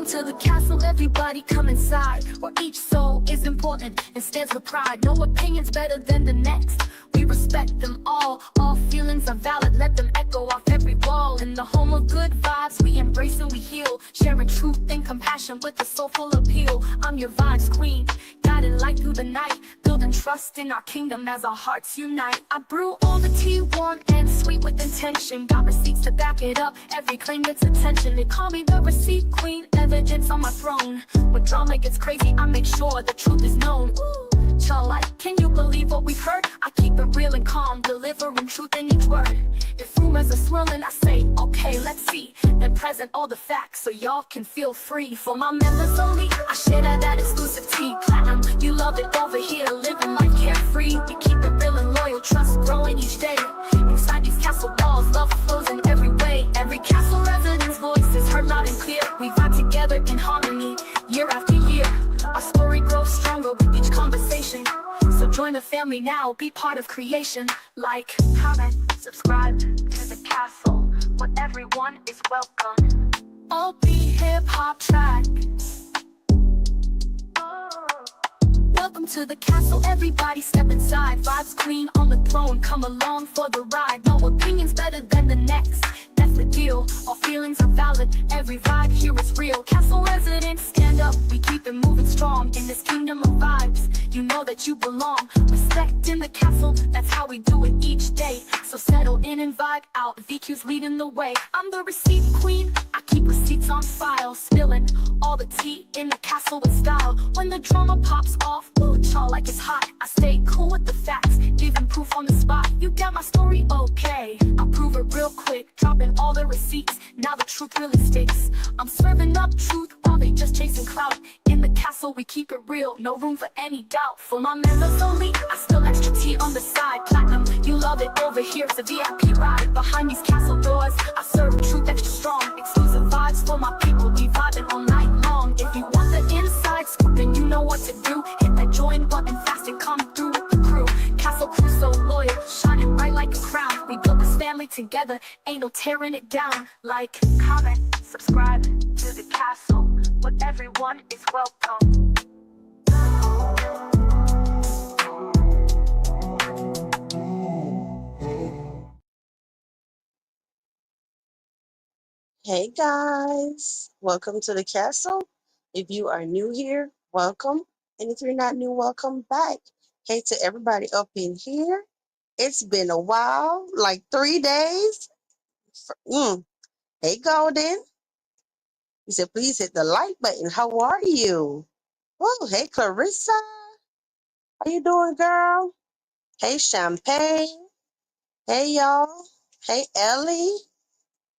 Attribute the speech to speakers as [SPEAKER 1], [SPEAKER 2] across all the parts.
[SPEAKER 1] to the castle, everybody come inside, where each soul is important and stands for pride. No opinion's better than the next, we respect them all feelings are valid, let them echo off every wall. In the home of good vibes, we embrace and we heal, sharing truth and compassion with a soulful appeal. I'm your vibes queen, guiding light through the night, building trust in our kingdom as our hearts unite. I brew all the tea warm and sweet with intention, got receipts to back it up, every claim gets attention. They call me the receipt queen, evidence on my throne. When drama gets crazy, I make sure the truth is known. Y'all like, can you believe what we've heard? I keep it real and calm, delivering truth in each word. If rumors are swirling, I say, okay, let's see, then present all the facts so y'all can feel free. For my members only, I share that exclusive tea. Platinum, you love it over here, living life carefree. We keep it real and loyal, trust growing each day. Inside these castle walls, love flows in every way. Every castle resident's voice is heard loud and clear. We vibe together in harmony, year after year. Our story grows stronger with each conversation. So join the family now, be part of creation. Like, comment, subscribe to the castle, where everyone is welcome. All be hip-hop track. Welcome to the castle, everybody step inside. Vibes queen on the throne, come along for the ride. No opinion's better than the next, that's the deal. All feelings are valid, every vibe here is real. Castle residents, stand up, we keep it moving strong. In this kingdom of vibes, you know that you belong. Respect in the castle, that's how we do it each day. So settle in and vibe out, VQ's leading the way. I'm the receipt queen, I keep receipts on file, spilling all the tea in the castle with style. When the drama pops off, ooh, y'all like it's hot, I stay cool with the facts, giving proof on the spot. You get my story, okay, I'll prove it real quick, dropping all the receipts, now the truth really sticks. I'm serving up truth while they just chasing clout. In the castle we keep it real, no room for any doubt. For my members only, I spill extra tea on the side. Platinum, you love it over here, it's a VIP ride. Behind these castle doors, I serve truth extra strong. Exclusive vibes for my people, we vibing all night long. If you want the inside scoop, then you know what to do. Hit that join button fast and come through with the crew. Castle crew so loyal, shining bright like a crown. We built this family together, ain't no tearing it down. Like, comment, subscribe to the castle, where everyone is welcome.
[SPEAKER 2] Hey guys, welcome to the castle. If you are new here, welcome. And if you're not new, welcome back. Hey to everybody up in here. It's been a while, like 3 days. Hey Golden. He said, please hit the like button. How are you? Oh, hey Clarissa. How you doing, girl? Hey Champagne. Hey y'all. Hey Ellie.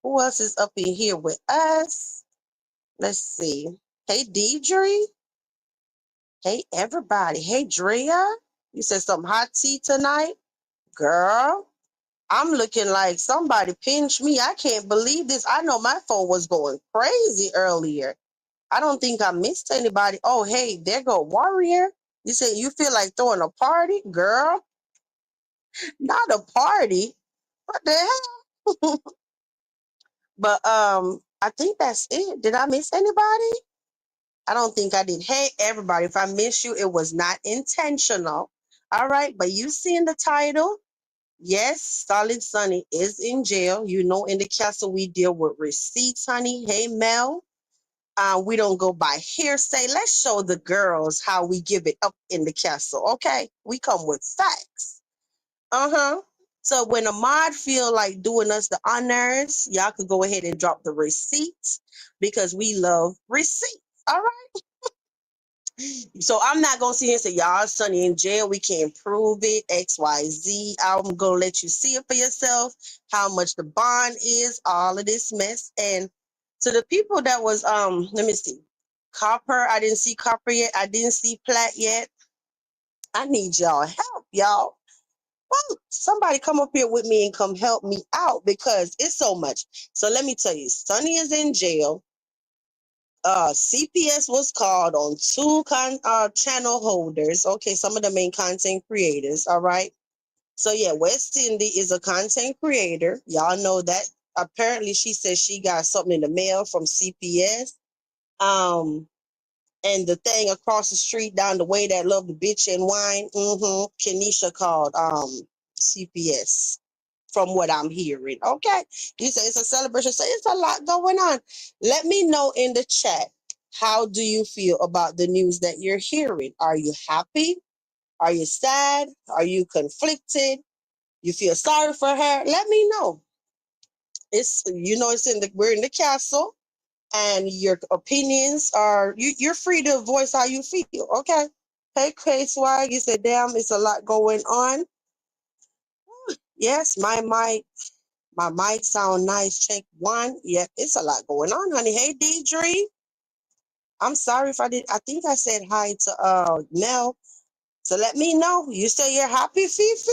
[SPEAKER 2] Who else is up in here with us? Let's see. Hey, Deidre. Hey, everybody. Hey, Drea. You said some hot tea tonight? Girl, I'm looking like somebody pinched me. I can't believe this. I know my phone was going crazy earlier. I don't think I missed anybody. Oh, hey, there go Warrior. You said you feel like throwing a party? Girl, not a party. What the hell? But I think that's it. Did I miss anybody? I don't think I did. Hey, everybody, if I miss you, it was not intentional. All right, but you see in the title, yes, Solid Sunny is in jail. You know, in the castle, we deal with receipts, honey. Hey, Mel, we don't go by hearsay. Let's show the girls how we give it up in the castle, okay? We come with facts. Uh-huh. So when a mod feel like doing us the honors, y'all can go ahead and drop the receipts because we love receipts. All right. So I'm not gonna sit here and say, y'all, Sonny in jail, we can't prove it, XYZ. I'm gonna let you see it for yourself, how much the bond is, all of this mess. And to the people that was let me see, Copper, I didn't see Copper yet, I didn't see Plat yet. I need y'all help, y'all. Well, somebody come up here with me and come help me out because it's so much. So let me tell you, Sonny is in jail. CPS was called on two channel holders. Okay, some of the main content creators. All right. So yeah, West Cindy is a content creator. Y'all know that. Apparently, she says she got something in the mail from CPS. And the thing across the street down the way that love to bitch and wine, Kenisha called CPS from what I'm hearing. Okay. You say it's a celebration. So it's a lot going on. Let me know in the chat. How do you feel about the news that you're hearing? Are you happy? Are you sad? Are you conflicted? You feel sorry for her? Let me know. It's it's we're in the castle, and your opinions are you're free to voice how you feel. Okay. Hey, K Swag, you said, damn, it's a lot going on. Yes, my mic sound nice. Check one. Yeah, it's a lot going on, honey. Hey, Deidre. I'm sorry if I did. I think I said hi to Mel. So let me know. You say you're happy, Fifi?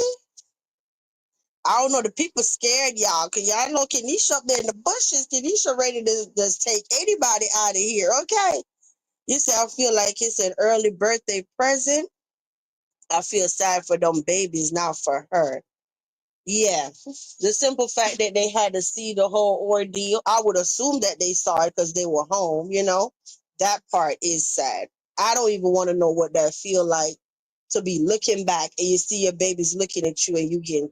[SPEAKER 2] I don't know. The people scared y'all. Cause y'all know Kenisha up there in the bushes. Kenisha ready to just take anybody out of here. Okay. You say I feel like it's an early birthday present. I feel sad for them babies, not for her. Yeah, the simple fact that they had to see the whole ordeal, I would assume that they saw it because they were home, that part is sad. I don't even want to know what that feel like to be looking back and you see your babies looking at you and you getting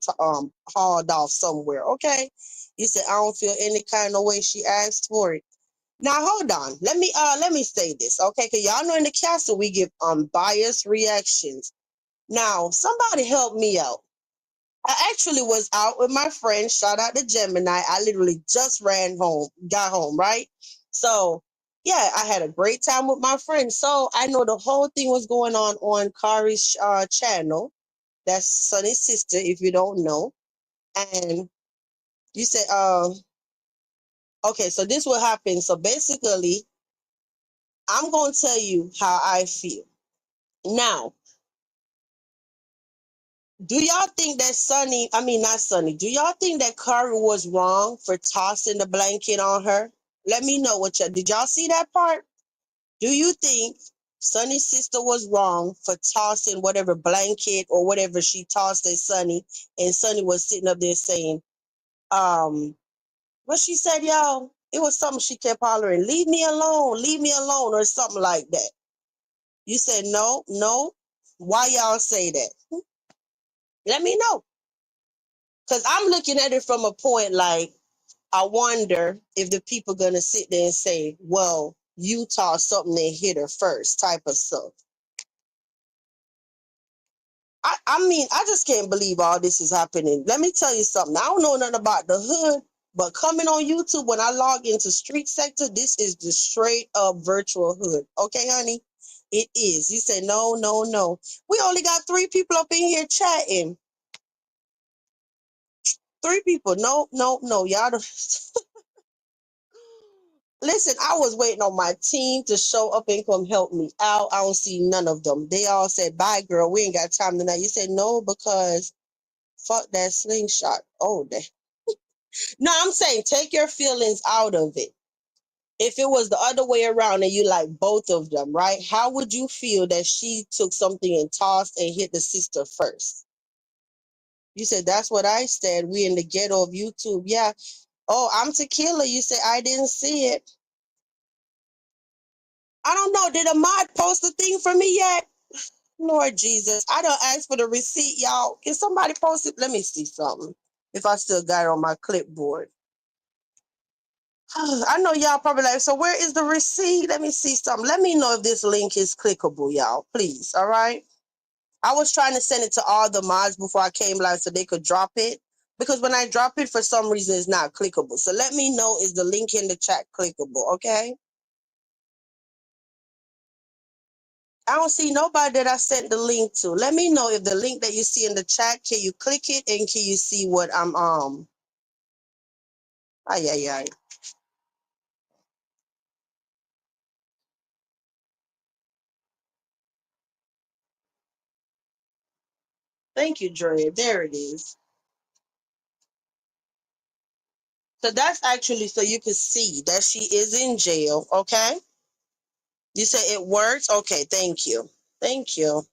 [SPEAKER 2] hauled off somewhere. Okay. You said, I don't feel any kind of way. She asked for it. Now hold on. Let me say this, okay? Because y'all know in the castle we give unbiased reactions. Now, somebody help me out. I actually was out with my friend. Shout out to Gemini. I literally just got home, right? So, yeah, I had a great time with my friend. So I know the whole thing was going on Kari's channel. That's Sunny's sister, if you don't know. And you said, okay, so this will happen. So basically, I'm going to tell you how I feel. Now, do y'all think that not Sunny, do y'all think that Kari was wrong for tossing the blanket on her? Let me know did y'all see that part? Do you think Sunny's sister was wrong for tossing whatever blanket or whatever she tossed at Sunny, and Sunny was sitting up there saying, what she said, y'all? It was something she kept hollering, leave me alone, or something like that. You said no, no. Why y'all say that? Let me know. Because I'm looking at it from a point like, I wonder if the people gonna sit there and say, well, you tossed something and hit her first, type of stuff. I just can't believe all this is happening. Let me tell you something. I don't know nothing about the hood, but coming on YouTube, when I log into street sector, this is the straight up virtual hood. Okay, honey? It is. You say, no, no, no. We only got 3 people up in here chatting. 3 people. No, no, no. Y'all don't. Listen, I was waiting on my team to show up and come help me out. I don't see none of them. They all said, bye, girl. We ain't got time tonight. You said, no, because fuck that slingshot. Oh, that. No, I'm saying take your feelings out of it. If it was the other way around and you like both of them, right? How would you feel that she took something and tossed and hit the sister first? You said, that's what I said. We in the ghetto of YouTube. Yeah. Oh, I'm Tequila. You said, I didn't see it. I don't know. Did Ahmad post a thing for me yet? Lord Jesus, I don't ask for the receipt, y'all. Can somebody post it? Let me see something. If I still got it on my clipboard. I know y'all probably like, so where is the receipt? Let me see something. Let me know if this link is clickable, y'all. Please, all right? I was trying to send it to all the mods before I came live so they could drop it. Because when I drop it, for some reason, it's not clickable. So let me know, is the link in the chat clickable, okay? I don't see nobody that I sent the link to. Let me know if the link that you see in the chat, can you click it and can you see what I'm ay ay ay. Thank you, Dre. There it is. So that's actually so you can see that she is in jail, okay? You say it works? Okay, thank you. Thank you.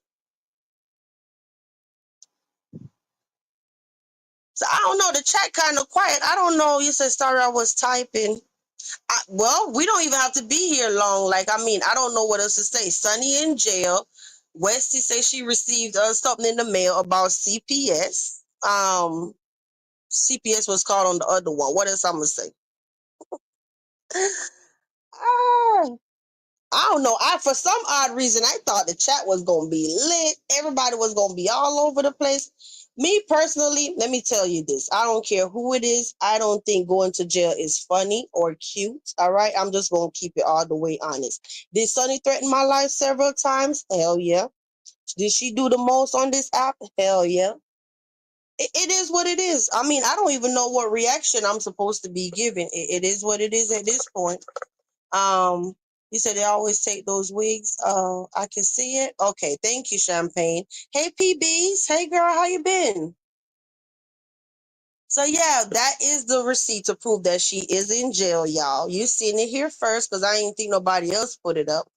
[SPEAKER 2] So I don't know, the chat kind of quiet. I don't know. You said sorry I was typing. Well, we don't even have to be here long. Like, I mean, I don't know what else to say. Sunny in jail. Westy says she received something in the mail about CPS. CPS was called on the other one. What else I'm gonna say? Ah, I don't know. For some odd reason, I thought the chat was gonna be lit. Everybody was gonna be all over the place. Me personally, let me tell you this. I don't care who it is. I don't think going to jail is funny or cute. All right. I'm just gonna keep it all the way honest. Did Sunny threaten my life several times? Hell yeah. Did she do the most on this app? Hell yeah. It is what it is. I mean, I don't even know what reaction I'm supposed to be giving. It is what it is at this point. Um, you said they always take those wigs. I can see it. Okay, thank you, Champagne. Hey, PBs. Hey, girl, how you been? So yeah, that is the receipt to prove that she is in jail, y'all. You seen it here first, because I ain't think nobody else put it up.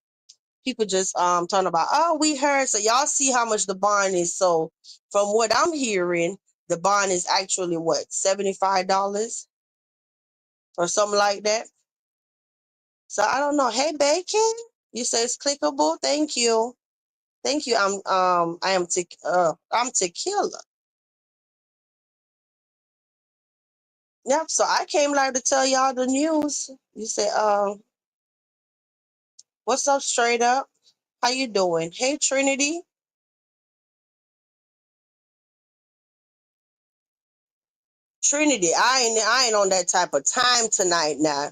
[SPEAKER 2] People just talking about, oh, we heard. So y'all see how much the bond is. So from what I'm hearing, the bond is actually what, $75 or something like that. So I don't know. Hey, Bacon, you say it's clickable. Thank you. Thank you. I'm tequila. Yep. So I came live to tell y'all the news. You say, what's up, straight up? How you doing? Hey, Trinity. Trinity, I ain't on that type of time tonight now.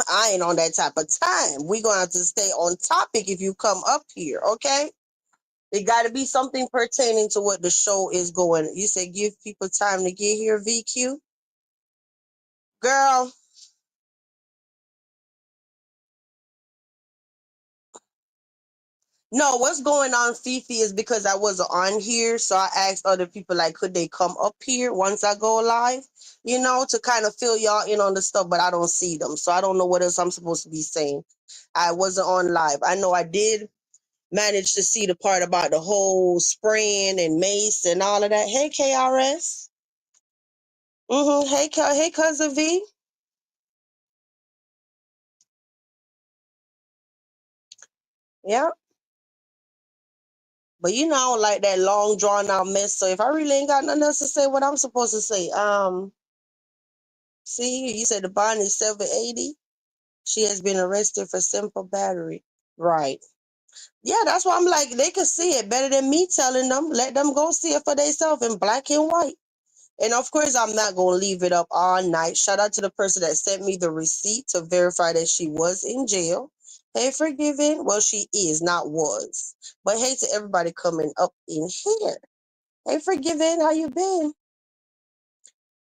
[SPEAKER 2] I ain't on that type of time. We're gonna have to stay on topic if you come up here, okay? It gotta be something pertaining to what the show is going. You said give people time to get here, VQ. Girl, no, what's going on, Fifi, is because I wasn't on here. So I asked other people, like, could they come up here once I go live, to kind of fill y'all in on the stuff, but I don't see them. So I don't know what else I'm supposed to be saying. I wasn't on live. I know I did manage to see the part about the whole spraying and mace and all of that. Hey, KRS. Hey, cousin V. Yeah. But I don't like that long drawn out mess. So if I really ain't got nothing else to say, what I'm supposed to say? See, you said the bond is 780. She has been arrested for simple battery. Right. Yeah, that's why I'm like, they can see it better than me telling them. Let them go see it for themselves in black and white. And of course, I'm not going to leave it up all night. Shout out to the person that sent me the receipt to verify that she was in jail. Hey, forgiven. Well, she is, not was. But hey to everybody coming up in here. Hey, forgiven. How you been?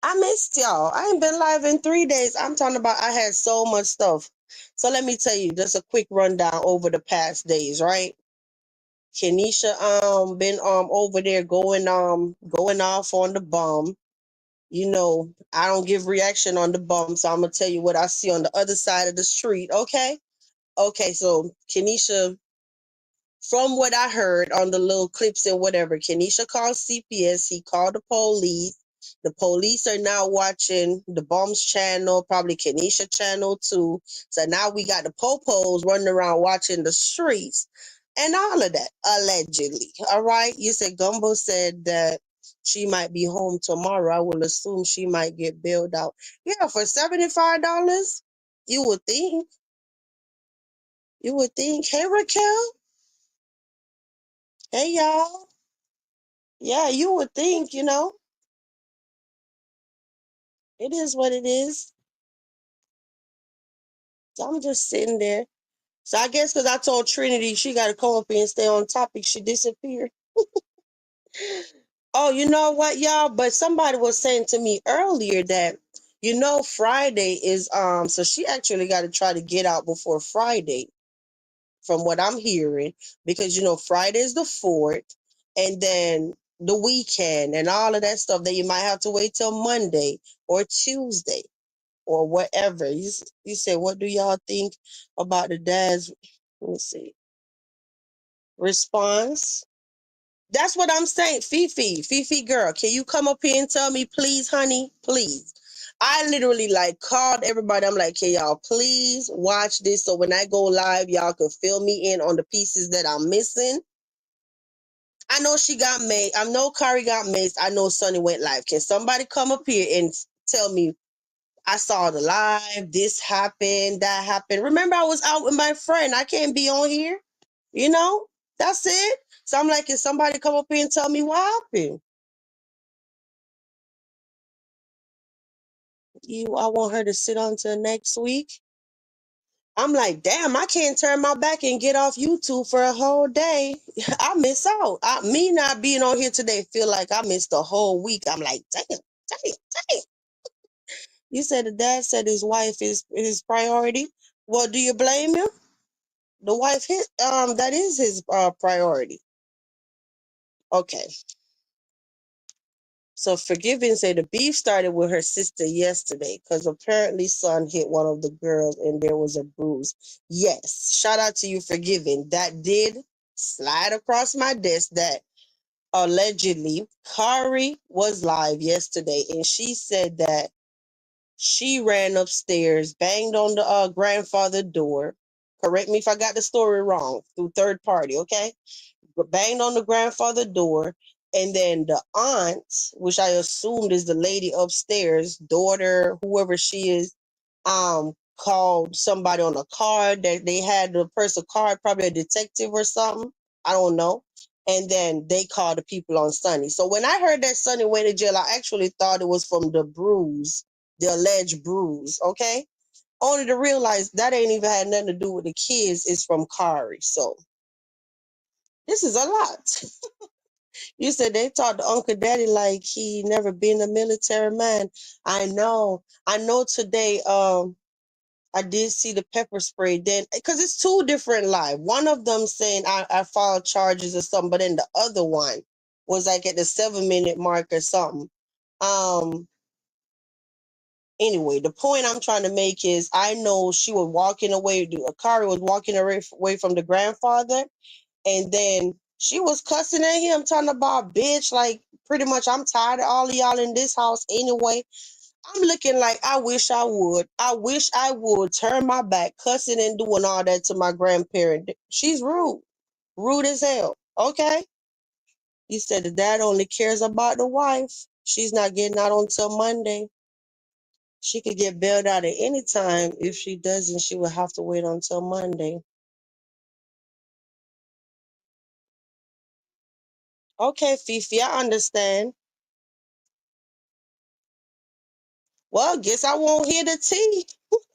[SPEAKER 2] I missed y'all. I ain't been live in 3 days. I'm talking about I had so much stuff. So let me tell you just a quick rundown over the past days, right? Kenisha been over there going off on the bomb. I don't give reaction on the bomb, so I'm gonna tell you what I see on the other side of the street, okay? Okay, so Kenisha, from what I heard on the little clips and whatever, Kenisha called CPS. He called the police. The police are now watching the Bombs channel, probably Kenisha channel too. So now we got the popos running around watching the streets and all of that, allegedly. All right. You said Gumbo said that she might be home tomorrow. I will assume she might get bailed out. Yeah, for $75, you would think. You would think. Hey, Raquel. Hey, y'all. Yeah, you would think, it is what it is. So I'm just sitting there. So I guess because I told Trinity she got to come up here and stay on topic, she disappeared. Oh, you know what, y'all? But somebody was saying to me earlier that, Friday is, so she actually got to try to get out before Friday, from what I'm hearing, because, Friday is the 4th, and then the weekend and all of that stuff that you might have to wait till Monday or Tuesday or whatever. You said, what do y'all think about the dad's, let me see, response? That's what I'm saying. Fifi girl, can you come up here and tell me, please, honey, please? I literally like called everybody. I'm like, "Hey, y'all, please watch this so when I go live, y'all can fill me in on the pieces that I'm missing." I know she got made. I know Kari got maced. I know Sonny went live. Can somebody come up here and tell me I saw the live, this happened, that happened? Remember, I was out with my friend. I can't be on here. You know? That's it. So I'm like, can somebody come up here and tell me what happened? I want her to sit on till next week. I'm like, damn, I can't turn my back and get off YouTube for a whole day. I miss out. Me not being on here today feel like I missed the whole week. I'm like, damn, damn, damn. You said the dad said his wife is his priority. Well, do you blame him? The wife, that is his priority. Okay. So forgiving say the beef started with her sister yesterday because apparently son hit one of the girls and there was a bruise. Yes, shout out to you forgiving. That did slide across my desk that allegedly Kari was live yesterday and she said that she ran upstairs, banged on the grandfather door. Correct me if I got the story wrong through third party, okay? Banged on the grandfather door, and then the aunt, which I assumed is the lady upstairs, daughter, whoever she is, called somebody on a card that they had the person card, probably a detective or something. I don't know. And then they called the people on Sunny. So when I heard that Sunny went to jail, I actually thought it was from the bruise, the alleged bruise. Okay. Only to realize that ain't even had nothing to do with the kids. It's from Kari. So this is a lot. You said they talked to Uncle Daddy like he never been a military man. I know. I know today, I did see the pepper spray then because it's two different live. One of them saying I filed charges or something, but then the other one was like at the 7 minute mark or something. Um anyway, the point I'm trying to make is I know she was walking away, Akari was walking away from the grandfather. And then she was cussing at him, talking about bitch, like pretty much I'm tired of all of y'all in this house anyway. I'm looking like I wish I would. I wish I would turn my back, cussing and doing all that to my grandparent. She's rude. Rude as hell. Okay? You said the dad only cares about the wife. She's not getting out until Monday. She could get bailed out at any time. If she doesn't, she would have to wait until Monday. Okay, Fifi, I understand. Well, guess I won't hear the tea.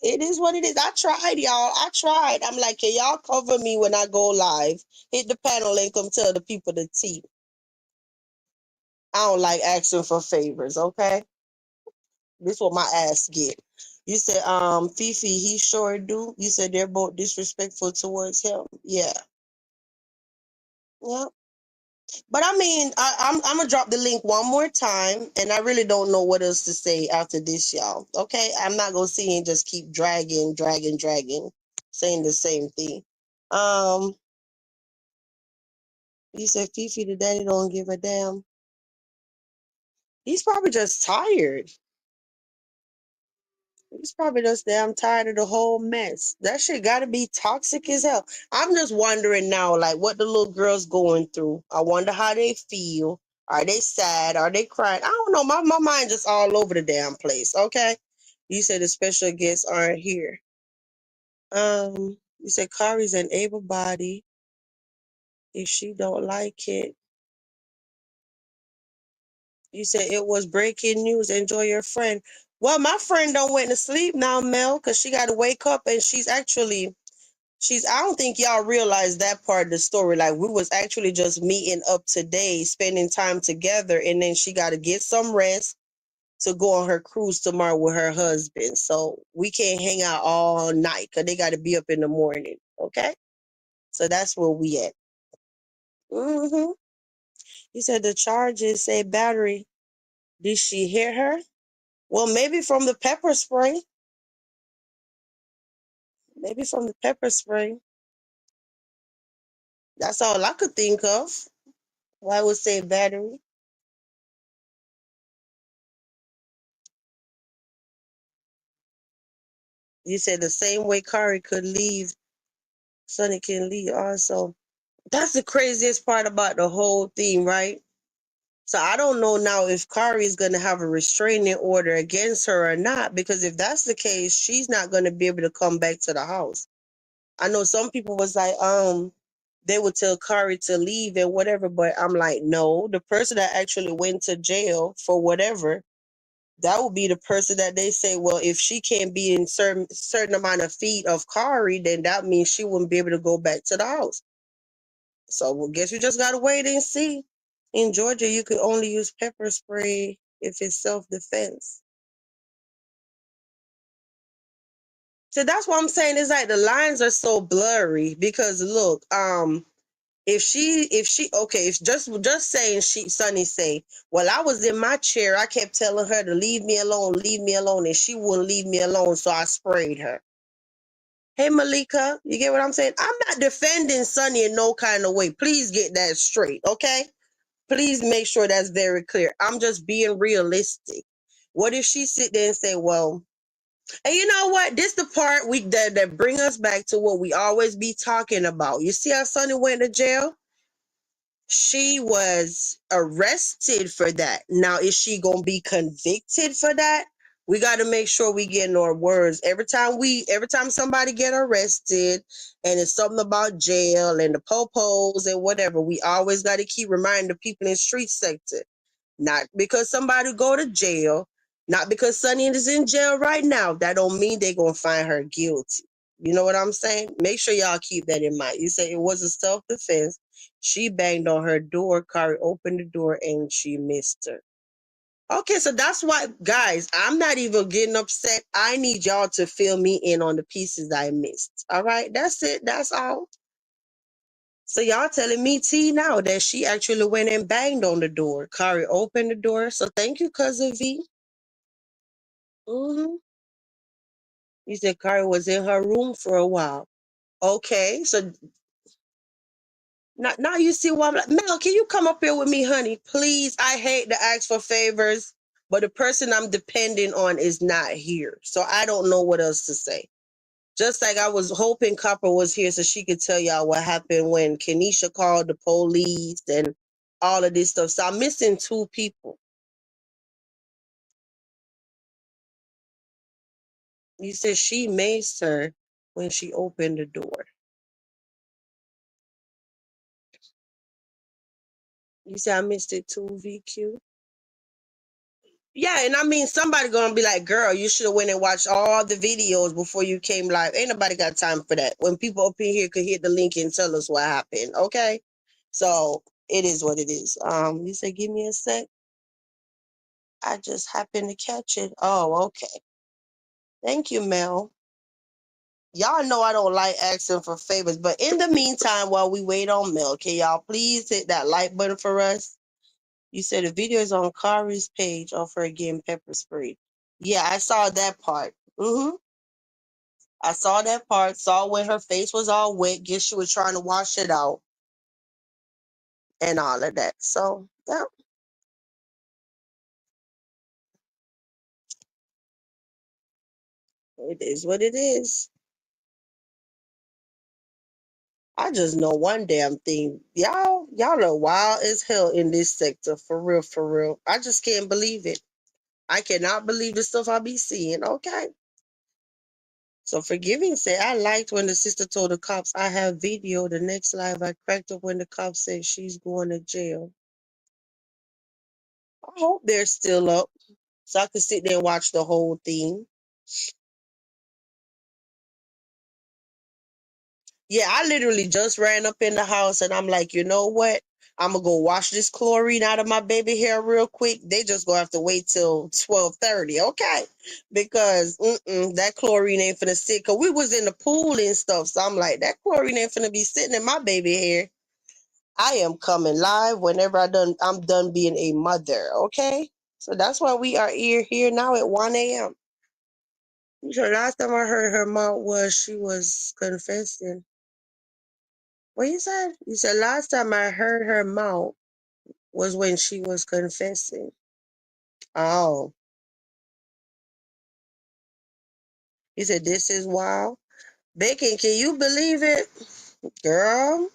[SPEAKER 2] It is what it is. I tried, y'all. I tried. I'm like, can y'all cover me when I go live? Hit the panel link, come tell the people the tea. I don't like asking for favors, okay? This what my ass get. You said, Fifi, he sure do. You said they're both disrespectful towards him. Yeah. Yeah. But I mean, I'm gonna drop the link one more time, and I really don't know what else to say after this, y'all. Okay, I'm not gonna sit here and just keep dragging, saying the same thing. Um, you said Fifi, the daddy don't give a damn. He's probably just tired. He's probably just damn tired of the whole mess. That shit gotta be toxic as hell. I'm just wondering now, like, what the little girl's going through. I wonder how they feel. Are they sad? Are they crying? I don't know. My mind just all over the damn place, okay? You said the special guests aren't here. You said Kari's an able body. If she don't like it, you said it was breaking news. Enjoy your friend. Well, my friend don't went to sleep now, Mel, because she got to wake up and I don't think y'all realize that part of the story. Like we was actually just meeting up today, spending time together, and then she got to get some rest to go on her cruise tomorrow with her husband. So we can't hang out all night because they got to be up in the morning. Okay, so that's where we at. Mm-hmm. You said the charges say battery. Did she hear her? Well, maybe from the pepper spray. Maybe from the pepper spray. That's all I could think of. Why would say battery? You said the same way Kari could leave, Sonny can leave also. That's the craziest part about the whole thing, right? So I don't know now if Kari is going to have a restraining order against her or not, because if that's the case, she's not going to be able to come back to the house. I know some people was like, they would tell Kari to leave and whatever, but I'm like, no, the person that actually went to jail for whatever, that would be the person that they say, well, if she can't be in certain amount of feet of Kari, then that means she wouldn't be able to go back to the house. So well, guess we just gotta wait and see. In Georgia, you could only use pepper spray if it's self-defense. So that's what I'm saying. It's like the lines are so blurry because look, if just saying Sonny say, well, I was in my chair, I kept telling her to leave me alone, and she wouldn't leave me alone, so I sprayed her. Hey Malika, you get what I'm saying? I'm not defending Sonny in no kind of way. Please get that straight, okay? Please make sure that's very clear. I'm just being realistic. What if she sit there and say, well, and you know what? This the part that bring us back to what we always be talking about. You see how Sonny went to jail? She was arrested for that. Now, is she gonna be convicted for that? We got to make sure we get in our words every time somebody get arrested and it's something about jail and the popos and whatever. We always got to keep reminding the people in the street sector. Not because somebody go to jail, not because Sonny is in jail right now, that don't mean they're going to find her guilty. You know what I'm saying? Make sure y'all keep that in mind. You say it was a self-defense. She banged on her door. Kari opened the door and she missed her. Okay, so that's why, guys, I'm not even getting upset. I need y'all to fill me in on the pieces I missed. All right, that's it. That's all. So y'all telling me T now that she actually went and banged on the door. Kari opened the door. So thank you, cousin V. Mm-hmm. You said Kari was in her room for a while. Okay, so now you see why I'm like, Mel, can you come up here with me, honey? Please. I hate to ask for favors, but the person I'm depending on is not here. So I don't know what else to say. Just like I was hoping Copper was here so she could tell y'all what happened when Kenesha called the police and all of this stuff. So I'm missing two people. You said she maced her when she opened the door. You said I missed it too, VQ? Yeah, and I mean somebody gonna be like, girl, you should have went and watched all the videos before you came live. Ain't nobody got time for that. When people up in here could hit the link and tell us what happened, okay? So it is what it is. You said give me a sec. I just happened to catch it. Oh, okay. Thank you, Mel. Y'all know I don't like asking for favors, but in the meantime, while we wait on Mel, can y'all please hit that like button for us? You said the video is on Kari's page of her getting pepper sprayed. Yeah, I saw that part. I saw that part. Saw when her face was all wet. Guess she was trying to wash it out and all of that. So, yeah, it is what it is. I just know one damn thing. Y'all are wild as hell in this sector. For real, for real. I just can't believe it. I cannot believe the stuff I be seeing. Okay. So forgiving say I liked when the sister told the cops I have video. The next live I cracked up when the cops said she's going to jail. I hope they're still up so I could sit there and watch the whole thing. Yeah, I literally just ran up in the house and I'm like, you know what? I'm gonna go wash this chlorine out of my baby hair real quick. They just gonna have to wait till 12:30, okay? Because that chlorine ain't finna sit. Cause we was in the pool and stuff, so I'm like, that chlorine ain't finna be sitting in my baby hair. I am coming live whenever I'm done being a mother, okay? So that's why we are here now at 1 a.m. So last time I heard her mouth was she was confessing. What you said? You said last time I heard her mouth was when she was confessing. Oh, He said, "This is wild." Bacon, can you believe it? Girl,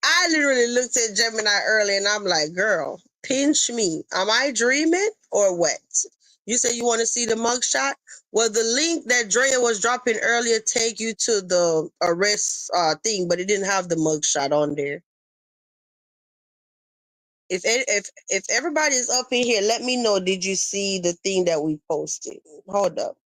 [SPEAKER 2] I literally looked at Gemini earlier and I'm like, girl, pinch me. Am I dreaming or what? You say you want to see the mugshot? Well, the link that Drea was dropping earlier take you to the arrest thing, but it didn't have the mugshot on there. If everybody is up in here, let me know. Did you see the thing that we posted? Hold up.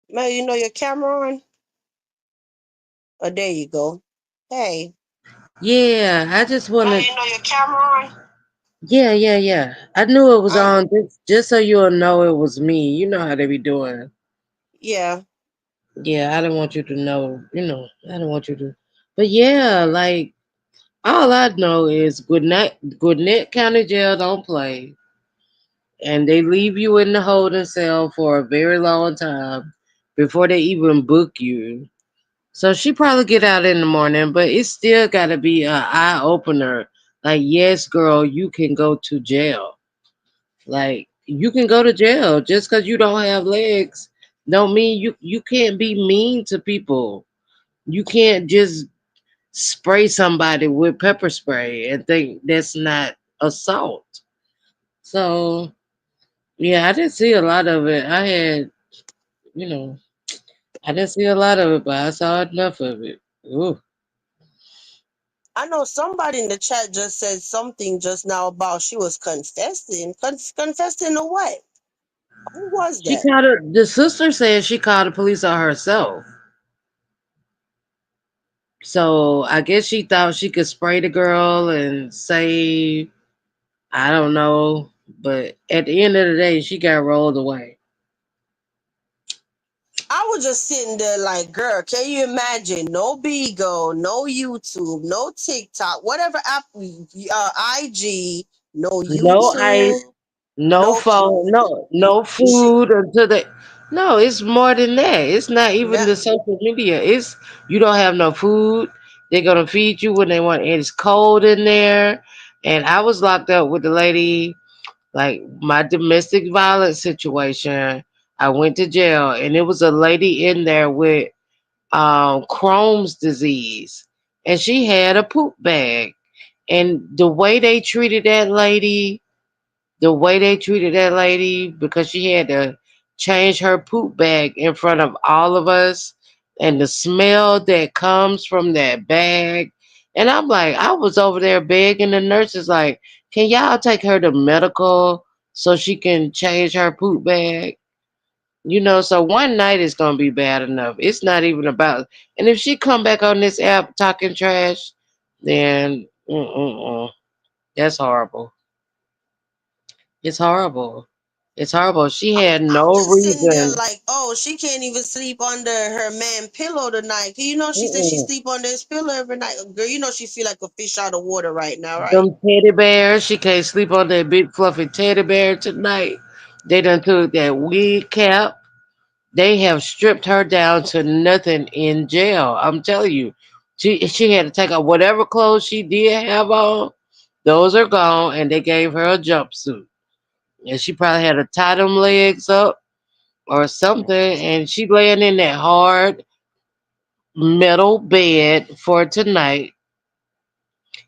[SPEAKER 2] Mel, you know your camera on? Oh, there you go. Hey.
[SPEAKER 3] Yeah, I just
[SPEAKER 2] Mel,
[SPEAKER 3] wanted.
[SPEAKER 2] you know your camera on?
[SPEAKER 3] Yeah, yeah, yeah. I knew it was
[SPEAKER 2] I
[SPEAKER 3] on just so you'll know it was me. You know how they be doing.
[SPEAKER 2] yeah.
[SPEAKER 3] Yeah, I didn't want you to know. I didn't want you to. But yeah, like all I know is Gwinnett County Jail don't play, and they leave you in the holding cell for a very long time before they even book you. So she probably get out in the morning, but it still got to be an eye opener. Like, yes, girl, you can go to jail. Like, you can go to jail just because you don't have legs. Don't mean you can't be mean to people. You can't just spray somebody with pepper spray and think that's not assault. So yeah, I didn't see a lot of it. You know, I didn't see a lot of it, but I saw enough of it. Ooh.
[SPEAKER 2] I know somebody in the chat just said something just now about she was confessing. Confessing to what? Who was
[SPEAKER 3] She
[SPEAKER 2] that?
[SPEAKER 3] called her. The sister said she called the police on herself. So I guess she thought she could spray the girl and say, I don't know. But at the end of the day, she got rolled away.
[SPEAKER 2] I was just sitting there like, girl, can you imagine? No Bigo, no YouTube, no TikTok, whatever app, IG, no
[SPEAKER 3] No ice,
[SPEAKER 2] YouTube,
[SPEAKER 3] no
[SPEAKER 2] no,
[SPEAKER 3] phone, no
[SPEAKER 2] she,
[SPEAKER 3] food until they. No, it's more than that. It's not even
[SPEAKER 2] yeah,
[SPEAKER 3] the social media. It's you don't have no food. They're gonna feed you when they want. And it's cold in there. And I was locked up with the lady. Like my domestic violence situation, I went to jail, and it was a lady in there with Crohn's disease, and she had a poop bag. And the way they treated that lady, because she had to change her poop bag in front of all of us, and the smell that comes from that bag. And I'm like, I was over there begging the nurses, like, can y'all take her to medical so she can change her poop bag? So one night is gonna be bad enough. It's not even about. And if she come back on this app talking trash, then that's horrible. It's horrible. It's horrible. She had
[SPEAKER 2] I'm
[SPEAKER 3] no
[SPEAKER 2] just sitting there
[SPEAKER 3] reason.
[SPEAKER 2] like, oh, she can't even sleep under her man pillow tonight. You know, she said she
[SPEAKER 3] Mm-mm.
[SPEAKER 2] sleep under his pillow every night. Girl, you know she feel like a fish out of water right now, right?
[SPEAKER 3] Them teddy bears. She can't sleep on that big fluffy teddy bear tonight. They done took that wig cap. They have stripped her down to nothing in jail. I'm telling you. She had to take off whatever clothes she did have on. Those are gone, and they gave her a jumpsuit. And she probably had to tie them legs up or something. And she laying in that hard metal bed for tonight,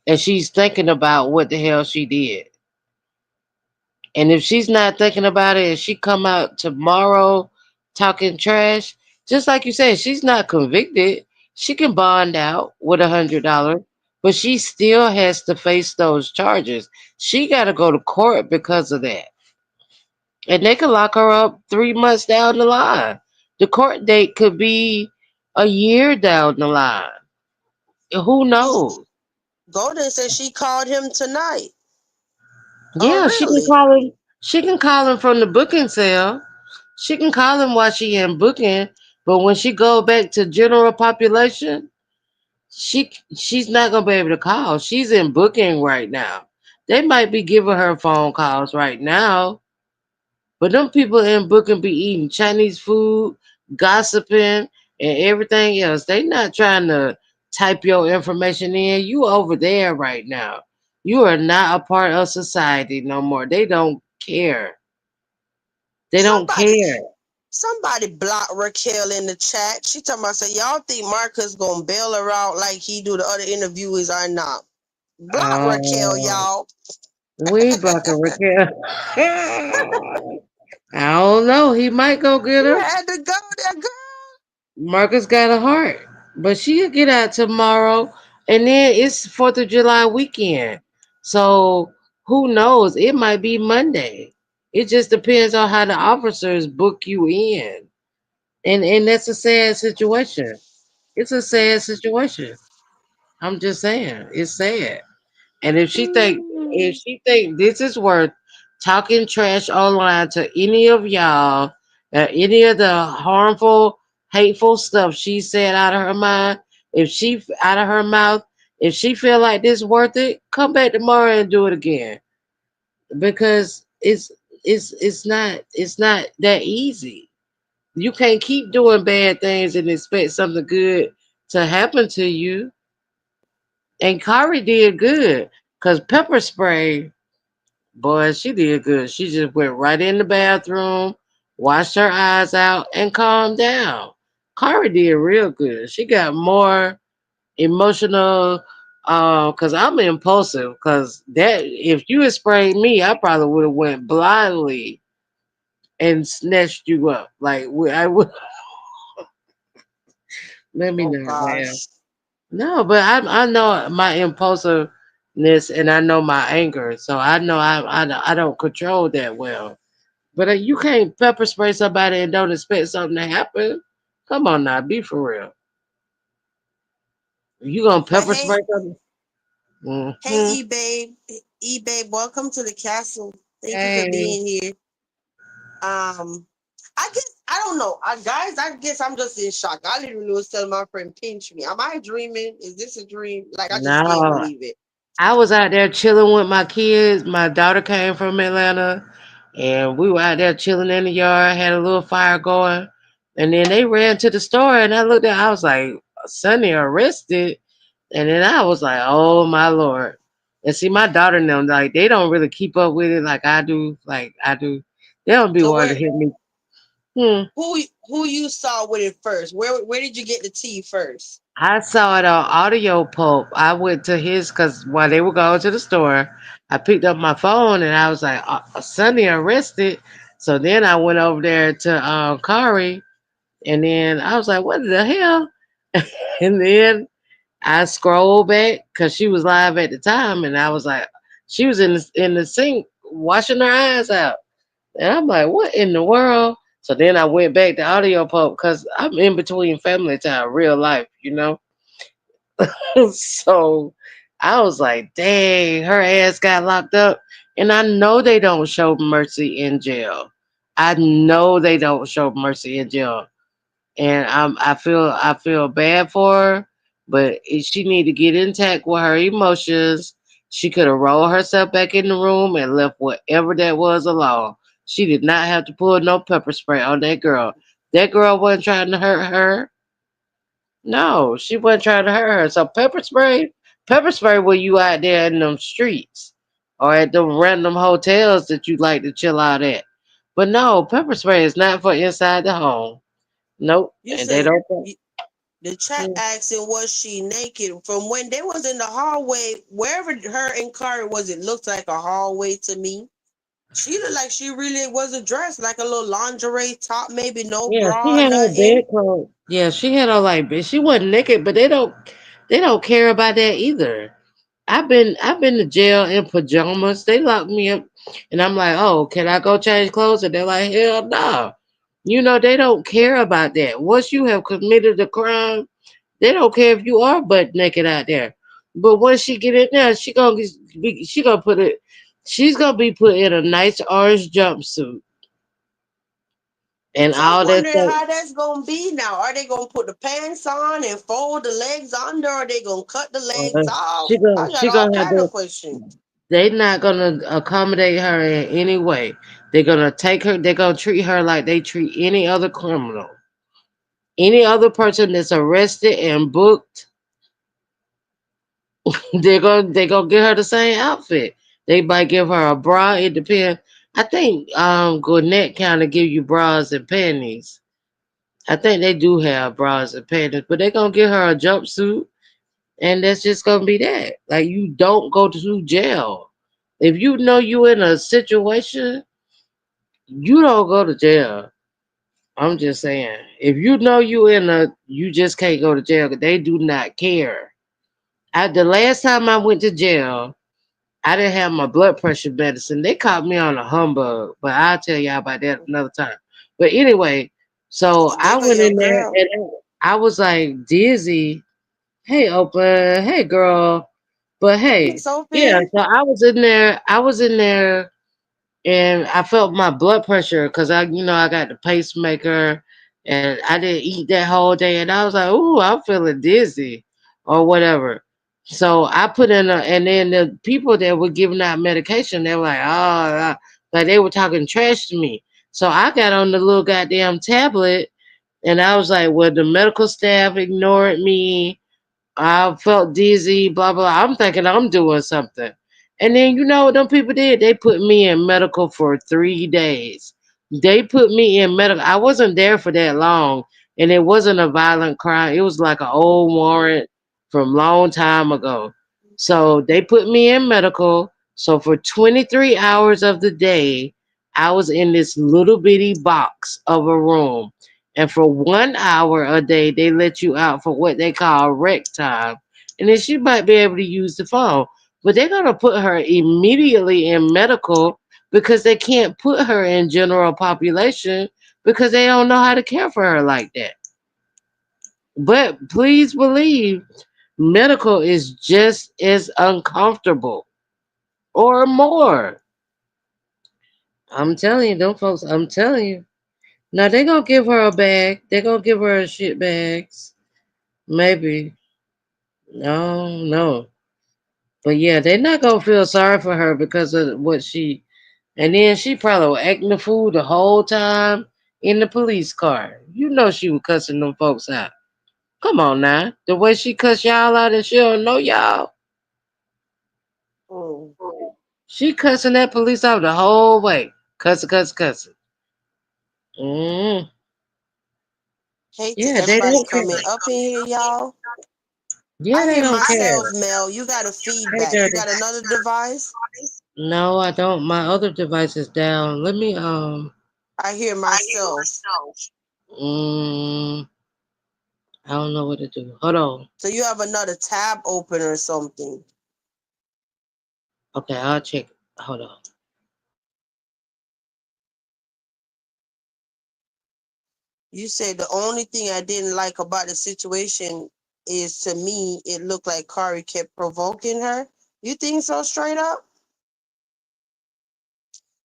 [SPEAKER 3] and she's thinking about what the hell she did. And if she's not thinking about it and she come out tomorrow talking trash, just like you said, she's not convicted. She can bond out with $100, but she still has to face those charges. She got to go to court because of that, and they could lock her up 3 months down the line. The court date could be a year down the line. Who
[SPEAKER 2] He,
[SPEAKER 3] knows?
[SPEAKER 2] Golden said she called him tonight. Oh,
[SPEAKER 3] Yeah, she can
[SPEAKER 2] really?
[SPEAKER 3] call him. She can call him from the booking cell. She can call him while she in booking, but when she go back to general population, she's not gonna be able to call. She's in booking right now. They might be giving her phone calls right now, but them people in booking be eating Chinese food, gossiping, and everything else. They not trying to. type your information in, you over there right now. You are not a part of society no more. They don't care. They don't
[SPEAKER 2] Somebody
[SPEAKER 3] care.
[SPEAKER 2] somebody blocked Raquel in the chat. She talking about say y'all think Marcus gonna bail her out like he do the other interviewers or not. Block Raquel,
[SPEAKER 3] Uh,
[SPEAKER 2] y'all.
[SPEAKER 3] we blocking Raquel. I don't know. He might go get
[SPEAKER 2] You
[SPEAKER 3] her.
[SPEAKER 2] had to go there, girl.
[SPEAKER 3] Marcus got a heart, but she'll get out tomorrow, and then it's Fourth of July weekend. So who knows? It might be Monday. It just depends on how the officers book you in, and that's a sad situation. It's a sad situation. I'm just saying, it's sad. And if
[SPEAKER 2] Mm.
[SPEAKER 3] she think this is worth talking trash online to any of y'all, any of the harmful, hateful stuff she said out of her mind, if she out of her mouth, if she feel like this worth it, come back tomorrow and do it again because it's not that easy. You can't keep doing bad things and expect something good to happen to you. And Kari did good because pepper spray. Boy, she did good. She just went right in the bathroom, washed her eyes out, and calmed down. Kari did real good. She got more emotional because I'm impulsive. Because that if you had sprayed me, I probably would have went blindly and snatched you up. Like I would. Let me
[SPEAKER 2] Oh
[SPEAKER 3] not laugh.
[SPEAKER 2] gosh.
[SPEAKER 3] No, but I know my impulsiveness and I know my anger, so I know I don't control that well. But you can't pepper spray somebody and don't expect something to happen. Come on now, be for real. You gonna
[SPEAKER 2] But
[SPEAKER 3] pepper spray something?
[SPEAKER 2] hey,
[SPEAKER 3] Mm-hmm.
[SPEAKER 2] E-Babe, welcome to the castle. Thank you for
[SPEAKER 3] Hey,
[SPEAKER 2] being here. I guess I don't know, guys. I guess I'm just in shock. I literally was telling my friend, "Pinch me." Am I dreaming? Is this a dream? Like I just can't
[SPEAKER 3] no,
[SPEAKER 2] believe it.
[SPEAKER 3] I was out there chilling with my kids. My daughter came from Atlanta, and we were out there chilling in the yard. Had a little fire going, and then they ran to the store, and I looked at. I was like, "Sonny arrested." And then I was like, oh my lord. And see, my daughter and them, like, they don't really keep up with it like I do. Like I do. They don't be
[SPEAKER 2] So
[SPEAKER 3] wanting
[SPEAKER 2] where
[SPEAKER 3] to hit me. Hmm.
[SPEAKER 2] who you saw with it first? Where did you get the tea first?
[SPEAKER 3] I saw it on Audio Pulp. I went to his because while they were going to the store, I picked up my phone and I was like, Sonny arrested. So then I went over there to Kari and then I was like, what the hell? And then I scrolled back because she was live at the time, and I was like, she was in the sink washing her eyes out, and I'm like, what in the world? So then I went back to Audio Pub because I'm in between family time, real life, you know. So I was like, dang, her ass got locked up, and I know they don't show mercy in jail. I know they don't show mercy in jail and I feel bad for her, but she need to get intact with her emotions. She could have rolled herself back in the room and left whatever that was alone. She did not have to pull no pepper spray on that girl. That girl wasn't trying to hurt her. No, she wasn't trying to hurt her. So pepper spray when you out there in them streets or at them random hotels that you like to chill out at. But no, pepper spray is not for inside the home. Nope,
[SPEAKER 2] You
[SPEAKER 3] and they
[SPEAKER 2] said
[SPEAKER 3] don't.
[SPEAKER 2] the chat
[SPEAKER 3] Mm.
[SPEAKER 2] asking was she naked from when they was in the hallway, wherever her and Kari was. It looked like a hallway to me. She looked like she really wasn't dressed, like a little lingerie top, maybe no
[SPEAKER 3] Yeah, she
[SPEAKER 2] bra,
[SPEAKER 3] had on
[SPEAKER 2] nothing.
[SPEAKER 3] bedclothes. Yeah, she had on she wasn't naked, but they don't care about that either. I've been to jail in pajamas. They locked me up, and I'm like, oh, can I go change clothes? And they're like, hell no. They don't care about that. Once you have committed a crime, they don't care if you are butt naked out there. But once she get in there, she gonna put it. She's gonna be put in a nice orange jumpsuit and
[SPEAKER 2] So I'm
[SPEAKER 3] all that
[SPEAKER 2] wondering
[SPEAKER 3] stuff.
[SPEAKER 2] how that's gonna be now. Are they gonna put the pants on and fold the legs under? Or are they gonna cut the legs
[SPEAKER 3] She
[SPEAKER 2] off?
[SPEAKER 3] gonna
[SPEAKER 2] I got
[SPEAKER 3] she
[SPEAKER 2] all
[SPEAKER 3] gonna have
[SPEAKER 2] kind
[SPEAKER 3] to.
[SPEAKER 2] of questions.
[SPEAKER 3] They not gonna accommodate her in any way. They're gonna take her. They're gonna treat her like they treat any other criminal, any other person that's arrested and booked. They gonna get her the same outfit. They might give her a bra. It depends. I think Gwinnett County give you bras and panties. I think they do have bras and panties, but they gonna give her a jumpsuit, and that's just gonna be that. Like you don't go to jail. If you know you in a situation, you don't go to jail. I'm just saying. If you know you just can't go to jail. 'Cause they do not care. The last time I went to jail, I didn't have my blood pressure medicine. They caught me on a humbug, but I'll tell y'all about that another time. But anyway, so
[SPEAKER 2] There
[SPEAKER 3] I
[SPEAKER 2] go
[SPEAKER 3] went
[SPEAKER 2] your
[SPEAKER 3] in there
[SPEAKER 2] girl.
[SPEAKER 3] and I was like dizzy. Hey, Oprah. Hey, girl. But
[SPEAKER 2] Hey,
[SPEAKER 3] hey,
[SPEAKER 2] Miss
[SPEAKER 3] yeah.
[SPEAKER 2] Open.
[SPEAKER 3] So I was in there. I was in there and I felt my blood pressure because I got the pacemaker, and I didn't eat that whole day, and I was like, "Ooh, I'm feeling dizzy," or whatever. So I put and then the people that were giving out medication, they were like, "Oh," like they were talking trash to me. So I got on the little goddamn tablet, and I was like, "Well, the medical staff ignored me. I felt dizzy, blah blah. I'm thinking I'm doing something. And then you know what them people did? They put me in medical for 3 days. They put me in medical. I wasn't there for that long, and it wasn't a violent crime. It was like an old warrant from long time ago. So they put me in medical. So for 23 hours of the day, I was in this little bitty box of a room, and for 1 hour a day, they let you out for what they call rec time. And then she might be able to use the phone. But they're going to put her immediately in medical because they can't put her in general population because they don't know how to care for her like that. But please believe medical is just as uncomfortable or more. I'm telling you, them folks, I'm telling you. Now they're going to give her a bag. They're going to give her a shit bags. Maybe. No, no. But yeah, they're not gonna feel sorry for her because of what she. And then she probably was acting the fool the whole time in the police car. You know she was cussing them folks out. Come on now, the way she cuss y'all out and she don't know y'all.
[SPEAKER 2] Mm.
[SPEAKER 3] She cussing that police out the whole way, cussing, cussing, cussing. Mm.
[SPEAKER 2] Hey to
[SPEAKER 3] Yeah, they
[SPEAKER 2] everybody
[SPEAKER 3] don't care.
[SPEAKER 2] coming up in here, y'all.
[SPEAKER 3] Yeah,
[SPEAKER 2] I
[SPEAKER 3] they
[SPEAKER 2] hear
[SPEAKER 3] don't care.
[SPEAKER 2] myself, Mel. You got a
[SPEAKER 3] Hey,
[SPEAKER 2] feedback. You
[SPEAKER 3] dirty.
[SPEAKER 2] got another device?
[SPEAKER 3] No, I don't. My other device is down. Let me
[SPEAKER 2] I hear myself.
[SPEAKER 3] Mm, I don't know what to do. Hold on.
[SPEAKER 2] So you have another tab open or something.
[SPEAKER 3] Okay, I'll check. Hold on.
[SPEAKER 2] You said the only thing I didn't like about the situation is to me it looked like Kari kept provoking her. You think so straight up?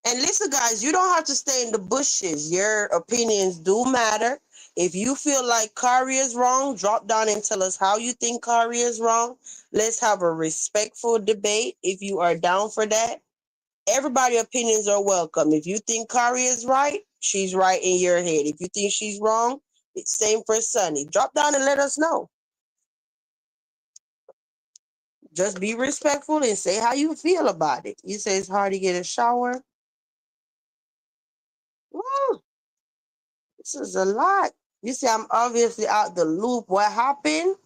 [SPEAKER 2] And listen, guys, you don't have to stay in the bushes. Your opinions do matter. If you feel like Kari is wrong, drop down and tell us how you think Kari is wrong. Let's have a respectful debate if you are down for that. Everybody's opinions are welcome. If you think Kari is right, she's right in your head. If you think she's wrong, it's same for Sunny. Drop down and let us know. Just be respectful and say how you feel about it. You say it's hard to get a shower. Woo, this is a lot. You say I'm obviously out the loop. What happened?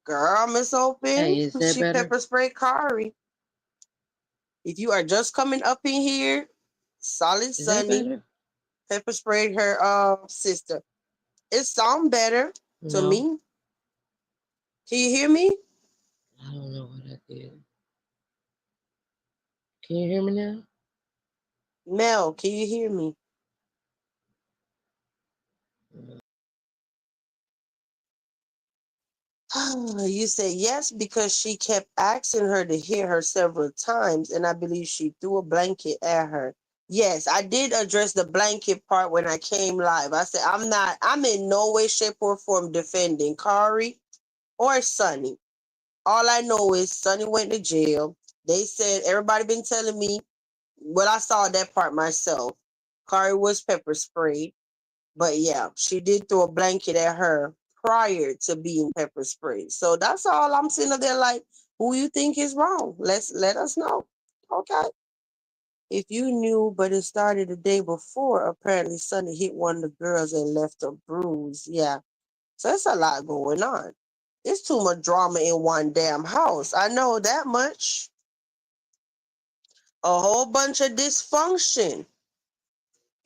[SPEAKER 2] Girl, Miss Open.
[SPEAKER 3] Hey, is that
[SPEAKER 2] She
[SPEAKER 3] better?
[SPEAKER 2] pepper spray Kari. If you are just coming up in here, solid
[SPEAKER 3] Is that
[SPEAKER 2] Sunny
[SPEAKER 3] better?
[SPEAKER 2] pepper sprayed her sister. It sound better to
[SPEAKER 3] No,
[SPEAKER 2] me. Can you hear me?
[SPEAKER 3] I don't know what I did. Can you hear me now?
[SPEAKER 2] Mel, can you hear me? You said yes because she kept asking her to hear her several times, and I believe she threw a blanket at her. Yes, I did address the blanket part when I came live. I said I'm in no way, shape, or form defending Kari or Sunny. All I know is Sunny went to jail. They said everybody been telling me, well, I saw that part myself. Kari was pepper sprayed. But yeah, she did throw a blanket at her prior to being pepper sprayed. So that's all I'm sitting up there like, Who you think is wrong? Let us know. Okay. If you knew, but it started the day before, apparently Sunday hit one of the girls and left a bruise. Yeah. So it's a lot going on. It's too much drama in one damn house. I know that much. A whole bunch of dysfunction.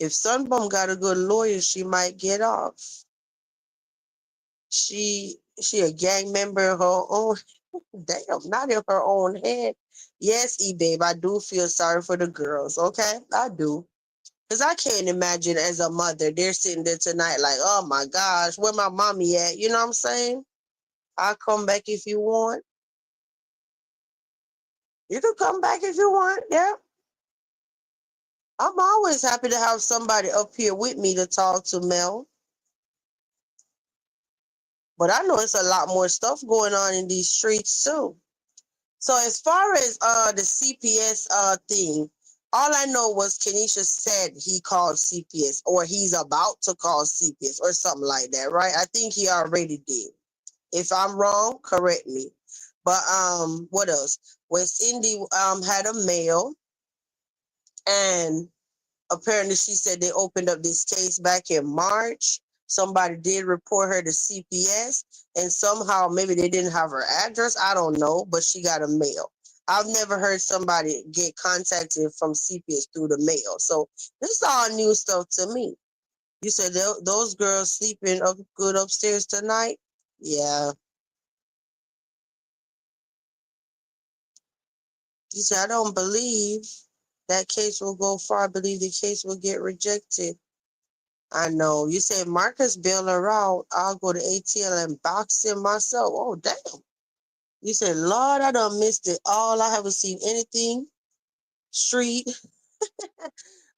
[SPEAKER 2] If Sunbum got a good lawyer, she might get off. She a gang member in her own. Damn, not in her own head. Yes, babe, I do feel sorry for the girls. Okay, I do. Cause I can't imagine as a mother, they're sitting there tonight like, oh my gosh, where my mommy at? You know what I'm saying? I'll come back if you want. You can come back if you want. Yeah. I'm always happy to have somebody up here with me to talk to, Mel. But I know it's a lot more stuff going on in these streets too. So as far as the CPS thing, all I know was Kenisha said he called CPS or he's about to call CPS or something like that, right? I think he already did. If I'm wrong, correct me. But what else? West Indy had a mail, and apparently she said they opened up this case back in March. Somebody did report her to CPS, and somehow maybe they didn't have her address. I don't know, but she got a mail. I've never heard somebody get contacted from CPS through the mail. So this is all new stuff to me. You said those girls sleeping up good upstairs tonight? Yeah. You said, I don't believe that case will go far. I believe the case will get rejected. I know. You said Marcus bail her out. I'll go to ATL and box him myself. Oh, damn. You said, Lord, I done missed it all. I haven't seen anything. Street.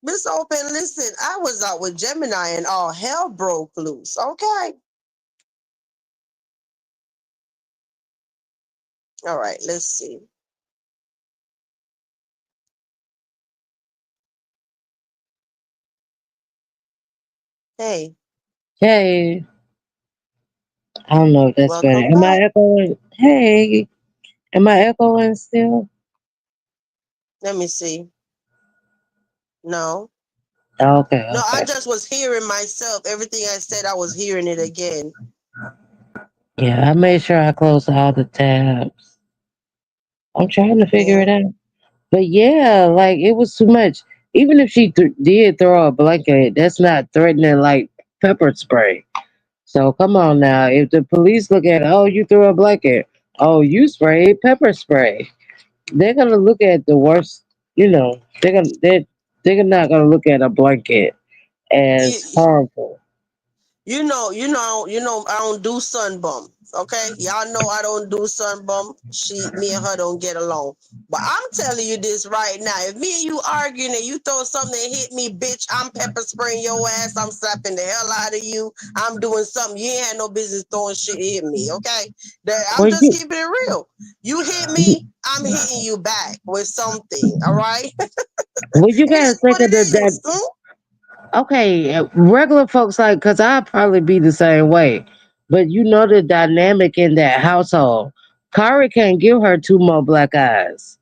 [SPEAKER 2] Miss Open, listen, I was out with Gemini and all hell broke loose. Okay. All right, let's see. Hey,
[SPEAKER 3] Hey, I don't know if that's better.
[SPEAKER 2] welcome
[SPEAKER 3] Am I
[SPEAKER 2] back.
[SPEAKER 3] echoing? Hey, am I echoing still?
[SPEAKER 2] Let me see. No.
[SPEAKER 3] Okay,
[SPEAKER 2] No, I
[SPEAKER 3] okay.
[SPEAKER 2] just was hearing myself. Everything I said, I was hearing it again.
[SPEAKER 3] Yeah, I made sure I closed all the tabs. I'm trying to figure
[SPEAKER 2] Yeah.
[SPEAKER 3] it out. But yeah, like it was too much. Even if she did throw a blanket, that's not threatening like pepper spray. So come on now. If the police look at, oh, you threw a blanket, oh, you sprayed pepper spray, they're gonna look at the worst. You know, they're not gonna look at a blanket as
[SPEAKER 2] You,
[SPEAKER 3] harmful.
[SPEAKER 2] I don't do sunbum. Okay, y'all know I don't do sunbum. Me and her don't get along. But I'm telling you this right now. If me and you arguing and you throw something that hit me, bitch, I'm pepper spraying your ass. I'm slapping the hell out of you. I'm doing something you ain't had no business throwing shit at me. Okay, I'm
[SPEAKER 3] Well,
[SPEAKER 2] just keeping it real. You hit me, I'm hitting you back with something. All right, it
[SPEAKER 3] well, you
[SPEAKER 2] is
[SPEAKER 3] gotta think
[SPEAKER 2] what
[SPEAKER 3] of
[SPEAKER 2] it
[SPEAKER 3] that.
[SPEAKER 2] is. Hmm?
[SPEAKER 3] Okay, regular folks like, cause I'd probably be the same way. But you know the dynamic in that household. Kari can't give her two more black eyes.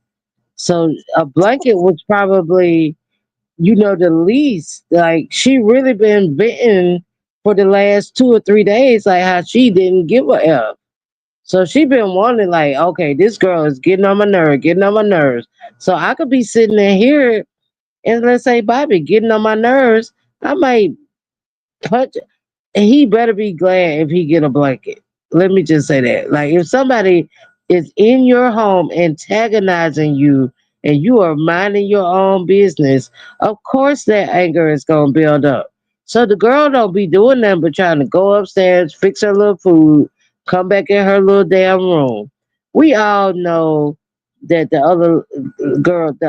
[SPEAKER 3] So a blanket was probably, the least. Like she really been bitten for the last 2 or 3 days, like how she didn't give a F. So she been wanting like, okay, this girl is getting on my nerve, getting on my nerves. So I could be sitting there here and let's say Bobby getting on my nerves. I might punch. He better be glad if he get a blanket. Let me just say that. Like if somebody is in your home antagonizing you and you are minding your own business, of course that anger is gonna build up. So the girl don't be doing nothing but trying to go upstairs, fix her little food, come back in her little damn room. We all know that the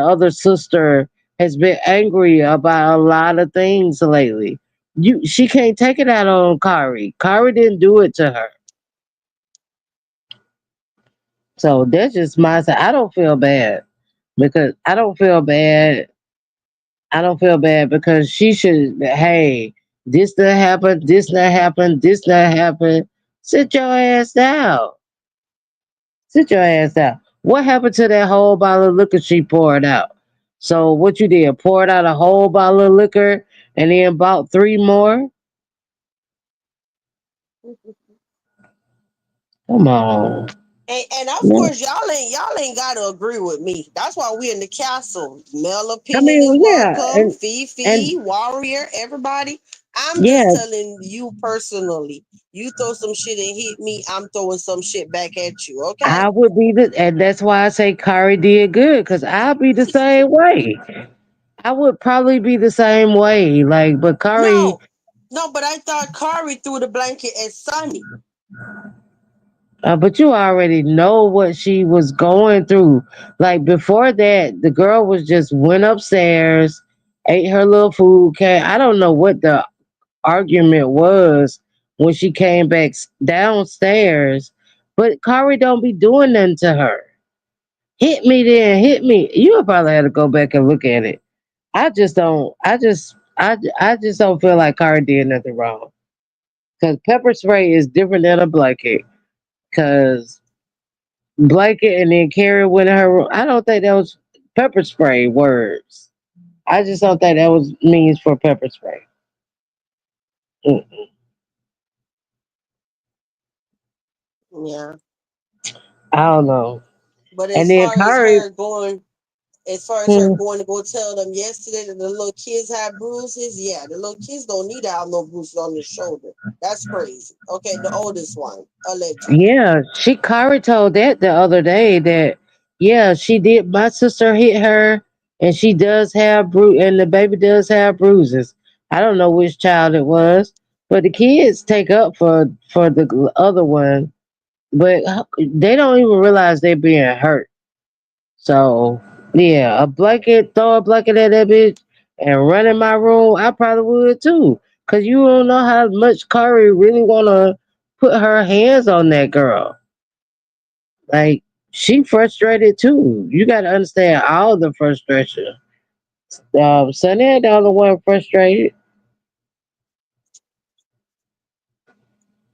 [SPEAKER 3] other sister has been angry about a lot of things lately. She can't take it out on Kari. Kari didn't do it to her. So that's just my side. I don't feel bad because I don't feel bad. I don't feel bad because she should, hey, this not happen, this not happen, Sit your ass down. Sit your ass down. What happened to that whole bottle of liquor she poured out? So what you did? Poured out a whole bottle of liquor and then bought three more? Come on.
[SPEAKER 2] And of
[SPEAKER 3] Yeah.
[SPEAKER 2] course, y'all ain't gotta agree with me. That's why we in the castle. Male
[SPEAKER 3] I
[SPEAKER 2] opinion is
[SPEAKER 3] mean, yeah,
[SPEAKER 2] welcome.
[SPEAKER 3] and
[SPEAKER 2] Fifi, Warrior, everybody. I'm
[SPEAKER 3] yeah,
[SPEAKER 2] just telling you personally. You throw some shit and hit me, I'm throwing some shit back at you. Okay?
[SPEAKER 3] I would be the, and that's why I say Kari did good, because I'll be the same way. I would probably be the same way. Like, but Kari,
[SPEAKER 2] No, no, but I thought Kari threw the blanket at Sonny.
[SPEAKER 3] but you already know what she was going through. Like before that, the girl was just went upstairs, ate her little food. I don't know what the argument was when she came back downstairs, but Kari don't be doing nothing to her. Hit me then, hit me. You would probably have to go back and look at it. I just don't. I just don't feel like Kari did nothing wrong. Cause pepper spray is different than a blanket. Cause blanket and then Carrie went in her room. I don't think that was pepper spray words. I just don't think that was means for pepper spray. Mm,
[SPEAKER 2] Yeah.
[SPEAKER 3] I don't know.
[SPEAKER 2] But
[SPEAKER 3] And
[SPEAKER 2] as
[SPEAKER 3] then
[SPEAKER 2] far as
[SPEAKER 3] Kari,
[SPEAKER 2] her going as far as her
[SPEAKER 3] hmm,
[SPEAKER 2] going to go tell them yesterday that the little kids had bruises, yeah, the little kids don't need to have no bruises on their shoulder. That's crazy. Okay, the oldest one, allegedly.
[SPEAKER 3] yeah, Kari told that the other day that yeah, she did. My sister hit her, and she does have and the baby does have bruises. I don't know which child it was, but the kids take up for the other one, but they don't even realize they're being hurt. So yeah, throw a blanket at that bitch and run in my room. I probably would too, cause you don't know how much Kari really wanna put her hands on that girl. Like she frustrated too. You got to understand all the frustration. Sonny ain't the only one frustrated.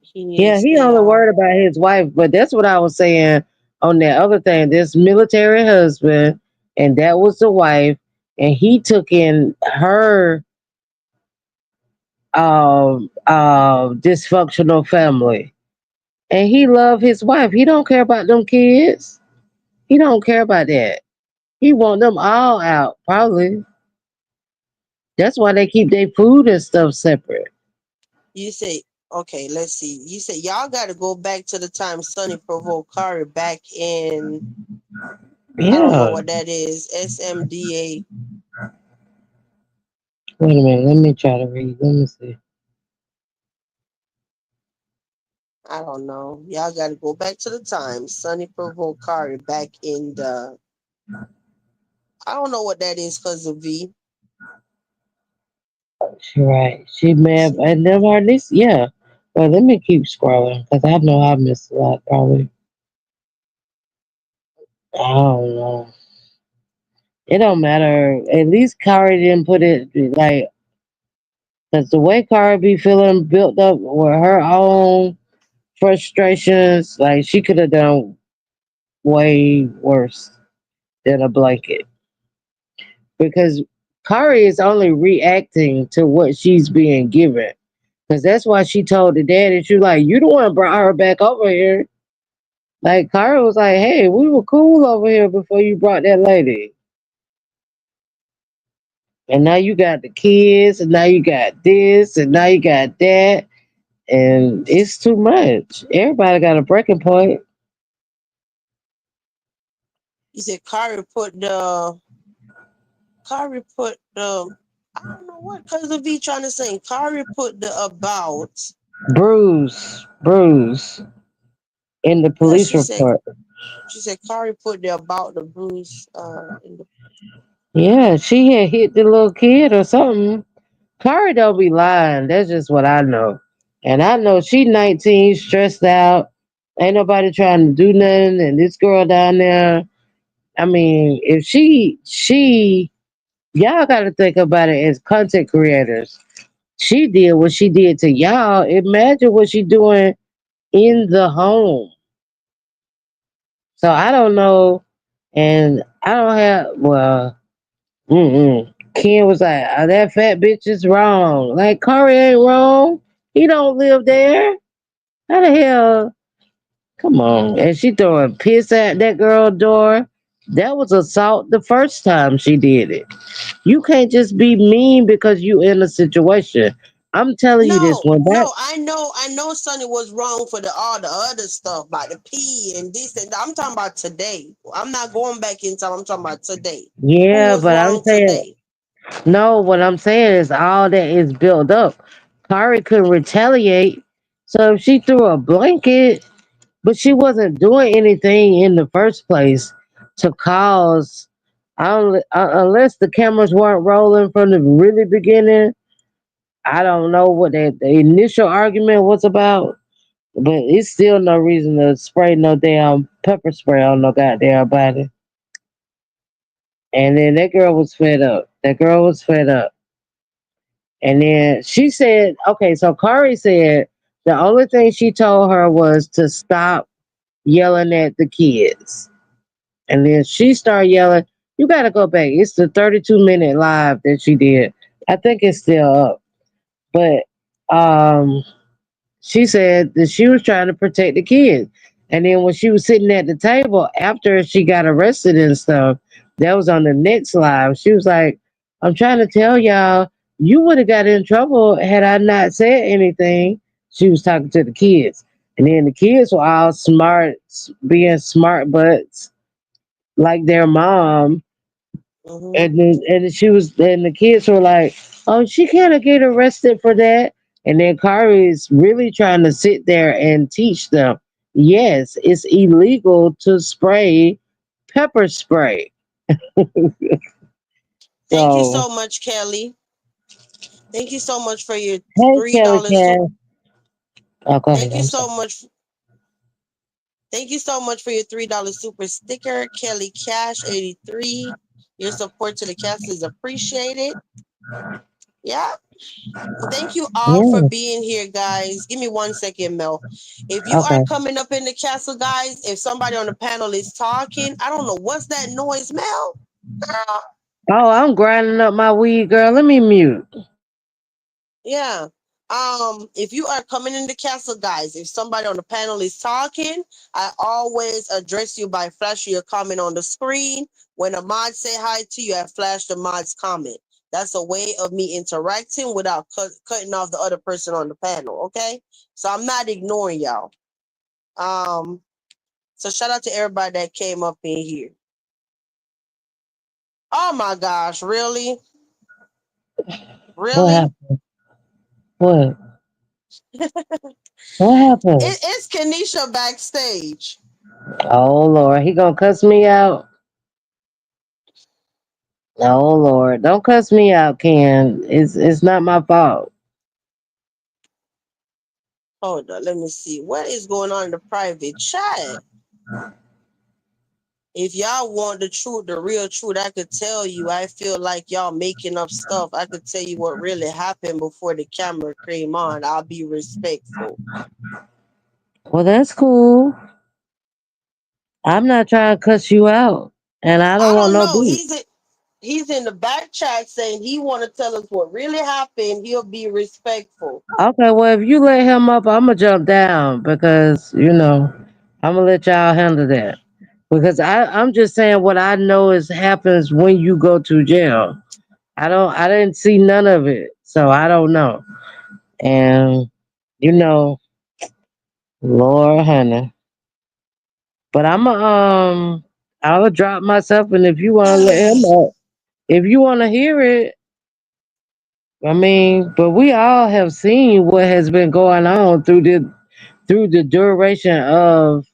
[SPEAKER 2] He need to
[SPEAKER 3] Yeah, he
[SPEAKER 2] stay
[SPEAKER 3] only worried about his wife, but that's what I was saying on that other thing. This military husband, and that was the wife, and he took in her dysfunctional family, and he loved his wife. He don't care about them kids. He don't care about that. He want them all out, probably. That's why they keep their food and stuff separate.
[SPEAKER 2] You say, okay, let's see. You say y'all got to go back to the time Sonny provoked Kari back in, I don't know
[SPEAKER 3] Yeah.
[SPEAKER 2] what that is, SMDA.
[SPEAKER 3] Wait a minute. Let me try to read. Let me see.
[SPEAKER 2] I don't know. Y'all got to go back to the time Sonny provoked Kari back in the, I don't know what that is because of V.
[SPEAKER 3] She right. She may
[SPEAKER 2] Let's
[SPEAKER 3] have.
[SPEAKER 2] see.
[SPEAKER 3] I never heard this. Yeah. Well, let me keep scrolling because I know I missed a lot. Probably. I don't know. It don't matter. At least Kari didn't put it like because the way Kari be feeling built up with her own frustrations, like she could have done way worse than a blanket because Kari is only reacting to what she's being given. Cause that's why she told the dad that you like, you the one brought her back over here. Like Kara was like, hey, we were cool over here before you brought that lady. And now you got the kids, and now you got this, and now you got that. And it's too much. Everybody got a breaking point.
[SPEAKER 2] You said Kari put the, I don't know what because of V trying to say. Kari put the about.
[SPEAKER 3] Bruce in the
[SPEAKER 2] Yeah,
[SPEAKER 3] police report.
[SPEAKER 2] she said Kari put the about the bruise in the,
[SPEAKER 3] Yeah, she had hit the little kid or something. Kari don't be lying. That's just what I know. And I know she 19, stressed out. Ain't nobody trying to do nothing. And this girl down there, I mean, if y'all got to think about it as content creators. She did what she did to y'all. Imagine what she doing in the home. So I don't know, and I don't have well. Ken was like, oh, "That fat bitch is wrong. Like Corey ain't wrong. He don't live there. How the hell? Come on!" And she throwing piss at that girl door. That was assault the first time she did it. You can't just be mean because you in a situation. I'm telling you this
[SPEAKER 2] No,
[SPEAKER 3] one. That
[SPEAKER 2] no, I know Sonny was wrong for the all the other stuff about the pee and this and that. I'm talking about today. I'm not going back in time. I'm talking about today. Who
[SPEAKER 3] yeah,
[SPEAKER 2] was
[SPEAKER 3] but I'm
[SPEAKER 2] wrong
[SPEAKER 3] saying
[SPEAKER 2] today?
[SPEAKER 3] no. What I'm saying is all that is built up. Kari could retaliate. So if she threw a blanket, but she wasn't doing anything in the first place to cause. Unless the cameras weren't rolling from the really beginning, I don't know what the initial argument was about. But it's still no reason to spray no damn pepper spray on no goddamn body. And then that girl was fed up. That girl was fed up. And then she said, okay, so Kari said the only thing she told her was to stop yelling at the kids. And then she started yelling, you got to go back. It's the 32-minute live that she did. I think it's still up. But um, she said that she was trying to protect the kids. And then when she was sitting at the table after she got arrested and stuff, that was on the next live. She was like, I'm trying to tell y'all, you would have got in trouble had I not said anything. She was talking to the kids. And then the kids were all smart, being smart butts like their mom.
[SPEAKER 2] Hmm.
[SPEAKER 3] And she was, and the kids were like, "Oh, she can't get arrested for that." And then Kari's really trying to sit there and teach them, yes, it's illegal to spray pepper spray.
[SPEAKER 2] Thank you
[SPEAKER 3] So,
[SPEAKER 2] so much, Kelly. Thank you so much for your
[SPEAKER 3] hey,
[SPEAKER 2] three
[SPEAKER 3] Kelly
[SPEAKER 2] dollars.
[SPEAKER 3] Cat. Oh, go ahead.
[SPEAKER 2] Thank you
[SPEAKER 3] I'm sorry.
[SPEAKER 2] so much. Thank you so much for your $3 super sticker, Kelly Cash 83. Your support to the cast is appreciated. Yeah. Thank you all for
[SPEAKER 3] Yeah.
[SPEAKER 2] being here, guys. Give me 1 second, Mel. If you are
[SPEAKER 3] Okay.
[SPEAKER 2] coming up in the castle, guys, if somebody on the panel is talking, I don't know what's that noise, Mel. Girl,
[SPEAKER 3] Oh, I'm grinding up my weed, girl. Let me mute.
[SPEAKER 2] yeah. If you are coming in the castle, guys, if somebody on the panel is talking, I always address you by flashing your comment on the screen. When a mod say hi to you, I flash the mod's comment. That's a way of me interacting without cutting off the other person on the panel. Okay, so I'm not ignoring y'all. Um, so shout out to everybody that came up in here. Oh my gosh, really,
[SPEAKER 3] What
[SPEAKER 2] really?
[SPEAKER 3] happened? What? What happened?
[SPEAKER 2] It's Kenisha backstage.
[SPEAKER 3] Oh, Lord. He gonna cuss me out? Oh Lord, don't cuss me out, Ken. It's not my fault.
[SPEAKER 2] Hold on, let me see. What is going on in the private chat? If y'all want the truth, the real truth, I could tell you. I feel like y'all making up stuff. I could tell you what really happened before the camera came on. I'll be respectful.
[SPEAKER 3] Well, that's cool. I'm not trying to cuss you out, and I don't
[SPEAKER 2] I
[SPEAKER 3] want
[SPEAKER 2] don't
[SPEAKER 3] no
[SPEAKER 2] know.
[SPEAKER 3] beef.
[SPEAKER 2] He's in the back chat saying he want to tell us what really happened. He'll be respectful.
[SPEAKER 3] Okay, well, if you let him up, I'm gonna jump down because I'm gonna let y'all handle that. Because I'm just saying what I know is happens when you go to jail. I didn't see none of it, so I don't know. And you know, Lord, honey. But I'll drop myself, and if you want to let him up, if you want to hear it, I mean, but we all have seen what has been going on through the duration of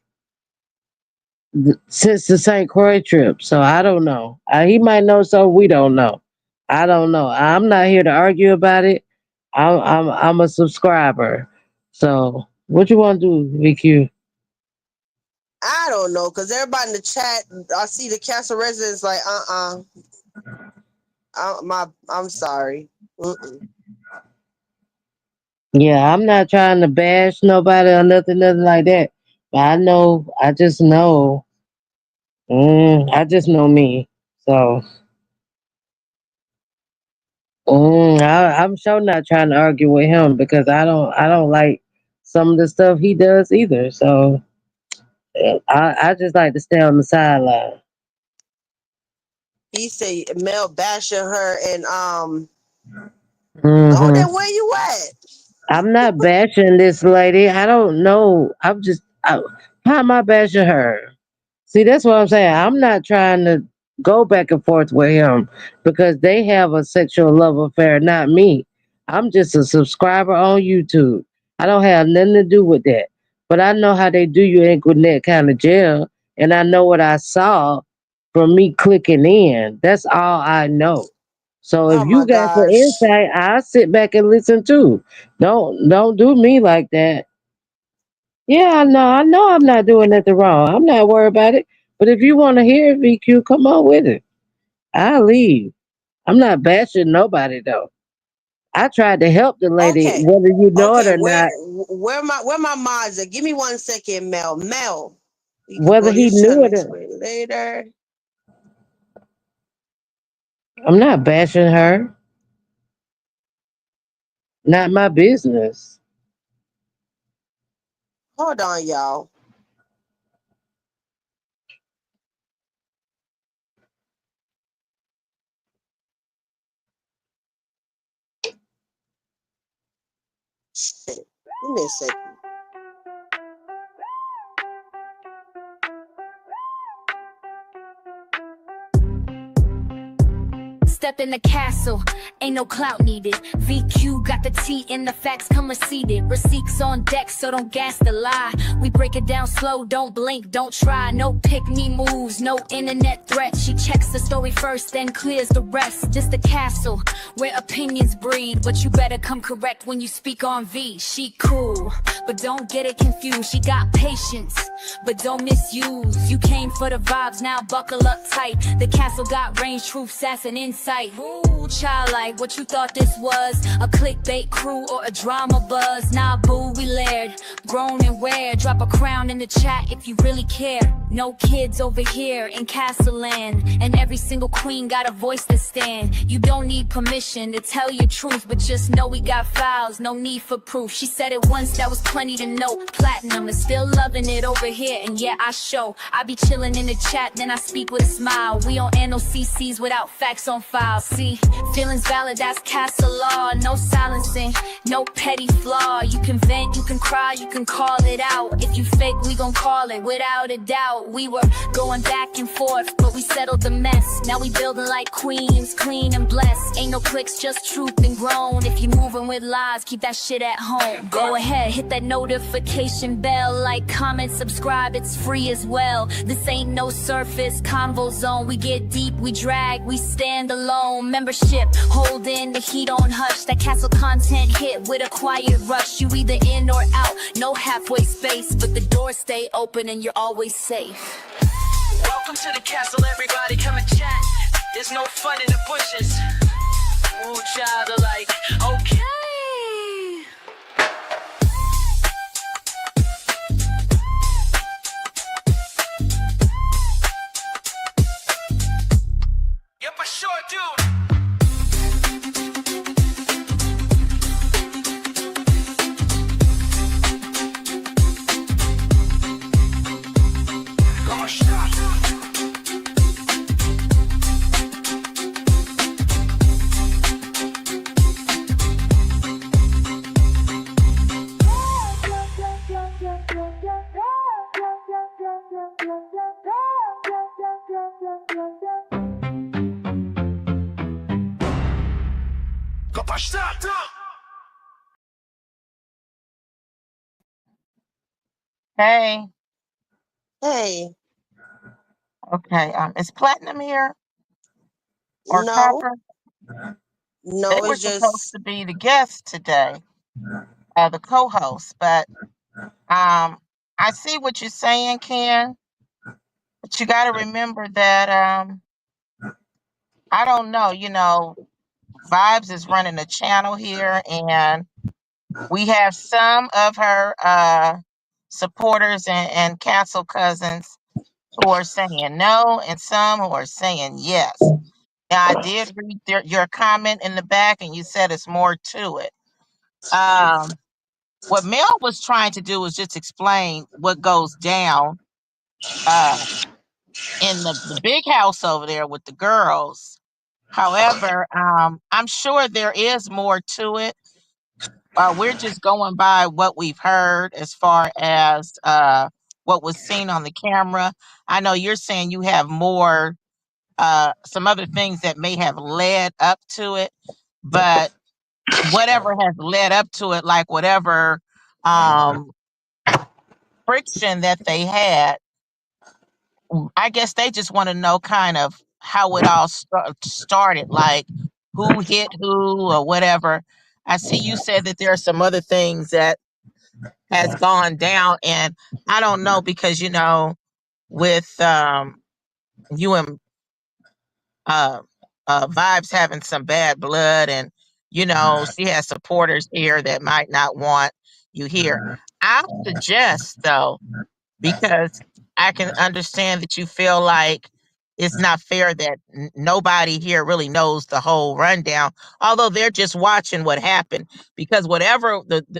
[SPEAKER 3] since the St. Croix trip. So I don't know. He might know, so we don't know. I don't know. I'm not here to argue about it. I'm a subscriber. So what you want to do, VQ?
[SPEAKER 2] I don't know, because everybody in the chat, I see the castle residents like, I'm sorry. Mm-mm.
[SPEAKER 3] Yeah, I'm not trying to bash nobody or nothing like that. But I know, I just know. I just know me. So I'm sure not trying to argue with him because I don't like some of the stuff he does either. So I just like to stay on the sideline.
[SPEAKER 2] He say Mel bashing her and oh,
[SPEAKER 3] Hmm
[SPEAKER 2] then where you at?
[SPEAKER 3] I'm not bashing this lady. I don't know. How am I bashing her? See, that's what I'm saying. I'm not trying to go back and forth with him because they have a sexual love affair, not me. I'm just a subscriber on YouTube. I don't have nothing to do with that. But I know how they do you in Gwinnett County Jail, and I know what I saw from me clicking in. That's all I know. So if
[SPEAKER 2] Oh my
[SPEAKER 3] you got some
[SPEAKER 2] gosh.
[SPEAKER 3] insight, I'll sit back and listen too. Don't do me like that. Yeah, I know I'm not doing nothing wrong. I'm not worried about it. But if you want to hear it, VQ, come on with it. I'll leave. I'm not bashing nobody though. I tried to help the lady,
[SPEAKER 2] Okay.
[SPEAKER 3] whether you know it
[SPEAKER 2] Okay,
[SPEAKER 3] or not,
[SPEAKER 2] where my mods at? Give me 1 second, Mel. Mel. We could
[SPEAKER 3] whether
[SPEAKER 2] go
[SPEAKER 3] he
[SPEAKER 2] this trying
[SPEAKER 3] knew
[SPEAKER 2] to
[SPEAKER 3] it or
[SPEAKER 2] explain later.
[SPEAKER 3] I'm not bashing her. Not my business.
[SPEAKER 2] Hold on, y'all. Shit. Give me a second.
[SPEAKER 1] Step in the castle, ain't no clout needed. VQ got the T and the facts come receded. Receipts on deck, so don't gas the lie. We break it down slow, don't blink, don't try. No pick me moves, no internet threat. She checks the story first, then clears the rest. This the castle, where opinions breed. But you better come correct when you speak on V. She cool, but don't get it confused. She got patience, but don't misuse. You came for the vibes, now buckle up tight. The castle got range, truth, sass, and insight. Ooh, childlike, what you thought this was? A clickbait crew or a drama buzz? Nah, boo, we layered, grown and rare. Drop a crown in the chat if you really care. No kids over here in Castle Land, and every single queen got a voice to stand. You don't need permission to tell your truth, but just know we got files, no need for proof. She said it once, that was plenty to know. Platinum is still loving it over here, and yeah, I show. I be chilling in the chat, then I speak with a smile. We don't air no CCs without facts on file. See, feelings valid, that's castle law. No silencing, no petty flaw. You can vent, you can cry, you can call it out. If you fake, we gon' call it without a doubt. We were going back and forth, but we settled the mess. Now we building like queens, clean and blessed. Ain't no clicks, just truth and grown. If you moving with lies, keep that shit at home. Go ahead, hit that notification bell. Like, comment, subscribe, it's free as well. This ain't no surface convo zone. We get deep, we drag, we stand alone. Membership, holding the heat on hush. That castle content hit with a quiet rush. You either in or out, no halfway space, but the doors stay open and you're always safe.
[SPEAKER 4] Welcome to the castle, everybody come and chat. There's no fun in the bushes. Ooh, child alike, okay. Yep, I sure do. Gosh,
[SPEAKER 5] Hey,
[SPEAKER 2] Hey,
[SPEAKER 5] okay. Is Platinum here or
[SPEAKER 2] no,
[SPEAKER 5] Copper? They
[SPEAKER 2] no,
[SPEAKER 5] were
[SPEAKER 2] it's
[SPEAKER 5] supposed
[SPEAKER 2] just
[SPEAKER 5] to be the guests today, the co-hosts, but I see what you're saying, Ken. But you got to remember that I don't know. Vibes is running a channel here, and we have some of her supporters and castle cousins who are saying no and some who are saying yes. Now, I did read your comment in the back, and you said it's more to it. Um, what Mel was trying to do was just explain what goes down uh, in the big house over there with the girls. However, I'm sure there is more to it. We're just going by what we've heard as far as what was seen on the camera. I know you're saying you have more, some other things that may have led up to it, but whatever has led up to it, like whatever um, friction that they had, I guess they just want to know kind of how it all started, like who hit who or whatever. I see you said that there are some other things that has gone down, and I don't know because with you and uh, Vibes having some bad blood, and she has supporters here that might not want you here. I suggest though, because I can understand that you feel like it's not fair that nobody here really knows the whole rundown, although they're just watching what happened. Because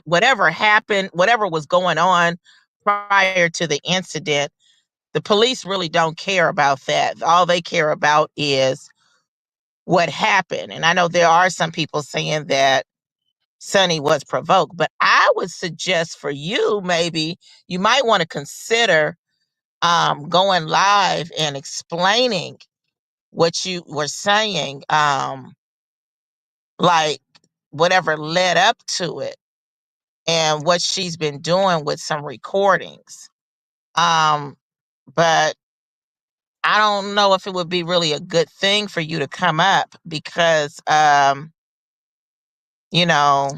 [SPEAKER 5] whatever happened, whatever was going on prior to the incident, the police really don't care about that. All they care about is what happened. And I know there are some people saying that Sonny was provoked, but I would suggest for you, maybe you might want to consider going live and explaining what you were saying, like whatever led up to it and what she's been doing with some recordings. Um, but I don't know if it would be really a good thing for you to come up because, you know,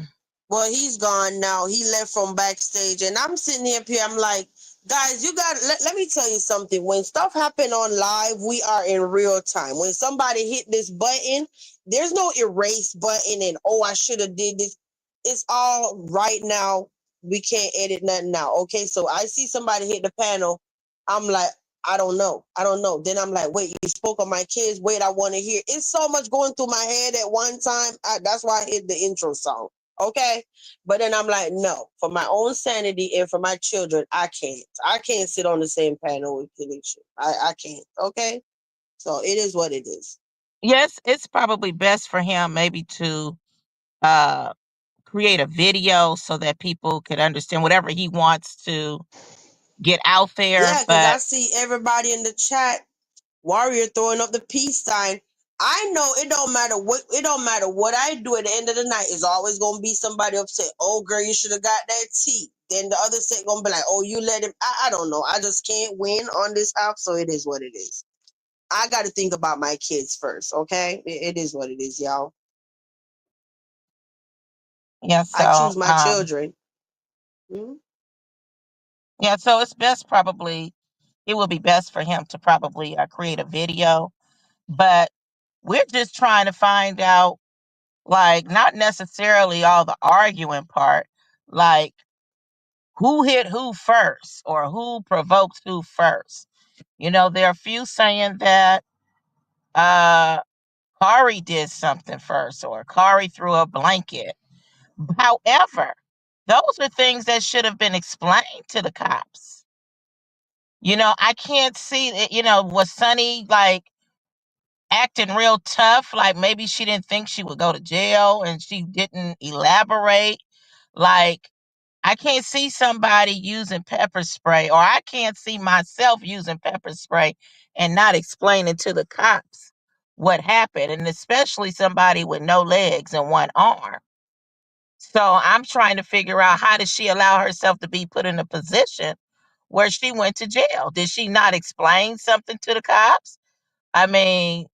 [SPEAKER 2] Well, he's gone now. He left from Backstage, and I'm sitting here. I'm like, guys, you got. Let me tell you something. When stuff happen on live, we are in real time. When somebody hit this button, there's no erase button, and oh, I should have did this. It's all right now. We can't edit nothing now. Okay, so I see somebody hit the panel. I'm like, I don't know. I don't know. Then I'm like, wait, you spoke on my kids. Wait, I want to hear. It's so much going through my head at one time. That's why I hit the intro song. Okay. But then I'm like, no, for my own sanity and for my children, I can't. I can't sit on the same panel with Kalisha. I can't. Okay. So it is what it is.
[SPEAKER 5] yes, it's probably best for him maybe to uh, create a video so that people could understand whatever he wants to get out there.
[SPEAKER 2] Yeah, because I
[SPEAKER 5] But
[SPEAKER 2] see everybody in the chat, Warrior throwing up the peace sign. I know it don't matter what I do at the end of the night, is always gonna be somebody upset. Oh girl, you should have got that tea. Then the other set gonna be like, oh, you let him. I don't know. I just can't win on this app, so it is what it is. I got to think about my kids first, okay? It is what it is, y'all.
[SPEAKER 5] yeah,
[SPEAKER 2] I
[SPEAKER 5] so
[SPEAKER 2] choose my children. Mhm.
[SPEAKER 5] yeah, so it's best probably it would be best for him to probably create a video. But we're just trying to find out, like, not necessarily all the arguing part, like who hit who first or who provoked who first. There are a few saying that uh Kari did something first or Kari threw a blanket. However, those are things that should have been explained to the cops. I can't see it. Was Sunny like acting real tough? Like maybe she didn't think she would go to jail and she didn't elaborate. Like, I can't see somebody using pepper spray, or I can't see myself using pepper spray and not explaining to the cops what happened, and especially somebody with no legs and one arm. So I'm trying to figure out, how did she allow herself to be put in a position where she went to jail? Did she not explain something to the cops? I mean,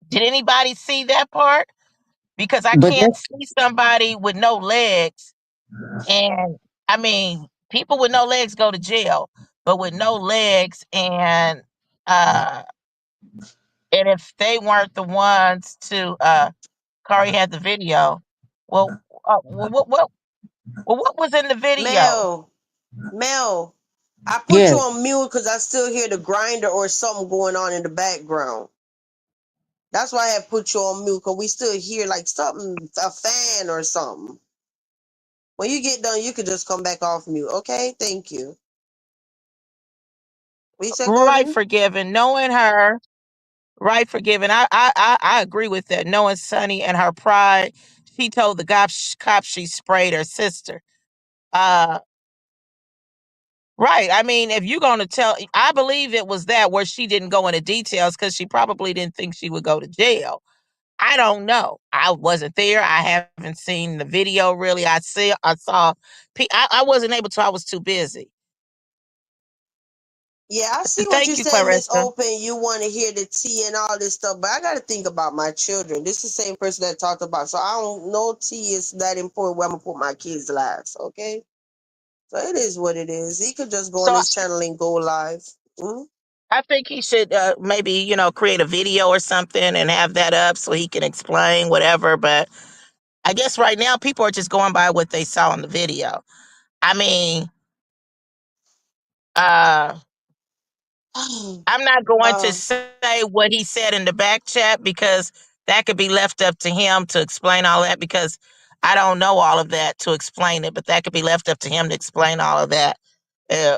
[SPEAKER 5] did anybody see that part? Because I
[SPEAKER 3] But
[SPEAKER 5] can't see somebody with no legs. And I mean, people with no legs go to jail, but with no legs, uh and if they weren't the ones to Kari had the video. Well, what was in the video?
[SPEAKER 2] Mel, Mel. I put you
[SPEAKER 3] Yes.
[SPEAKER 2] on mute because I still hear the grinder or something going on in the background. That's why I had put you on mute because we still hear like something, a fan or something. When you get done, you could just come back off mute. Okay, thank you. What you said,
[SPEAKER 5] Right,
[SPEAKER 2] Golden?
[SPEAKER 5] forgiven. Knowing her, right, forgiven. I agree with that. Knowing Sonny and her pride, she told the cops she sprayed her sister. Uh, right. I mean, if you're going to tell, I believe it was that where she didn't go into details because she probably didn't think she would go to jail. I don't know. I wasn't there. I haven't seen the video really. I saw, I wasn't able to, I was too busy.
[SPEAKER 2] Yeah, I see what you're
[SPEAKER 5] Thank you,
[SPEAKER 2] saying, Miss
[SPEAKER 5] Clarissa.
[SPEAKER 2] Open. You want to hear the tea and all this stuff, but I got to think about my children. This is the same person that talked about. So I don't know tea is that important where I'm going to put my kids' lives, okay? So it is what it is. He could just go on
[SPEAKER 5] So
[SPEAKER 2] his channel and go live. Mhm.
[SPEAKER 5] I think he should maybe, create a video or something and have that up so he can explain whatever. But I guess right now people are just going by what they saw in the video. I mean, uh, I'm not going to
[SPEAKER 2] uh,
[SPEAKER 5] say what he said in the back chat because that could be left up to him to explain all that because I don't know all of that to explain it, but that could be left up to him to explain all of that,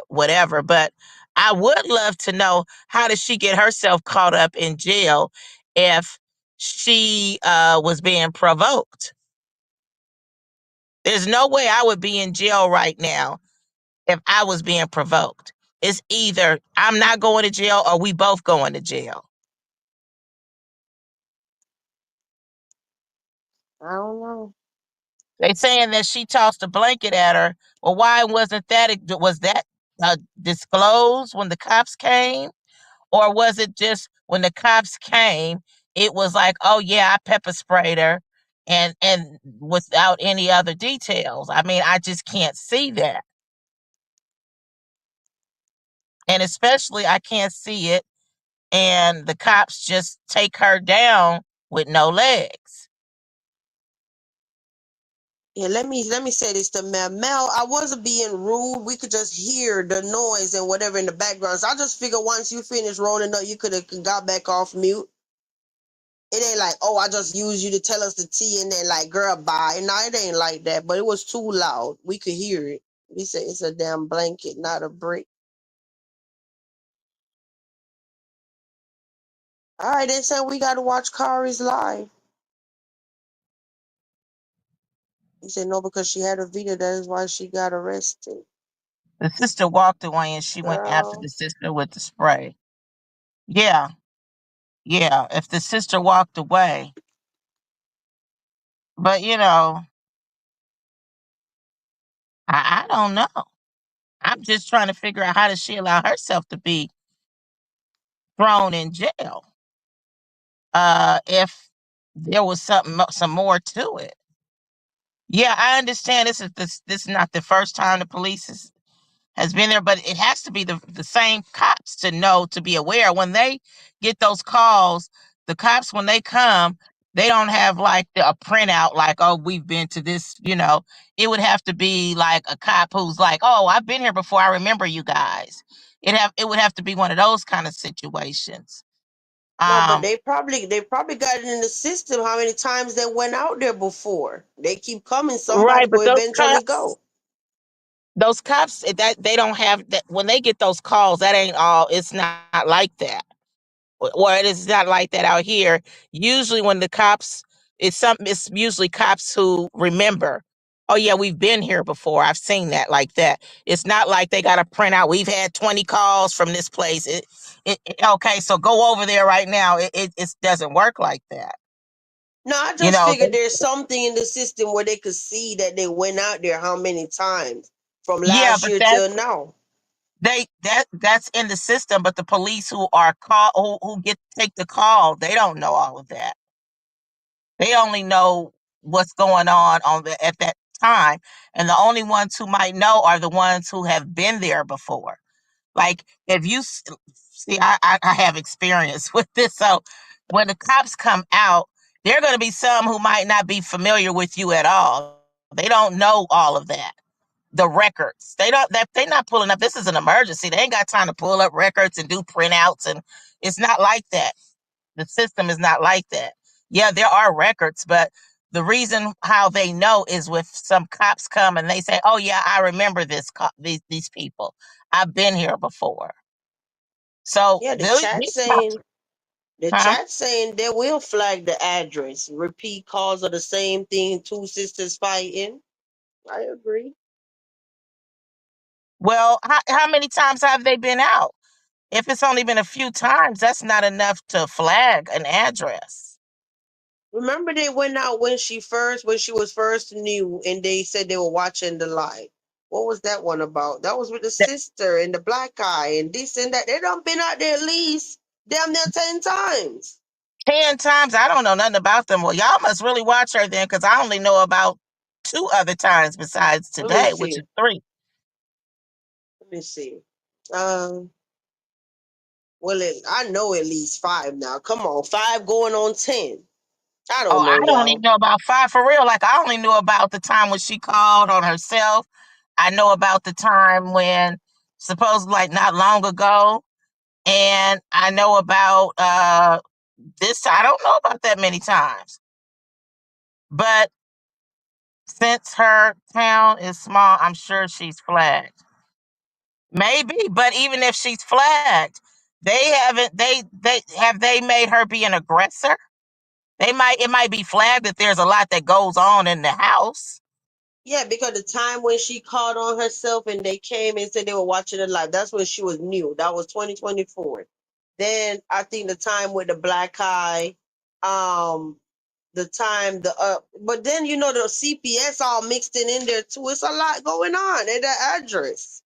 [SPEAKER 5] whatever. But I would love to know how did she get herself caught up in jail if she was being provoked? There's no way I would be in jail right now if I was being provoked. It's either I'm not going to jail or we both going to jail.
[SPEAKER 2] I don't know.
[SPEAKER 5] They saying that she tossed a blanket at her. Well, why wasn't that? Was that disclosed when the cops came, or was it just when the cops came? It was like, oh yeah, I pepper sprayed her, and without any other details. I mean, I just can't see that, and especially I can't see it. And the cops just take her down with no legs.
[SPEAKER 2] Yeah, let me say this to Mel. Mel, I wasn't being rude. We could just hear the noise and whatever in the background. So I just figured once you finish rolling up, you could have got back off mute. It ain't like, oh, I just used you to tell us the tea and then like, girl, bye. No, it ain't like that. But it was too loud. We could hear it. We said it's a damn blanket, not a brick. All right, they said we got to watch Kari's live. He said no because she had a video. That is why she got arrested.
[SPEAKER 5] The sister walked away and she went after
[SPEAKER 2] Girl,
[SPEAKER 5] the sister with the spray. Yeah, yeah. If the sister walked away, but I don't know. I'm just trying to figure out how does she allow herself to be thrown in jail. If there was some more to it. Yeah, I understand this is not the first time the police has been there, but it has to be the same cops to know, to be aware. When they get those calls, the cops, when they come, they don't have like a printout like, oh, we've been to this. It would have to be like a cop who's like, oh, I've been here before. I remember you guys. It would have to be one of those kind of situations.
[SPEAKER 2] no, but
[SPEAKER 5] Um,
[SPEAKER 2] they probably got it in the system how many times they went out there before. They keep coming. Somebody
[SPEAKER 5] right, but
[SPEAKER 2] will eventually go.
[SPEAKER 5] those cops that they don't have that when they get those calls, that ain't all. It's not like that. Or it is not like that out here. Usually when the cops, it's usually cops who remember, oh yeah, we've been here before. I've seen that like that. It's not like they got to print out, we've had 20 calls from this place. Okay, so go over there right now. It doesn't work like that.
[SPEAKER 2] No, I
[SPEAKER 5] You
[SPEAKER 2] just
[SPEAKER 5] know,
[SPEAKER 2] figured there's something in the system where they could see that they went out there how many times from
[SPEAKER 5] yeah,
[SPEAKER 2] last
[SPEAKER 5] but
[SPEAKER 2] year till now.
[SPEAKER 5] that's in the system, but the police who are who get take the call, they don't know all of that. They only know what's going on at that time, and the only ones who might know are the ones who have been there before. Like if you see, I have experience with this. So when the cops come out, there are going to be some who might not be familiar with you at all. They don't know all of that. the records. They're not pulling up. This is an emergency. They ain't got time to pull up records and do printouts, and it's not like that. The system is not like that. Yeah, there are records, but the reason how they know is with some cops come and they say, "Oh yeah, I remember these people. I've been here before." So
[SPEAKER 2] Yeah,
[SPEAKER 5] these cops,
[SPEAKER 2] the
[SPEAKER 5] huh?
[SPEAKER 2] chat saying they will flag the address. Repeat calls are the same thing. Two sisters fighting. I agree.
[SPEAKER 5] Well, how many times have they been out? If it's only been a few times, that's not enough to flag an address.
[SPEAKER 2] Remember they went out when she was first new, and they said they were watching the live. What was that one about? That was with the sister and the black guy and this and that. They done been out there at least damn near 10 times.
[SPEAKER 5] 10 times, I don't know nothing about them. Well, y'all must really watch her then, because I only know about 2 other times besides
[SPEAKER 2] Let me
[SPEAKER 5] today, which
[SPEAKER 2] see.
[SPEAKER 5] is 3.
[SPEAKER 2] Let me see. Um, I know at least 5 now. Come on, 5 going on 10. I
[SPEAKER 5] Oh,
[SPEAKER 2] don't
[SPEAKER 5] I
[SPEAKER 2] know,
[SPEAKER 5] don't even
[SPEAKER 2] y'all.
[SPEAKER 5] know about 5 for real. Like, I only knew about the time when she called on herself. I know about the time when, supposedly, like, not long ago. And I know about this. I don't know about that many times. But since her town is small, I'm sure she's flagged. Maybe, but even if she's flagged, they haven't. They made her be an aggressor. It might be flagged that there's a lot that goes on in the house.
[SPEAKER 2] Yeah, because the time when she called on herself and they came and said they were watching it live, that's when she was new. That was 2024. Then I think the time with the black eye, um, the time but then the CPS all mixed in there too. It's a lot going on at that address.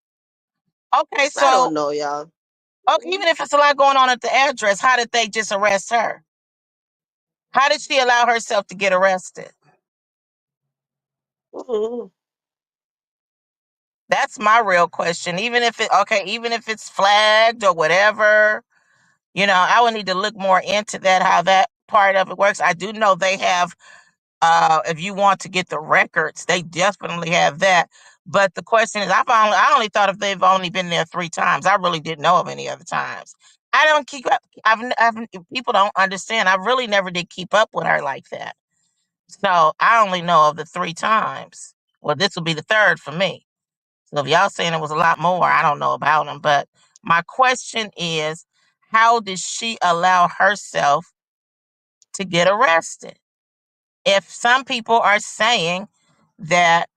[SPEAKER 5] Okay,
[SPEAKER 2] I
[SPEAKER 5] so
[SPEAKER 2] don't know, y'all.
[SPEAKER 5] okay, even if it's a lot going on at the address, how did they just arrest her? How did she allow herself to get arrested?
[SPEAKER 2] Mhm.
[SPEAKER 5] That's my real question. Even if it's flagged or whatever, I would need to look more into that, how that part of it works. I do know they have, if you want to get the records, they definitely have that. But the question is, I only thought if they've only been there 3 times. I really didn't know of any other times. I don't keep up. People don't understand. I really never did keep up with her like that. So I only know of the 3 times. Well, this will be the third for me. So if y'all saying it was a lot more, I don't know about them. But my question is, how did she allow herself to get arrested? If some people are saying that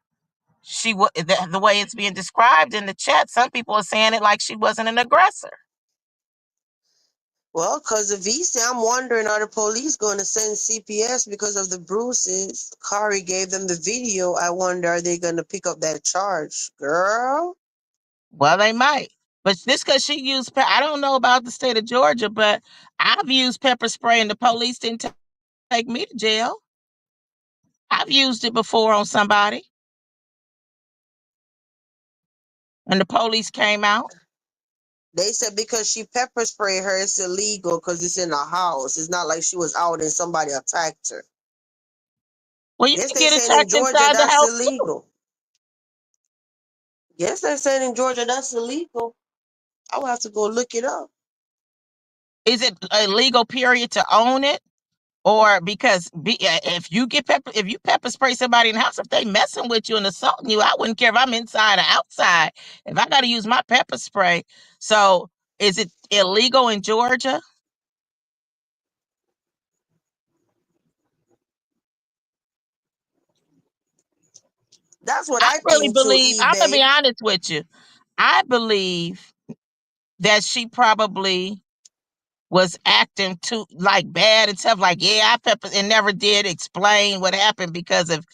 [SPEAKER 5] the way it's being described in the chat, some people are saying it like she wasn't an aggressor.
[SPEAKER 2] Well, because of Visa, I'm wondering, are the police going to send CPS because of the bruises? Kari gave them the video. I wonder, are they going to pick up that charge? Girl?
[SPEAKER 5] Well, they might. But this because she used, I don't know about the state of Georgia, but I've used pepper spray and the police didn't take me to jail. I've used it before on somebody and the police came out.
[SPEAKER 2] They said because she pepper sprayed her, it's illegal because it's in a house. It's not like she was out and somebody attacked her.
[SPEAKER 5] Well, you
[SPEAKER 2] Yes,
[SPEAKER 5] can
[SPEAKER 2] they
[SPEAKER 5] get
[SPEAKER 2] saying in
[SPEAKER 5] attacked
[SPEAKER 2] Georgia
[SPEAKER 5] inside the
[SPEAKER 2] that's
[SPEAKER 5] house too.
[SPEAKER 2] illegal. Yes, they're saying in Georgia that's illegal. I will have to go look it up.
[SPEAKER 5] Is it illegal period to own it? Or because if you pepper spray somebody in the house, if they messing with you and assaulting you, I wouldn't care if I'm inside or outside. If I got to use my pepper spray, so is it illegal in Georgia?
[SPEAKER 2] That's what
[SPEAKER 5] I
[SPEAKER 2] I
[SPEAKER 5] really
[SPEAKER 2] think too,
[SPEAKER 5] believe. I'm gonna be
[SPEAKER 2] eBay.
[SPEAKER 5] honest with you. I believe that she probably was acting too like bad and stuff. Like, yeah, I pepper and never did explain what happened because of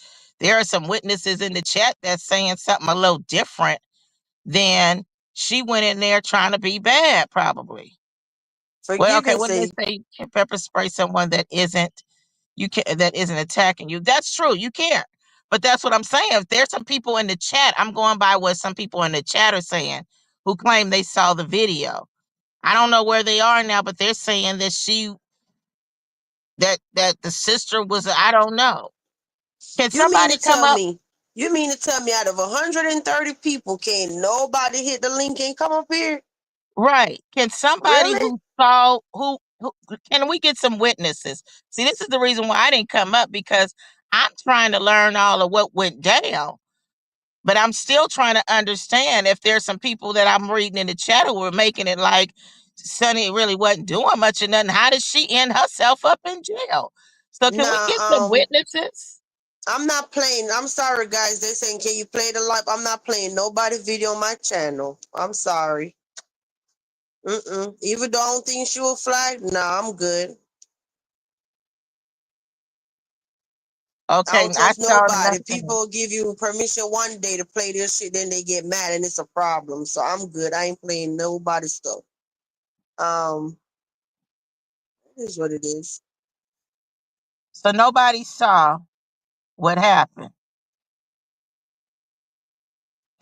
[SPEAKER 5] there are some witnesses in the chat that's saying something a little different. Then she went in there trying to be bad, probably. Well,
[SPEAKER 2] Forgive
[SPEAKER 5] okay,
[SPEAKER 2] and
[SPEAKER 5] what did
[SPEAKER 2] say,
[SPEAKER 5] they say? You can pepper spray someone that isn't attacking you. That's true. You can't. But that's what I'm saying. If there's some people in the chat, I'm going by what some people in the chat are saying who claim they saw the video. I don't know where they are now, but they're saying that that the sister was, I don't know. Can
[SPEAKER 2] you mean
[SPEAKER 5] somebody
[SPEAKER 2] to
[SPEAKER 5] come
[SPEAKER 2] tell
[SPEAKER 5] up?
[SPEAKER 2] me? You mean to tell me out of 130 people, can't nobody hit the link and come up here?
[SPEAKER 5] Right. Can somebody
[SPEAKER 2] Really?
[SPEAKER 5] who saw who can we get some witnesses? See, this is the reason why I didn't come up because I'm trying to learn all of what went down. But I'm still trying to understand if there's some people that I'm reading in the chat who were making it like Sonny really wasn't doing much of nothing. How did she end herself up in jail? So can we
[SPEAKER 2] Nah,
[SPEAKER 5] get some witnesses?
[SPEAKER 2] I'm not playing. I'm sorry, guys. They're saying, can you play the live? I'm not playing nobody video on my channel. I'm sorry. Even though I don't think she will flag, nah, I'm good. I
[SPEAKER 5] Okay,
[SPEAKER 2] don't
[SPEAKER 5] I
[SPEAKER 2] trust
[SPEAKER 5] told
[SPEAKER 2] nobody.
[SPEAKER 5] nothing.
[SPEAKER 2] People give you permission one day to play this shit, then they get mad and it's a problem. So I'm good. I ain't playing nobody stuff. Um, it is what it is.
[SPEAKER 5] So nobody saw what happened.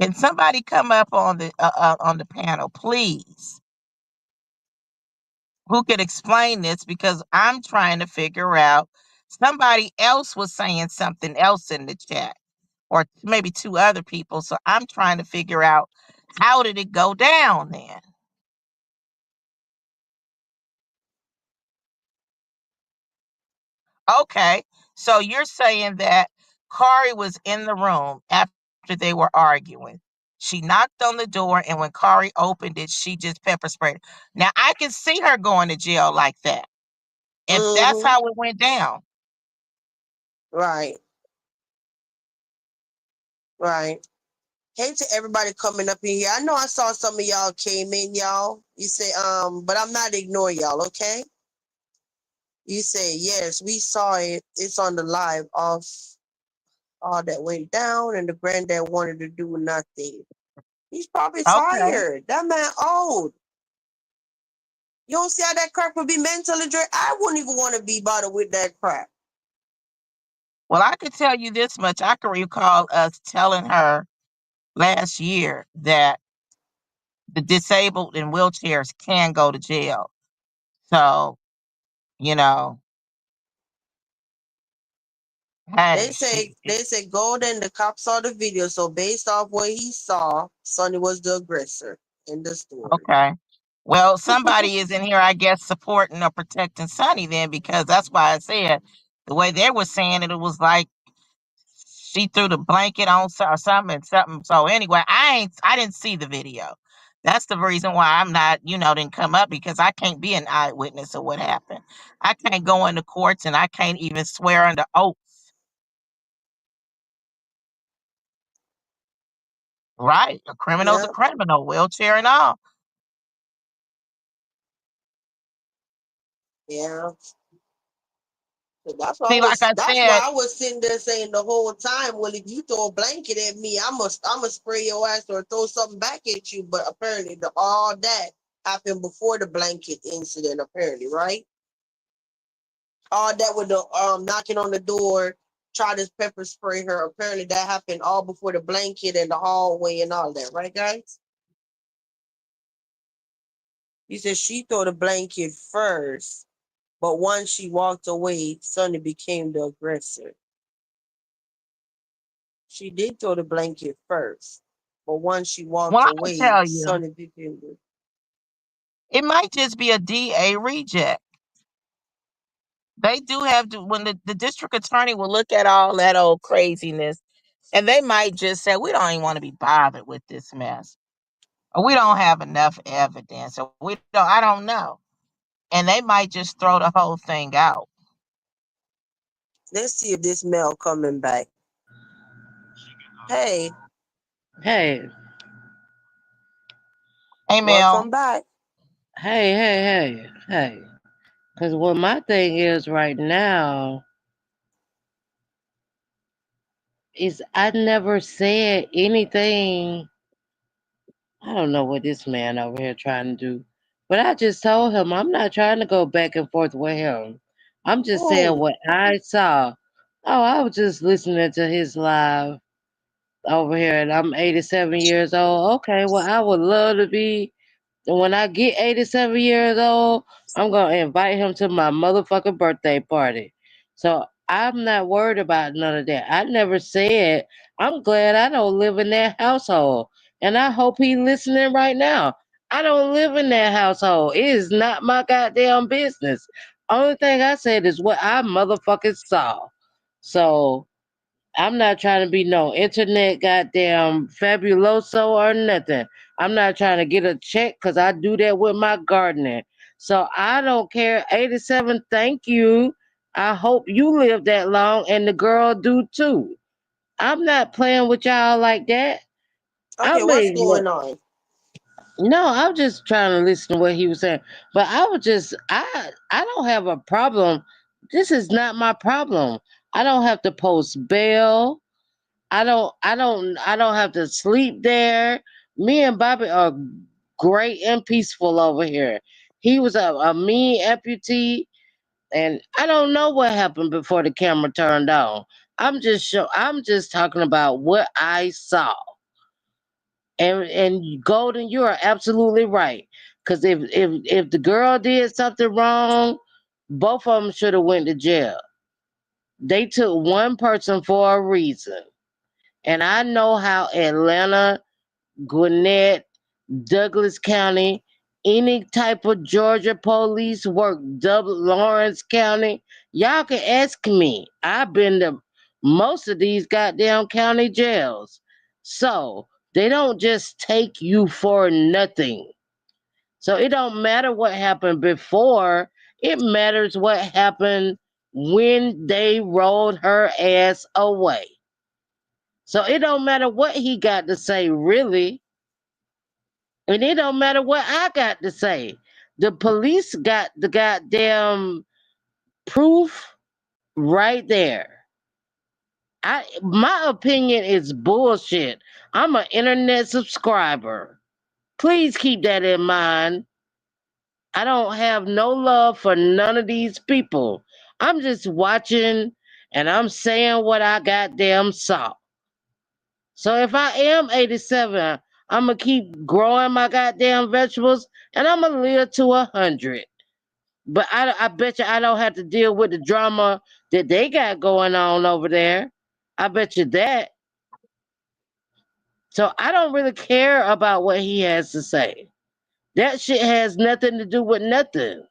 [SPEAKER 5] Can somebody come up on the panel, please? Who could explain this? Because I'm trying to figure out. Somebody else was saying something else in the chat, or maybe two other people. So I'm trying to figure out how did it go down then? Okay, so you're saying that Kari was in the room after they were arguing. She knocked on the door, and when Kari opened it, she just pepper sprayed her. Now I can see her going to jail like that if that's
[SPEAKER 2] Mm-hmm.
[SPEAKER 5] how it went down.
[SPEAKER 2] Right. Right. Hey to everybody coming up in here. I know I saw some of y'all came in, y'all. You say, but I'm not ignoring y'all, okay? You say, yes, we saw it. It's on the live of all that went down, and the granddad wanted to do nothing. He's probably
[SPEAKER 5] Okay.
[SPEAKER 2] tired. That man old. You don't see how that crap would be mentally drained? I wouldn't even want to be bothered with that crap.
[SPEAKER 5] Well, I could tell you this much. I can recall us telling her last year that the disabled in wheelchairs can go to jail. So, you know, hey,
[SPEAKER 2] They say Golden, the cop saw the video, so based off what he saw, Sonny was the aggressor in the story.
[SPEAKER 5] okay. Well, somebody is in here, I guess, supporting or protecting Sonny then, because that's why I said the way they were saying it, it was like she threw the blanket on or something and something. So anyway, I didn't see the video. That's the reason why I'm not, didn't come up because I can't be an eyewitness of what happened. I can't go into courts and I can't even swear under oath. Right. A criminal's a
[SPEAKER 2] Yeah,
[SPEAKER 5] criminal, wheelchair and all.
[SPEAKER 2] yeah. So
[SPEAKER 5] See, like I
[SPEAKER 2] that's why
[SPEAKER 5] said,
[SPEAKER 2] I was sitting there saying the whole time, well, if you throw a blanket at me, I'm gonna spray your ass or throw something back at you. But apparently all that happened before the blanket incident, apparently, right? All that with the knocking on the door, try to pepper spray her. Apparently that happened all before the blanket and the hallway and all that, right, guys? He said she threw the blanket first, but once she walked away, Sonny became the aggressor. She did throw the blanket first, but once she
[SPEAKER 5] well,
[SPEAKER 2] walked
[SPEAKER 5] I can
[SPEAKER 2] away,
[SPEAKER 5] tell you,
[SPEAKER 2] Sonny became the.
[SPEAKER 5] it might just be a DA reject. They do have to, when the district attorney will look at all that old craziness, and they might just say, we don't even want to be bothered with this mess. Or we don't have enough evidence. Or I don't know. And they might just throw the whole thing out.
[SPEAKER 2] Let's see if this mail coming back. Hey,
[SPEAKER 3] Hey,
[SPEAKER 5] Hey Mel.
[SPEAKER 2] welcome back.
[SPEAKER 3] hey. Because what my thing is right now is I never said anything. I don't know what this man over here trying to do. But I just told him I'm not trying to go back and forth with him. I'm just saying
[SPEAKER 2] Oh,
[SPEAKER 3] what I saw. Oh, I was just listening to his live over here, and I'm 87 years old. Okay, well, I would love to be. And when I get 87 years old, I'm going to invite him to my motherfucking birthday party. So I'm not worried about none of that. I never said I'm glad I don't live in that household. And I hope he listening right now. I don't live in that household. It is not my goddamn business. Only thing I said is what I motherfucking saw. So I'm not trying to be no internet goddamn fabuloso or nothing. I'm not trying to get a check because I do that with my gardening. So I don't care. 87, thank you. I hope you live that long and the girl do too. I'm not playing with y'all like that. I
[SPEAKER 2] Okay, what's
[SPEAKER 3] mean,
[SPEAKER 2] going on?
[SPEAKER 3] no, I'm just trying to listen to what he was saying. But I don't have a problem. This is not my problem. I don't have to post bail. I don't have to sleep there. Me and Bobby are great and peaceful over here. He was a mean amputee, and I don't know what happened before the camera turned on. I'm just talking about what I saw. And Golden, you are absolutely right. Cause if the girl did something wrong, both of them should have went to jail. They took one person for a reason. And I know how Atlanta, Gwinnett, Douglas County, any type of Georgia police work, Lawrence County. Y'all can ask me. I've been to most of these goddamn county jails. So they don't just take you for nothing. So it don't matter what happened before. It matters what happened when they rolled her ass away. So it don't matter what he got to say, really. And it don't matter what I got to say. The police got the goddamn proof right there. My opinion is bullshit. I'm an internet subscriber. Please keep that in mind. I don't have no love for none of these people. I'm just watching and I'm saying what I goddamn saw. So if I am 87, I'm gonna keep growing my goddamn vegetables and I'm gonna live to 100. But I bet you I don't have to deal with the drama that they got going on over there. I bet you that. So I don't really care about what he has to say. That shit has nothing to do with nothing.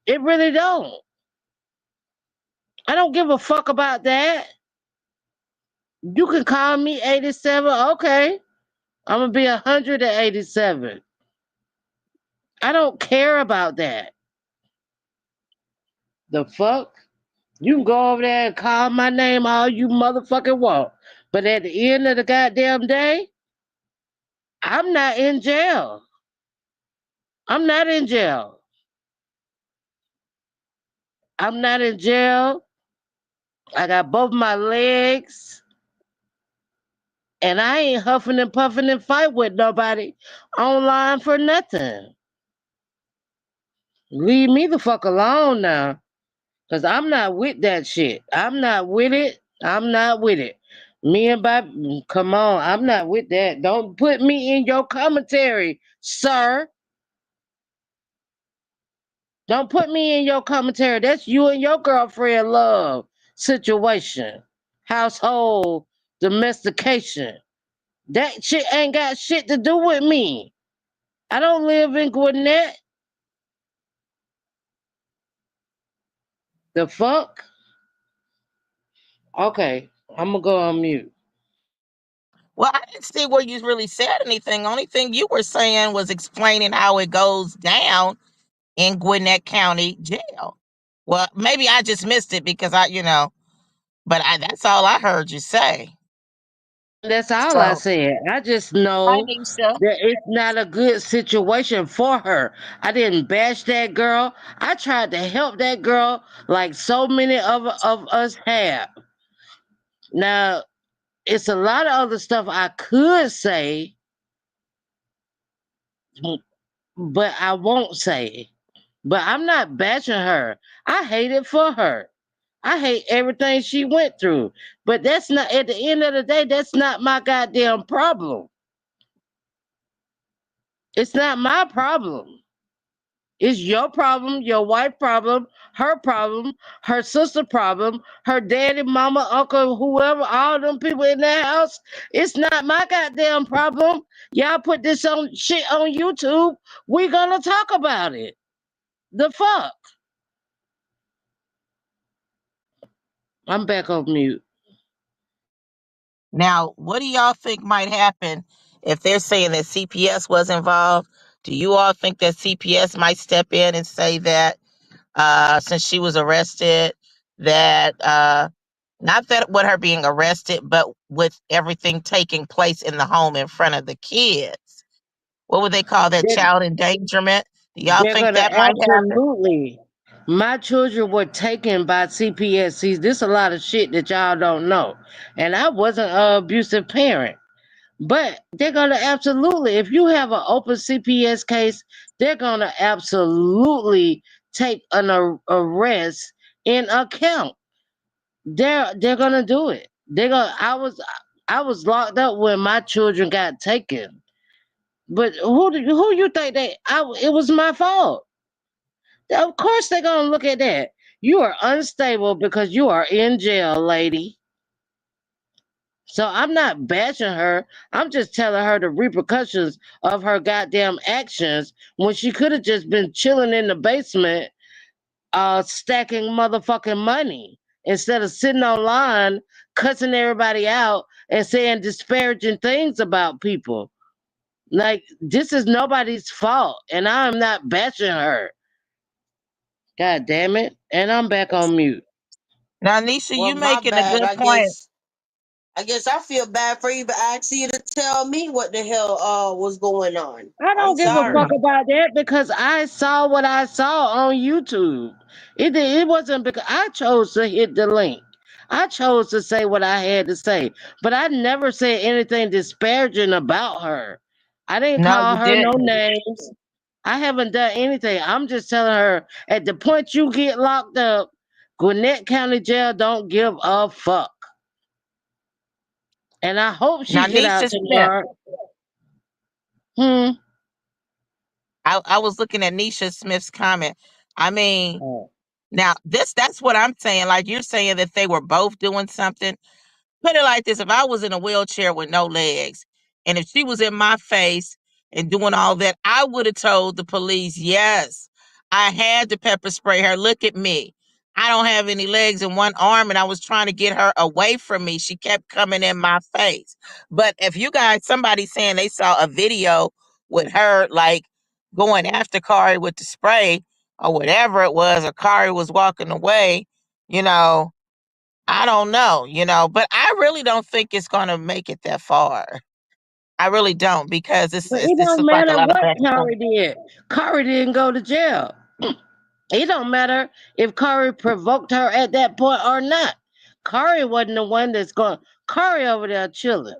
[SPEAKER 3] It really don't. I don't give a fuck about that. You can call me 87. Okay. I'm gonna be 187. I don't care about that. The fuck? You can go over there and call my name all you motherfucking want. But at the end of the goddamn day, I'm not in jail. I'm not in jail. I'm not in jail. I got both my legs. And I ain't huffing and puffing and fight with nobody online for nothing. Leave me the fuck alone now. Cause I'm not with that shit. I'm not with it. I'm not with it. Me and Bob, come on. I'm not with that. Don't put me in your commentary, sir. Don't put me in your commentary. That's you and your girlfriend love situation. Household domestication. That shit ain't got shit to do with me. I don't live in Gwinnett. The fuck? Okay. I'm gonna go on mute.
[SPEAKER 5] Well, I didn't see where you really said anything. Only thing you were saying was explaining how it goes down in Gwinnett County Jail. Well, maybe I just missed it because but that's all I heard you say.
[SPEAKER 3] That's all I
[SPEAKER 5] So,
[SPEAKER 3] said. I just
[SPEAKER 5] hi,
[SPEAKER 3] know
[SPEAKER 5] Nisha.
[SPEAKER 3] that it's not a good situation for her. I didn't bash that girl. I tried to help that girl like so many of us have. Now, it's a lot of other stuff I could say, but I won't say. But I'm not bashing her. I hate it for her. I hate everything she went through. But that's not, at the end of the day, that's not my goddamn problem. It's not my problem. It's your problem, your wife problem, her sister problem, her daddy, mama, uncle, whoever, all them people in that house. It's not my goddamn problem. Y'all put this on shit on YouTube. We gonna talk about it. The fuck? I'm back on mute.
[SPEAKER 5] Now, what do y'all think might happen if they're saying that CPS was involved? Do you all think that CPS might step in and say that since she was arrested, that not that with her being arrested, but with everything taking place in the home in front of the kids, what would they call that?
[SPEAKER 3] They're,
[SPEAKER 5] Child endangerment? Do y'all
[SPEAKER 3] they're
[SPEAKER 5] think
[SPEAKER 3] gonna
[SPEAKER 5] that might happen?
[SPEAKER 3] absolutely. My children were taken by CPS. See, this a lot of shit that y'all don't know. And I wasn't an abusive parent. But they're gonna absolutely, if you have an open CPS case, they're gonna absolutely take an arrest in account. They're gonna do it. They're gonna. I was locked up when my children got taken. But who you think they? It was my fault. Of course they're gonna look at that. You are unstable because you are in jail, lady. So I'm not bashing her. I'm just telling her the repercussions of her goddamn actions when she could have just been chilling in the basement, stacking motherfucking money instead of sitting online cussing everybody out and saying disparaging things about people. Like this is nobody's fault, and I'm not bashing her. God damn it! And I'm back on mute.
[SPEAKER 5] Now, Nisha,
[SPEAKER 2] Well,
[SPEAKER 5] you
[SPEAKER 2] my
[SPEAKER 5] making a
[SPEAKER 2] bad.
[SPEAKER 5] good
[SPEAKER 2] I
[SPEAKER 5] point.
[SPEAKER 2] guess. I guess I feel bad for even asking you to tell me what the hell was going on.
[SPEAKER 3] I
[SPEAKER 2] I'm
[SPEAKER 3] don't give a fuck
[SPEAKER 2] sorry.
[SPEAKER 3] about that because I saw what I saw on YouTube. It wasn't because I chose to hit the link. I chose to say what I had to say, but I never said anything disparaging about her. I didn't
[SPEAKER 5] No,
[SPEAKER 3] call
[SPEAKER 5] you
[SPEAKER 3] her no
[SPEAKER 5] didn't.
[SPEAKER 3] names. I haven't done anything. I'm just telling her at the point you get locked up, Gwinnett County Jail don't give a fuck. And I hope she
[SPEAKER 5] Now,
[SPEAKER 3] get out
[SPEAKER 5] Nisha Smith,
[SPEAKER 3] tomorrow. Hmm.
[SPEAKER 5] I was looking at Nisha Smith's comment. I mean,
[SPEAKER 3] Oh.
[SPEAKER 5] now that's what I'm saying. Like you're saying that they were both doing something. Put it like this: if I was in a wheelchair with no legs, and if she was in my face and doing all that, I would have told the police, yes, I had to pepper spray her. Look at me. I don't have any legs and one arm, and I was trying to get her away from me. She kept coming in my face. But if you guys, somebody saying they saw a video with her like going after Kari with the spray or whatever it was, or Kari was walking away, you know, I don't know, but I really don't think it's gonna make it that far. I really don't because
[SPEAKER 3] But
[SPEAKER 5] it's
[SPEAKER 3] it
[SPEAKER 5] this
[SPEAKER 3] don't
[SPEAKER 5] is like a
[SPEAKER 3] matter
[SPEAKER 5] lot of
[SPEAKER 3] what
[SPEAKER 5] back and forth.
[SPEAKER 3] Kari did. Kari didn't go to jail. It don't matter if Kari provoked her at that point or not. Kari wasn't the one that's going. Kari over there chilling.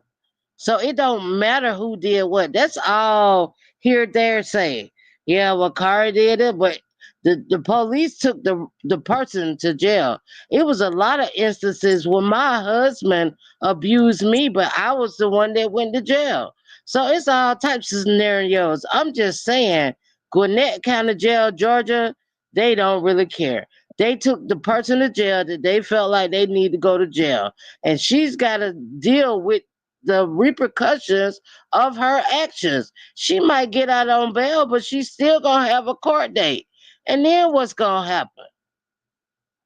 [SPEAKER 3] So it don't matter who did what. That's all here there say. Yeah, well, Kari did it, but the police took the person to jail. It was a lot of instances where my husband abused me, but I was the one that went to jail. So it's all types of scenarios. I'm just saying, Gwinnett County Jail, Georgia, they don't really care. They took the person to jail that they felt like they need to go to jail. And she's got to deal with the repercussions of her actions. She might get out on bail, but she's still gonna have a court date. And then what's gonna happen?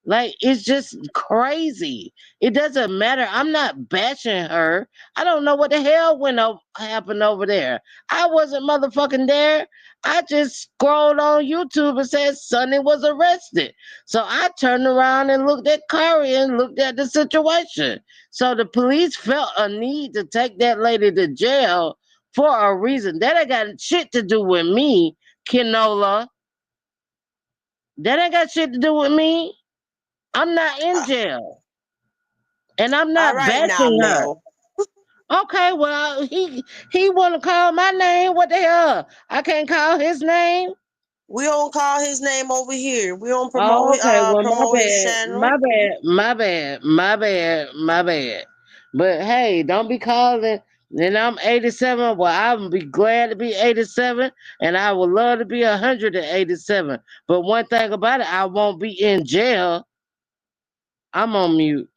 [SPEAKER 3] Like it's just crazy. It doesn't matter. I'm not bashing her. I don't know what the hell happened over there. I wasn't motherfucking there. I just scrolled on YouTube and said Sonny was arrested. So I turned around and looked at Kari and looked at the situation. So the police felt a need to take that lady to jail for a reason. That ain't got shit to do with me, Kenola. That ain't got shit to do with me. I'm not in
[SPEAKER 2] Uh,
[SPEAKER 3] jail. And I'm
[SPEAKER 2] all
[SPEAKER 3] not
[SPEAKER 2] right now,
[SPEAKER 3] bashing her.
[SPEAKER 2] Mel.
[SPEAKER 3] Okay, well he wanna call my name. What the hell? I can't call his name.
[SPEAKER 2] We don't call his name over here. We don't
[SPEAKER 3] Oh, okay. Well, my
[SPEAKER 2] promote his
[SPEAKER 3] bad, my
[SPEAKER 2] channel.
[SPEAKER 3] bad, my bad, my bad, my bad. But hey, don't be calling And I'm 87. Well, I would be glad to be 87, and I would love to be 187. But one thing about it, I won't be in jail. I'm on mute.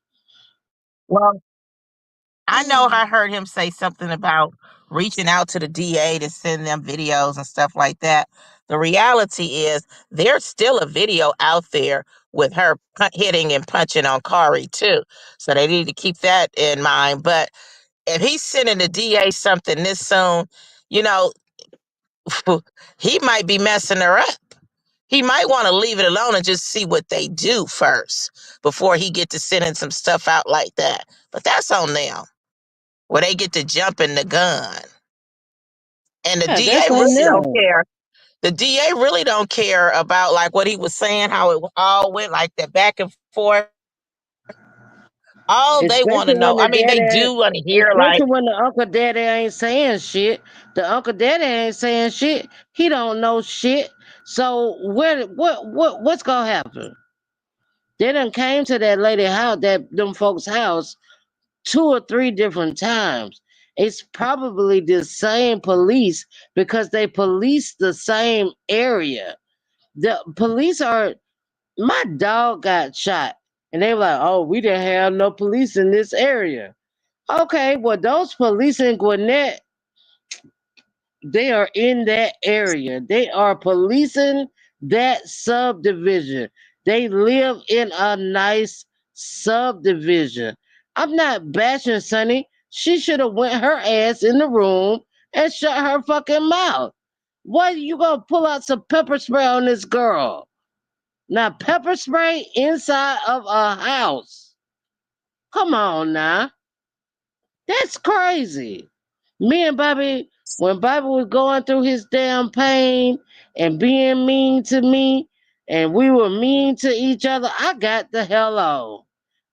[SPEAKER 5] Well, I know
[SPEAKER 2] Mm.
[SPEAKER 5] I heard him say something about reaching out to the DA to send them videos and stuff like that. The reality is there's still a video out there with her hitting and punching on Kari too. So they need to keep that in mind. But if he's sending the DA something this soon, you know, he might be messing her up. He might want to leave it alone and just see what they do first before he get to sending some stuff out like that. But that's on them where they get to jump in the gun. And the
[SPEAKER 3] Yeah,
[SPEAKER 5] DA
[SPEAKER 3] that's on
[SPEAKER 5] really don't
[SPEAKER 3] them.
[SPEAKER 5] care. The DA really don't care about like what he was saying, how it all went, like that back and forth. All they want to
[SPEAKER 3] Especially when
[SPEAKER 5] know,
[SPEAKER 3] the
[SPEAKER 5] I mean, they
[SPEAKER 3] daddy,
[SPEAKER 5] do want to hear like,
[SPEAKER 3] especially when the uncle daddy ain't saying shit. The uncle daddy ain't saying shit. He don't know shit. So what's gonna happen? They done came to that lady house, that them folks' house, 2 or 3 different times. It's probably the same police because they police the same area. The police are. My dog got shot, and they were like, "Oh, we didn't have no police in this area." Okay, well, those police in Gwinnett, they are in that area. They are policing that subdivision. They live in a nice subdivision. I'm not bashing Sonny. She should have went her ass in the room and shut her fucking mouth. Why you gonna pull out some pepper spray on this girl? Now pepper spray inside of a house. Come on now. That's crazy. Me and Bobby, when Bobby was going through his damn pain and being mean to me, and we were mean to each other, I got the hell on.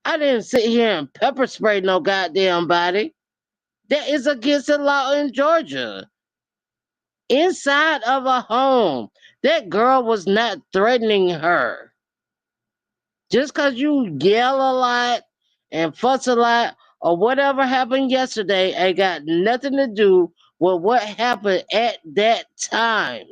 [SPEAKER 3] I didn't sit here and pepper spray no goddamn body. That is against the law in Georgia. Inside of a home. That girl was not threatening her. Just because you yell a lot and fuss a lot or whatever happened yesterday ain't got nothing to do with what happened at that time.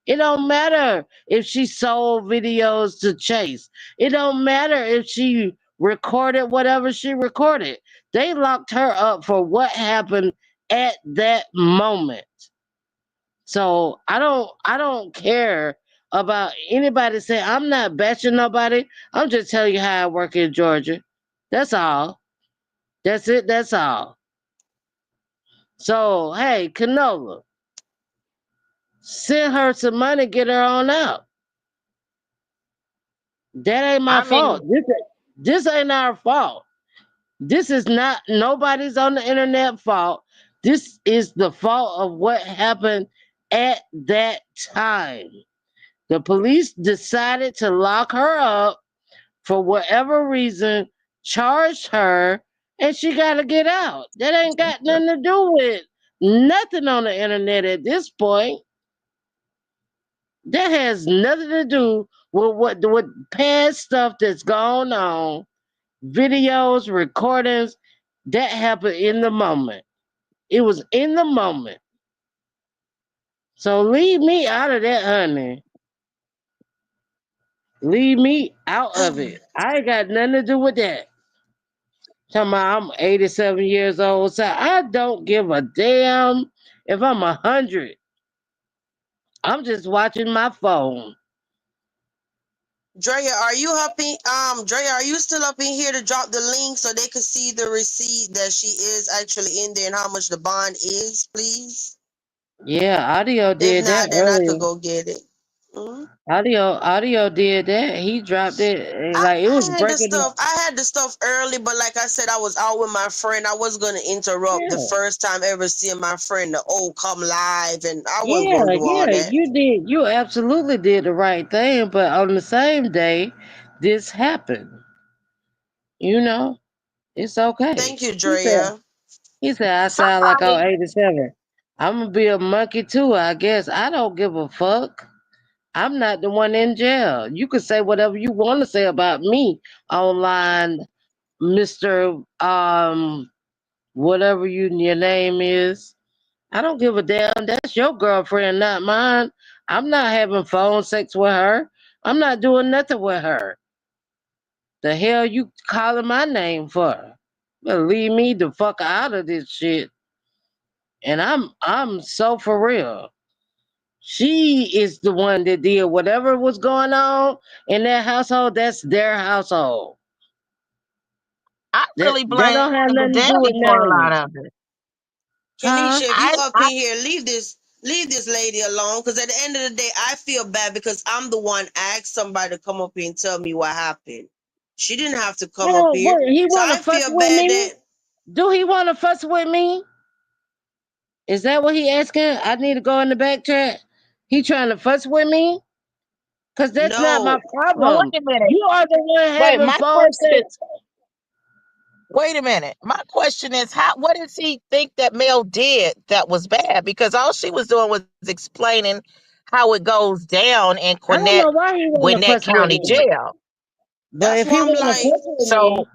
[SPEAKER 3] It don't matter if she sold videos to Chase. It don't matter if she recorded whatever she recorded. They locked her up for what happened at that moment. So I don't care about anybody saying I'm not bashing nobody. I'm just telling you how I work in Georgia. That's all. That's it. That's all. So hey, Canola, send her some money, get her on out. That ain't my
[SPEAKER 5] I
[SPEAKER 3] fault.
[SPEAKER 5] mean,
[SPEAKER 3] This ain't our fault. This is not nobody's on the internet fault. This is the fault of what happened at that time. The police decided to lock her up for whatever reason, charged her, and she got to get out. That ain't got nothing to do with nothing on the internet at this point. That has nothing to do with what past stuff that's gone on, videos, recordings that happened in the moment. It was in the moment. So leave me out of that, honey. Leave me out of it. I ain't got nothing to do with that. Talking about I'm 87 years old, so I don't give a damn if I'm 100. I'm just watching my phone.
[SPEAKER 2] Drea, are you helping? Drea, are you still up in here to drop the link so they can see the receipt that she is actually in there and how much the bond is, please?
[SPEAKER 3] Yeah, audio
[SPEAKER 2] If
[SPEAKER 3] did that
[SPEAKER 2] not, then I could
[SPEAKER 3] earlier.
[SPEAKER 2] go get it. Mhm.
[SPEAKER 3] Audio did that. He dropped it like it was
[SPEAKER 2] I had the
[SPEAKER 3] breaking.
[SPEAKER 2] stuff. I had the stuff early, but like I said, I was out with my friend. I was gonna interrupt the
[SPEAKER 3] Yeah,
[SPEAKER 2] first time ever seeing my friend. The come live, and I wasn't
[SPEAKER 3] yeah,
[SPEAKER 2] gonna do all
[SPEAKER 3] yeah.
[SPEAKER 2] that.
[SPEAKER 3] You did. You absolutely did the right thing. But on the same day, this happened. You know, it's okay.
[SPEAKER 2] Thank you,
[SPEAKER 3] He said.
[SPEAKER 2] Drea.
[SPEAKER 3] He said I sound like I'm
[SPEAKER 5] somebody,
[SPEAKER 3] 87. I'm gonna be a monkey too, I guess. I don't give a fuck. I'm not the one in jail. You can say whatever you want to say about me online, Mr. whatever your name is. I don't give a damn. That's your girlfriend, not mine. I'm not having phone sex with her. I'm not doing nothing with her. The hell you calling my name for? Better leave me the fuck out of this shit. And I'm so for real. She is the one that did whatever was going on in that household. That's their household.
[SPEAKER 5] I
[SPEAKER 3] That
[SPEAKER 5] really
[SPEAKER 3] that
[SPEAKER 5] blame
[SPEAKER 3] don't have
[SPEAKER 5] the
[SPEAKER 3] nothing to do with
[SPEAKER 5] daddy for a lot
[SPEAKER 3] nothing.
[SPEAKER 5] of it.
[SPEAKER 3] Huh?
[SPEAKER 2] Kenisha, if you up in
[SPEAKER 5] I
[SPEAKER 2] here, leave this lady alone. Because at the end of the day, I feel bad because I'm the one asked somebody to come up here and tell me what happened. She didn't have to come up
[SPEAKER 3] Well,
[SPEAKER 2] here,
[SPEAKER 3] what, he
[SPEAKER 2] so
[SPEAKER 3] wanna
[SPEAKER 2] I
[SPEAKER 3] fuss
[SPEAKER 2] feel
[SPEAKER 3] with
[SPEAKER 2] bad
[SPEAKER 3] me?
[SPEAKER 2] that
[SPEAKER 3] Do he wanna fuss with me? Is that what he asking? I need to go in the back chat. He trying to fuss with me? Cause that's not my
[SPEAKER 2] no.
[SPEAKER 5] well,
[SPEAKER 3] problem.
[SPEAKER 5] wait a minute.
[SPEAKER 3] You are the one
[SPEAKER 5] Wait,
[SPEAKER 3] having
[SPEAKER 5] my
[SPEAKER 3] phone
[SPEAKER 5] question.
[SPEAKER 3] sex.
[SPEAKER 5] Wait a minute. My question is, how? What does he think that Mel did that was bad? Because all she was doing was explaining how it goes down in
[SPEAKER 3] I don't know why he wanna
[SPEAKER 5] Gwinnett
[SPEAKER 3] fuss with
[SPEAKER 5] County
[SPEAKER 3] me.
[SPEAKER 5] Jail.
[SPEAKER 3] But
[SPEAKER 2] That's
[SPEAKER 3] if he
[SPEAKER 2] why I'm
[SPEAKER 3] wanna
[SPEAKER 2] like,
[SPEAKER 3] fuss with
[SPEAKER 5] So
[SPEAKER 3] me,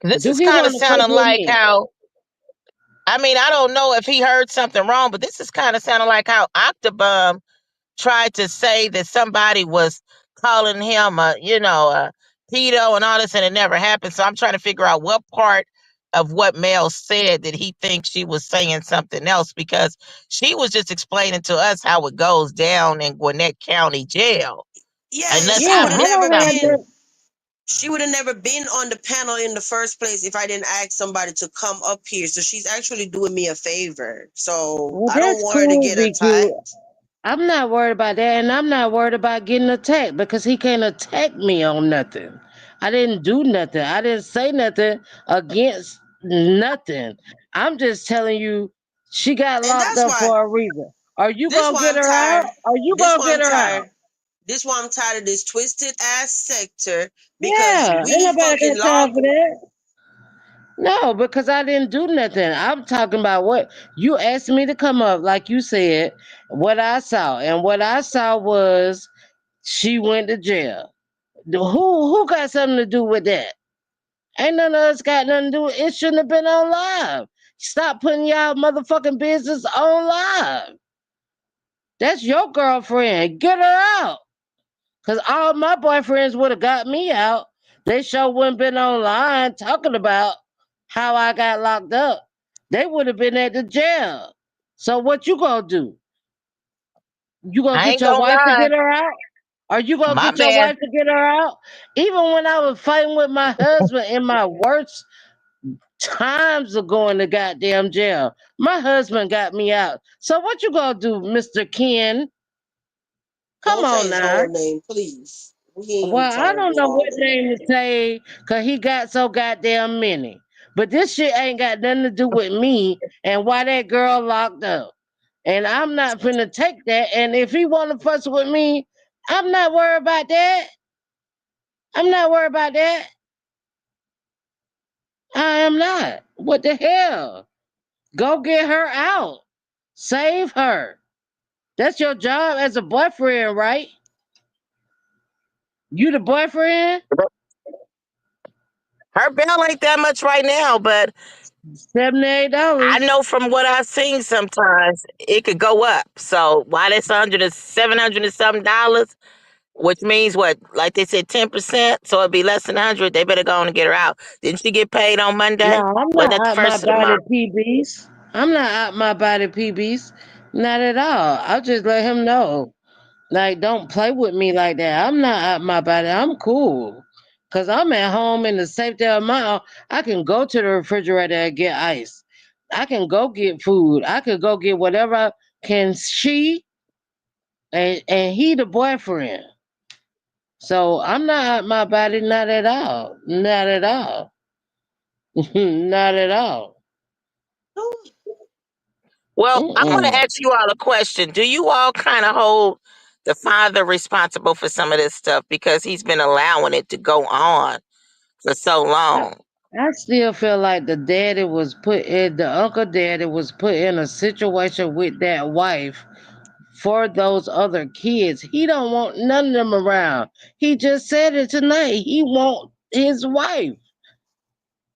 [SPEAKER 5] this
[SPEAKER 3] do
[SPEAKER 5] is
[SPEAKER 3] he
[SPEAKER 5] kind of
[SPEAKER 3] wanna fuss
[SPEAKER 5] sounding
[SPEAKER 3] with
[SPEAKER 5] like
[SPEAKER 3] me?
[SPEAKER 5] how. I mean, I don't know if he heard something wrong, but this is kind of sounding like how Octobomb tried to say that somebody was calling him a pedo and all this, and it never happened. So I'm trying to figure out what part of what Mel said did he think she was saying something else, because she was just explaining to us how it goes down in Gwinnett County Jail.
[SPEAKER 2] yeah,
[SPEAKER 5] Unless
[SPEAKER 3] Yeah,
[SPEAKER 5] I
[SPEAKER 3] I
[SPEAKER 5] missed
[SPEAKER 3] don't have
[SPEAKER 5] something.
[SPEAKER 3] no.
[SPEAKER 2] she would have never been on the panel in the first place if I didn't ask somebody to come up here. So she's actually doing me a favor. So
[SPEAKER 3] Well,
[SPEAKER 2] I don't
[SPEAKER 3] that's
[SPEAKER 2] want her to
[SPEAKER 3] cool,
[SPEAKER 2] get
[SPEAKER 3] be cute.
[SPEAKER 2] attacked.
[SPEAKER 3] I'm not worried about that, and I'm not worried about getting attacked because he can't attack me on nothing. I didn't do nothing. I didn't say nothing against nothing. I'm just telling you, she got
[SPEAKER 2] And
[SPEAKER 3] locked up for a reason. Are you
[SPEAKER 2] this
[SPEAKER 3] gonna
[SPEAKER 2] why
[SPEAKER 3] get
[SPEAKER 2] I'm
[SPEAKER 3] her out?
[SPEAKER 2] tired.
[SPEAKER 3] Are you
[SPEAKER 2] This
[SPEAKER 3] gonna
[SPEAKER 2] why
[SPEAKER 3] get
[SPEAKER 2] I'm
[SPEAKER 3] her out?
[SPEAKER 2] tired. This why I'm tired of this twisted ass sector because
[SPEAKER 3] Yeah, ain't
[SPEAKER 2] we
[SPEAKER 3] nobody
[SPEAKER 2] fucking
[SPEAKER 3] got time
[SPEAKER 2] log.
[SPEAKER 3] for that. No, because I didn't do nothing. I'm talking about what you asked me to come up, like you said, what I saw. And what I saw was she went to jail. Who got something to do with that? Ain't none of us got nothing to do with it. It shouldn't have been on live. Stop putting y'all motherfucking business on live. That's your girlfriend. Get her out. Cause all my boyfriends would have got me out. They sure wouldn't been online talking about how I got locked up. They would have been at the jail. So what you gonna do? You gonna
[SPEAKER 5] I
[SPEAKER 3] get
[SPEAKER 5] ain't
[SPEAKER 3] your
[SPEAKER 5] gonna
[SPEAKER 3] wife to
[SPEAKER 5] lie.
[SPEAKER 3] get her out? Are you gonna
[SPEAKER 5] My
[SPEAKER 3] get your
[SPEAKER 5] man,
[SPEAKER 3] wife to get her out? Even when I was fighting with my husband in my worst times of going to goddamn jail, my husband got me out. So what you gonna do, Mr. Ken? Come
[SPEAKER 2] Don't say
[SPEAKER 3] on
[SPEAKER 2] his
[SPEAKER 3] now.
[SPEAKER 2] whole name, please. We ain't
[SPEAKER 3] Well, I
[SPEAKER 2] trying to
[SPEAKER 3] don't
[SPEAKER 2] do
[SPEAKER 3] know
[SPEAKER 2] all
[SPEAKER 3] what
[SPEAKER 2] that.
[SPEAKER 3] name to say because he got so goddamn many. But this shit ain't got nothing to do with me and why that girl locked up. And I'm not finna take that. And if he wanna fuss with me, I'm not worried about that. I'm not worried about that. I am not. What the hell? Go get her out. Save her. That's your job as a boyfriend, right? You the boyfriend?
[SPEAKER 5] her bail ain't that much right now, but I
[SPEAKER 3] $78.
[SPEAKER 5] know from what I've seen sometimes it could go up. So why that's 700 and something dollars, which means what, like they said, 10%. So it'd be less than 100. They better go on and get her out. Didn't she get paid on
[SPEAKER 3] No,
[SPEAKER 5] Monday?
[SPEAKER 3] I'm
[SPEAKER 5] Wasn't
[SPEAKER 3] not
[SPEAKER 5] that the
[SPEAKER 3] out my
[SPEAKER 5] first of the
[SPEAKER 3] body
[SPEAKER 5] month?
[SPEAKER 3] PBs. I'm not out my body PBs. Not at all. I'll just let him know. Like, don't play with me like that. I'm not out my body. I'm cool. Cause I'm at home in the safety of my own. I can go to the refrigerator and get ice. I can go get food. I could go get whatever can she and he the boyfriend. So I'm not out my body, not at all. Not at all. Not at all.
[SPEAKER 2] No,
[SPEAKER 5] Well, I want to
[SPEAKER 3] Mm-mm.
[SPEAKER 5] ask you all a question. Do you all kind of hold the father responsible for some of this stuff because he's been allowing it to go on for so
[SPEAKER 3] I,
[SPEAKER 5] long?
[SPEAKER 3] I still feel like the uncle daddy was put in a situation with that wife for those other kids. He don't want none of them around. He just said it tonight. He want his wife.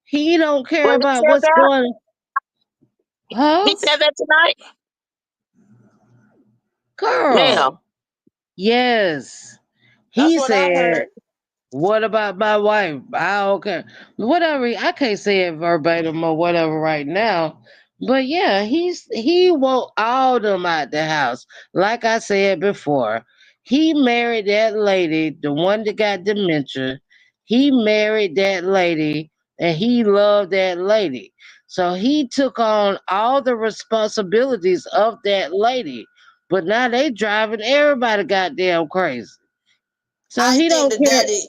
[SPEAKER 3] He don't care
[SPEAKER 5] Brett
[SPEAKER 3] about
[SPEAKER 5] said
[SPEAKER 3] what's
[SPEAKER 5] that.
[SPEAKER 3] going. Huh,
[SPEAKER 5] He said that tonight.
[SPEAKER 3] girl?
[SPEAKER 5] Mel,
[SPEAKER 3] Yes,
[SPEAKER 2] That's
[SPEAKER 3] he
[SPEAKER 2] what I
[SPEAKER 3] said.
[SPEAKER 2] heard.
[SPEAKER 3] What about my wife? I don't care. Whatever. I can't say it verbatim or whatever right now. But yeah, he want all them out the house. Like I said before, he married that lady, the one that got dementia. He married that lady and he loved that lady. So he took on all the responsibilities of that lady. But now they driving everybody goddamn crazy. So
[SPEAKER 2] I
[SPEAKER 3] he
[SPEAKER 2] think
[SPEAKER 3] don't
[SPEAKER 2] the
[SPEAKER 3] care.
[SPEAKER 2] daddy,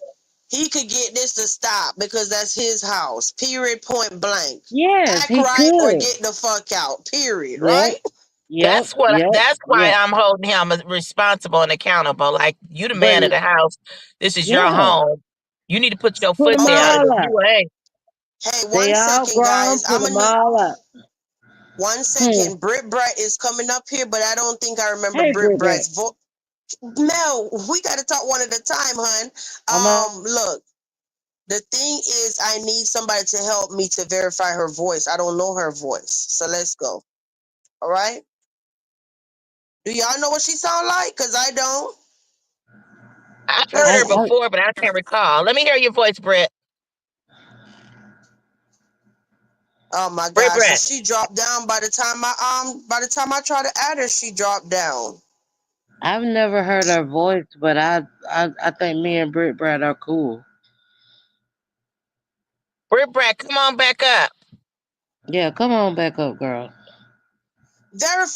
[SPEAKER 2] he could get this to stop because that's his house. Period. Point blank.
[SPEAKER 3] Yes,
[SPEAKER 2] Act
[SPEAKER 3] he
[SPEAKER 2] right or
[SPEAKER 3] could.
[SPEAKER 2] get the fuck out. Period.
[SPEAKER 3] Yep,
[SPEAKER 2] Right?
[SPEAKER 3] yep, yep,
[SPEAKER 5] that's why
[SPEAKER 3] yep.
[SPEAKER 5] I'm holding him responsible and accountable. Like, you the
[SPEAKER 3] But
[SPEAKER 5] man of the house. This is your
[SPEAKER 3] yeah,
[SPEAKER 5] home. You need to put your
[SPEAKER 3] put
[SPEAKER 5] foot
[SPEAKER 3] them
[SPEAKER 5] down. And
[SPEAKER 2] Okay.
[SPEAKER 3] all
[SPEAKER 5] if
[SPEAKER 3] out.
[SPEAKER 5] you ain't,
[SPEAKER 2] Hey,
[SPEAKER 3] They
[SPEAKER 2] one
[SPEAKER 3] all
[SPEAKER 2] second,
[SPEAKER 3] grown.
[SPEAKER 2] guys.
[SPEAKER 3] Put
[SPEAKER 2] I'm
[SPEAKER 3] them
[SPEAKER 2] gonna need
[SPEAKER 3] all out.
[SPEAKER 2] one
[SPEAKER 3] Hmm.
[SPEAKER 2] second. Britt Bright is coming up here, but I don't think I remember
[SPEAKER 3] Hey,
[SPEAKER 2] Britt
[SPEAKER 3] Britt,
[SPEAKER 2] Bright's voice. Mel, we gotta talk one at a time, hun.
[SPEAKER 3] I'm on.
[SPEAKER 2] Look. The thing is, I need somebody to help me to verify her voice. I don't know her voice. So let's go. All right? Do y'all know what she sound like? Because I don't.
[SPEAKER 5] I've
[SPEAKER 2] Let's
[SPEAKER 5] heard
[SPEAKER 3] I,
[SPEAKER 5] her
[SPEAKER 2] see.
[SPEAKER 3] I,
[SPEAKER 5] before, but I can't recall. Let me hear your voice, Brett.
[SPEAKER 2] Oh my
[SPEAKER 5] Brett,
[SPEAKER 2] gosh. So
[SPEAKER 5] Brett.
[SPEAKER 2] she dropped down by the time I try to add her, she dropped down.
[SPEAKER 3] I've never heard her voice, but I think me and Britt Brad are cool.
[SPEAKER 5] Brett, Brett, come on back up.
[SPEAKER 3] Yeah, come on back up, girl.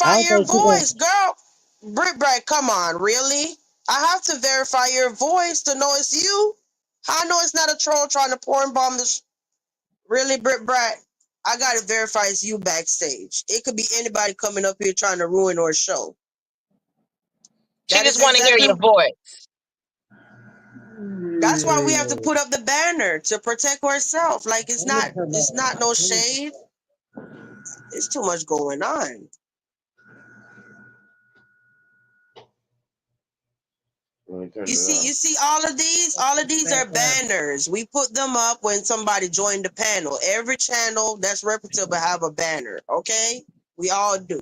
[SPEAKER 3] I
[SPEAKER 2] Verify
[SPEAKER 3] don't
[SPEAKER 2] your
[SPEAKER 3] think she gonna.
[SPEAKER 2] voice, girl. Britt Bright, come on, really? I have to verify your voice to know it's you. I know it's not a troll trying to porn bomb this. Really, Britt Bright? I gotta verify it's you backstage. It could be anybody coming up here trying to ruin our show.
[SPEAKER 5] She
[SPEAKER 2] That
[SPEAKER 5] just
[SPEAKER 2] is
[SPEAKER 5] want to hear
[SPEAKER 2] exactly.
[SPEAKER 5] your voice.
[SPEAKER 2] That's why we have to put up the banner to protect ourselves. Like
[SPEAKER 3] Let me turn
[SPEAKER 2] it's not
[SPEAKER 3] that.
[SPEAKER 2] no shade. It's too much going on.
[SPEAKER 3] Let me turn
[SPEAKER 2] You
[SPEAKER 3] it
[SPEAKER 2] see,
[SPEAKER 3] off.
[SPEAKER 2] all of these
[SPEAKER 3] Back
[SPEAKER 2] are
[SPEAKER 3] down.
[SPEAKER 2] banners. We put them up when somebody joined the panel. Every channel that's reputable have a banner. Okay, we all do.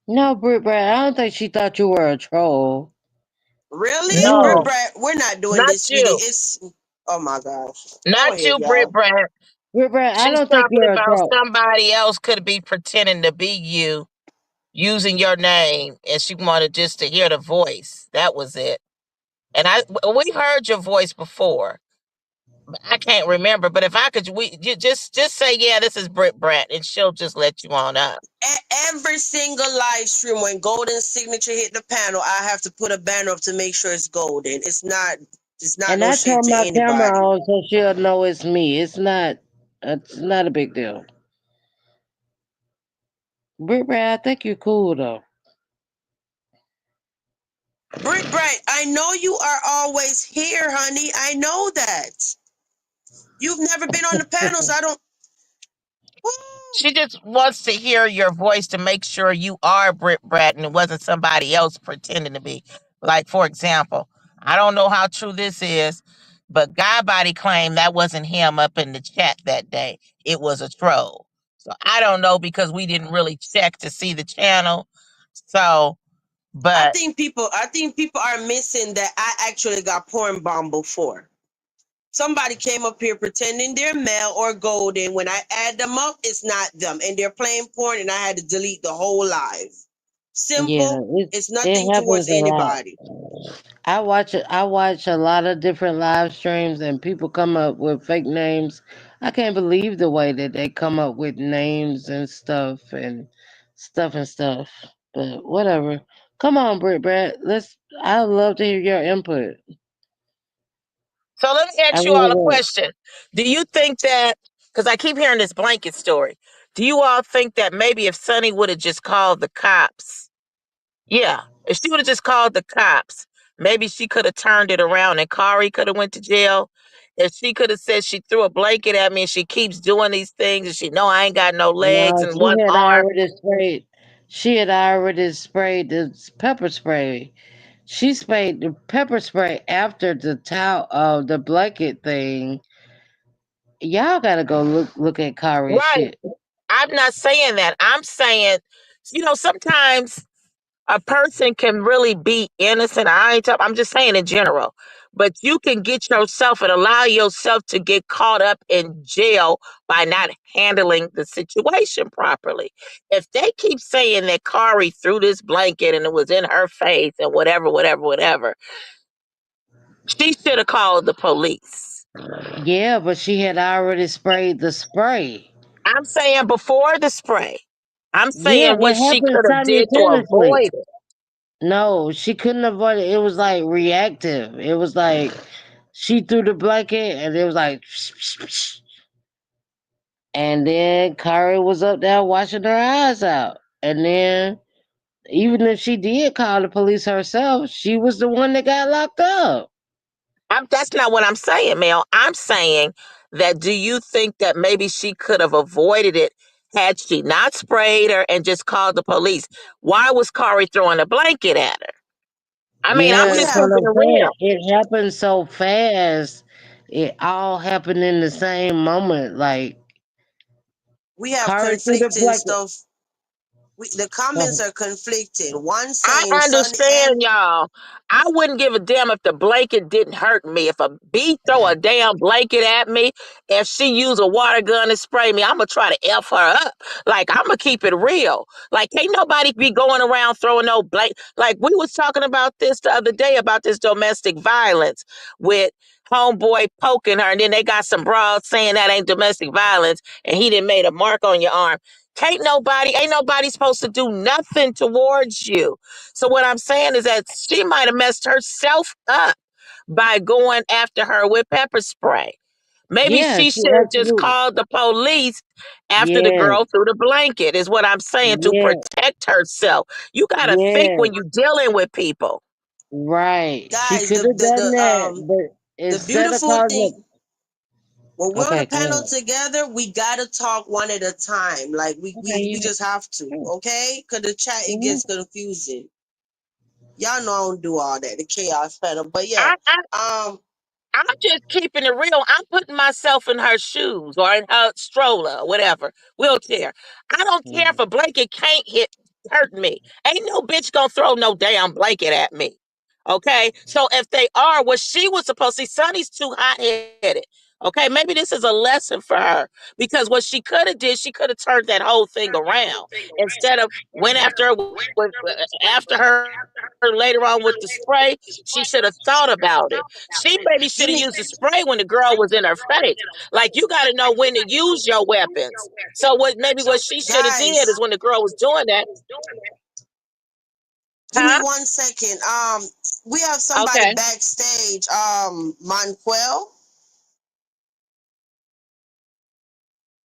[SPEAKER 3] No, Britt Brad, I don't think she thought you were a troll.
[SPEAKER 2] Really, Britt
[SPEAKER 3] You,
[SPEAKER 5] No,
[SPEAKER 2] Brett, we're not doing
[SPEAKER 5] not
[SPEAKER 2] this, sweetie.
[SPEAKER 5] you.
[SPEAKER 2] It's oh my gosh. Go
[SPEAKER 5] Not
[SPEAKER 2] ahead,
[SPEAKER 5] you, Britt,
[SPEAKER 2] y'all.
[SPEAKER 5] Brett.
[SPEAKER 3] Britt Brad, I
[SPEAKER 5] She's
[SPEAKER 3] don't think
[SPEAKER 5] talking
[SPEAKER 3] you're a
[SPEAKER 5] about
[SPEAKER 3] troll.
[SPEAKER 5] somebody else could be pretending to be you using your name, and she wanted just to hear the voice. That was it. And we heard your voice before. I can't remember, but if I could, you just say, yeah, this is Britt Brett, and she'll just let you on up.
[SPEAKER 2] Every single live stream when Golden Signature hit the panel, I have to put a banner up to make sure it's golden. It's not
[SPEAKER 3] And
[SPEAKER 2] no
[SPEAKER 3] I
[SPEAKER 2] shade
[SPEAKER 3] turn
[SPEAKER 2] to
[SPEAKER 3] my camera
[SPEAKER 2] anybody.
[SPEAKER 3] on so she'll know it's me. It's not a big deal. Britt Brad, I think you're cool though.
[SPEAKER 2] Britt Bright, I know you are always here, honey. I know that. You've never been on the panel, so I don't.
[SPEAKER 5] She just wants to hear your voice to make sure you are Britt Brett and it wasn't somebody else pretending to be. Like, for example, I don't know how true this is, but Guy Body claimed that wasn't him up in the chat that day. It was a troll. So I don't know because we didn't really check to see the channel. So, but
[SPEAKER 2] I think people are missing that I actually got porn bombed before. Somebody came up here pretending they're male or golden. When I add them up, it's not them. And they're playing porn and I had to delete the whole live.
[SPEAKER 3] Yeah,
[SPEAKER 2] Simple. It's
[SPEAKER 3] it
[SPEAKER 2] nothing
[SPEAKER 3] happens
[SPEAKER 2] towards
[SPEAKER 3] a lot.
[SPEAKER 2] anybody.
[SPEAKER 3] I watch a lot of different live streams and people come up with fake names. I can't believe the way that they come up with names and stuff. But whatever. Come on, Britt Brad. I'd love to hear your input.
[SPEAKER 5] so let me
[SPEAKER 3] I
[SPEAKER 5] ask you
[SPEAKER 3] really
[SPEAKER 5] all a
[SPEAKER 3] would.
[SPEAKER 5] question. Do you think that, because I keep hearing this blanket story, do you all think that maybe if Sonny would have just called the cops? Yeah, if she would have just called the cops, maybe she could have turned it around and Kari could have went to jail. If she could have said she threw a blanket at me and she keeps doing these things and she know I ain't got no legs
[SPEAKER 3] No,
[SPEAKER 5] and one arm.
[SPEAKER 3] she had already sprayed the pepper spray. She sprayed the pepper spray after the towel, the blanket thing. Y'all gotta go look at Kari's
[SPEAKER 5] Right.
[SPEAKER 3] shit.
[SPEAKER 5] I'm not saying that. I'm saying, sometimes a person can really be innocent. I'm just saying in general. But you can get yourself and allow yourself to get caught up in jail by not handling the situation properly. If they keep saying that Kari threw this blanket and it was in her face and whatever, whatever, whatever, she should have called the police.
[SPEAKER 3] Yeah, but she had already sprayed the spray.
[SPEAKER 5] I'm saying before the spray. I'm
[SPEAKER 3] Yeah,
[SPEAKER 5] saying what
[SPEAKER 3] it
[SPEAKER 5] she
[SPEAKER 3] happened
[SPEAKER 5] could have did to
[SPEAKER 3] simultaneously.
[SPEAKER 5] avoid it.
[SPEAKER 3] No, she couldn't avoid it. It was like reactive. It was like she threw the blanket and it was like and then Kari was up there washing her eyes out. And then even if she did call the police herself, she was the one that got locked up.
[SPEAKER 5] That's not what I'm saying, Mel. I'm saying that do you think that maybe she could have avoided it had she not sprayed her and just called the police? Why was Kari throwing a blanket at her? I mean, I'm
[SPEAKER 3] Yeah,
[SPEAKER 2] We
[SPEAKER 5] just
[SPEAKER 3] that's
[SPEAKER 2] have
[SPEAKER 3] what
[SPEAKER 5] keeping
[SPEAKER 3] I'm
[SPEAKER 5] it
[SPEAKER 3] saying.
[SPEAKER 5] real.
[SPEAKER 3] It happened so fast. It all happened in the same moment. Like
[SPEAKER 2] we have
[SPEAKER 3] Kari threw the
[SPEAKER 2] conflicting
[SPEAKER 3] blanket.
[SPEAKER 2] stuff. The comments are conflicting. One
[SPEAKER 5] I
[SPEAKER 2] saying Sunny and
[SPEAKER 5] understand, y'all. I wouldn't give a damn if the blanket didn't hurt me. If a bee throw a damn blanket at me, if she use a water gun and spray me, I'm gonna try to F her up. Like, I'm gonna keep it real. Like, ain't nobody be going around throwing no blank. Like, we was talking about this the other day about this domestic violence with homeboy poking her, and then they got some broad saying that ain't domestic violence, and he didn't made a mark on your arm. Ain't nobody supposed to do nothing towards you. So what I'm saying is that she might have messed herself up by going after her with pepper spray. Maybe
[SPEAKER 3] Yeah,
[SPEAKER 5] she
[SPEAKER 3] she
[SPEAKER 5] should have just
[SPEAKER 3] absolutely.
[SPEAKER 5] called the police after the
[SPEAKER 3] Yeah,
[SPEAKER 5] girl threw the blanket, is what I'm saying, to
[SPEAKER 3] yeah,
[SPEAKER 5] protect herself. You got to think
[SPEAKER 3] yeah.
[SPEAKER 5] when you're dealing with people.
[SPEAKER 3] Right. She
[SPEAKER 2] guys,
[SPEAKER 3] could have done that, but
[SPEAKER 2] the
[SPEAKER 3] instead of
[SPEAKER 2] beautiful
[SPEAKER 3] calling
[SPEAKER 2] thing
[SPEAKER 3] the
[SPEAKER 2] when we're on
[SPEAKER 3] okay,
[SPEAKER 2] a
[SPEAKER 3] go
[SPEAKER 2] panel
[SPEAKER 3] ahead.
[SPEAKER 2] together, we gotta talk one at a time. Like
[SPEAKER 3] Okay,
[SPEAKER 2] we
[SPEAKER 3] you
[SPEAKER 2] just have to, okay? Cause the chat it
[SPEAKER 3] mhm.
[SPEAKER 2] gets confusing. Y'all know I don't do all that, the chaos panel. But yeah,
[SPEAKER 5] I
[SPEAKER 2] um,
[SPEAKER 5] I'm just keeping it real. I'm putting myself in her shoes or in her stroller or whatever, wheelchair. I don't care if a blanket can't hurt me. Ain't no bitch gonna throw no damn blanket at me. Okay? So if they are, what she was supposed to see, Sonny's too hot headed. Okay, maybe this is a lesson for her because what she could have did, she could have turned that whole thing around instead of went after her after her later on with the spray. She should have thought about it. She maybe should
[SPEAKER 2] you
[SPEAKER 5] have
[SPEAKER 2] need
[SPEAKER 5] used the spray when the girl was in her face. Like, you got to know when to use your weapons. So what she should have did
[SPEAKER 2] guys,
[SPEAKER 5] is when the girl was doing that,
[SPEAKER 2] give me
[SPEAKER 5] huh?
[SPEAKER 2] 1 second. We have somebody
[SPEAKER 5] Okay.
[SPEAKER 2] backstage.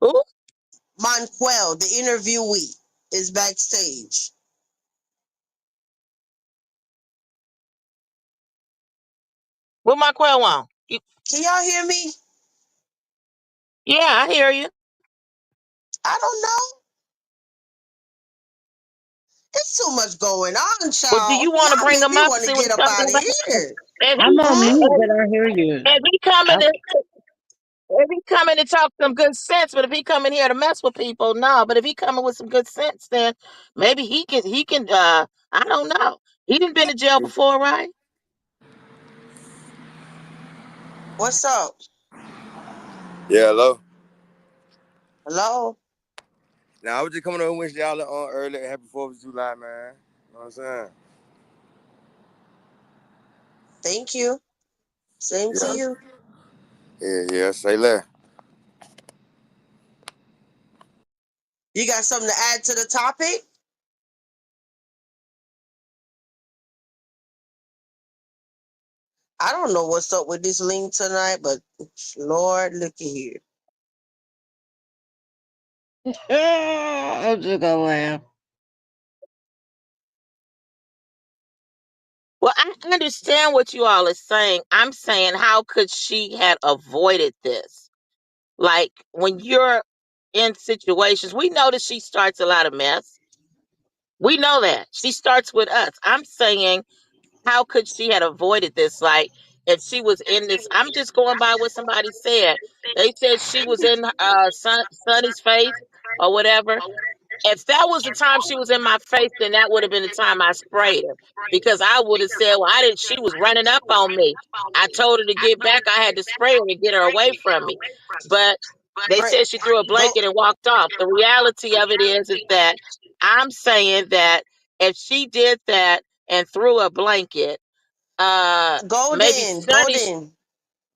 [SPEAKER 5] Who?
[SPEAKER 2] Monquel, the interviewee, is backstage.
[SPEAKER 5] What my quail on?
[SPEAKER 2] Can y'all hear me?
[SPEAKER 5] Yeah, I hear you.
[SPEAKER 2] I don't know. It's too much going on,
[SPEAKER 5] Well, do
[SPEAKER 2] child.
[SPEAKER 5] you want to
[SPEAKER 2] Y'all
[SPEAKER 5] bring
[SPEAKER 2] make
[SPEAKER 5] him
[SPEAKER 2] me
[SPEAKER 5] up
[SPEAKER 2] want to
[SPEAKER 5] see what
[SPEAKER 2] get
[SPEAKER 5] he's
[SPEAKER 2] up
[SPEAKER 5] talking
[SPEAKER 2] out of
[SPEAKER 5] about?
[SPEAKER 2] here.
[SPEAKER 5] If
[SPEAKER 3] I'm
[SPEAKER 5] he,
[SPEAKER 3] on
[SPEAKER 2] Huh?
[SPEAKER 3] mute, but I hear you.
[SPEAKER 5] if he
[SPEAKER 3] I,
[SPEAKER 5] coming to talk some good sense, but if he coming here to mess with people, no. But if he coming with some good sense, then maybe he can. I don't know. He didn't been to jail before, right?
[SPEAKER 2] What's up?
[SPEAKER 6] Yeah, hello.
[SPEAKER 2] Hello?
[SPEAKER 6] Now I was just coming over and wish y'all on early. Happy 4th of July, man. You know what I'm saying?
[SPEAKER 2] Thank you. Same to
[SPEAKER 6] Yeah.
[SPEAKER 2] you.
[SPEAKER 6] Yeah. Say less.
[SPEAKER 2] You got something to add to the topic? I don't know what's up with this link tonight, but Lord, look at here.
[SPEAKER 3] I'm just gonna laugh.
[SPEAKER 5] Well, I understand what you all are saying. I'm saying, how could she have avoided this? Like, when you're in situations, we know that she starts a lot of mess. We know that she starts with us. I'm saying, how could she have avoided this? Like, if she was in this, I'm just going by what somebody said. They said she was in Sonny's face or whatever. If that was the time she was in my face, then that would have been the time I sprayed her. Because I would have said, well, I didn't, she was running up on me. I told her to get back. I had to spray her to get her away from me. But they
[SPEAKER 2] Right.
[SPEAKER 5] said she threw a
[SPEAKER 2] Go
[SPEAKER 5] blanket and walked off. The reality of it is that I'm saying that if she did that and threw a blanket, maybe
[SPEAKER 2] Golden,
[SPEAKER 5] Sonny,
[SPEAKER 2] Golden,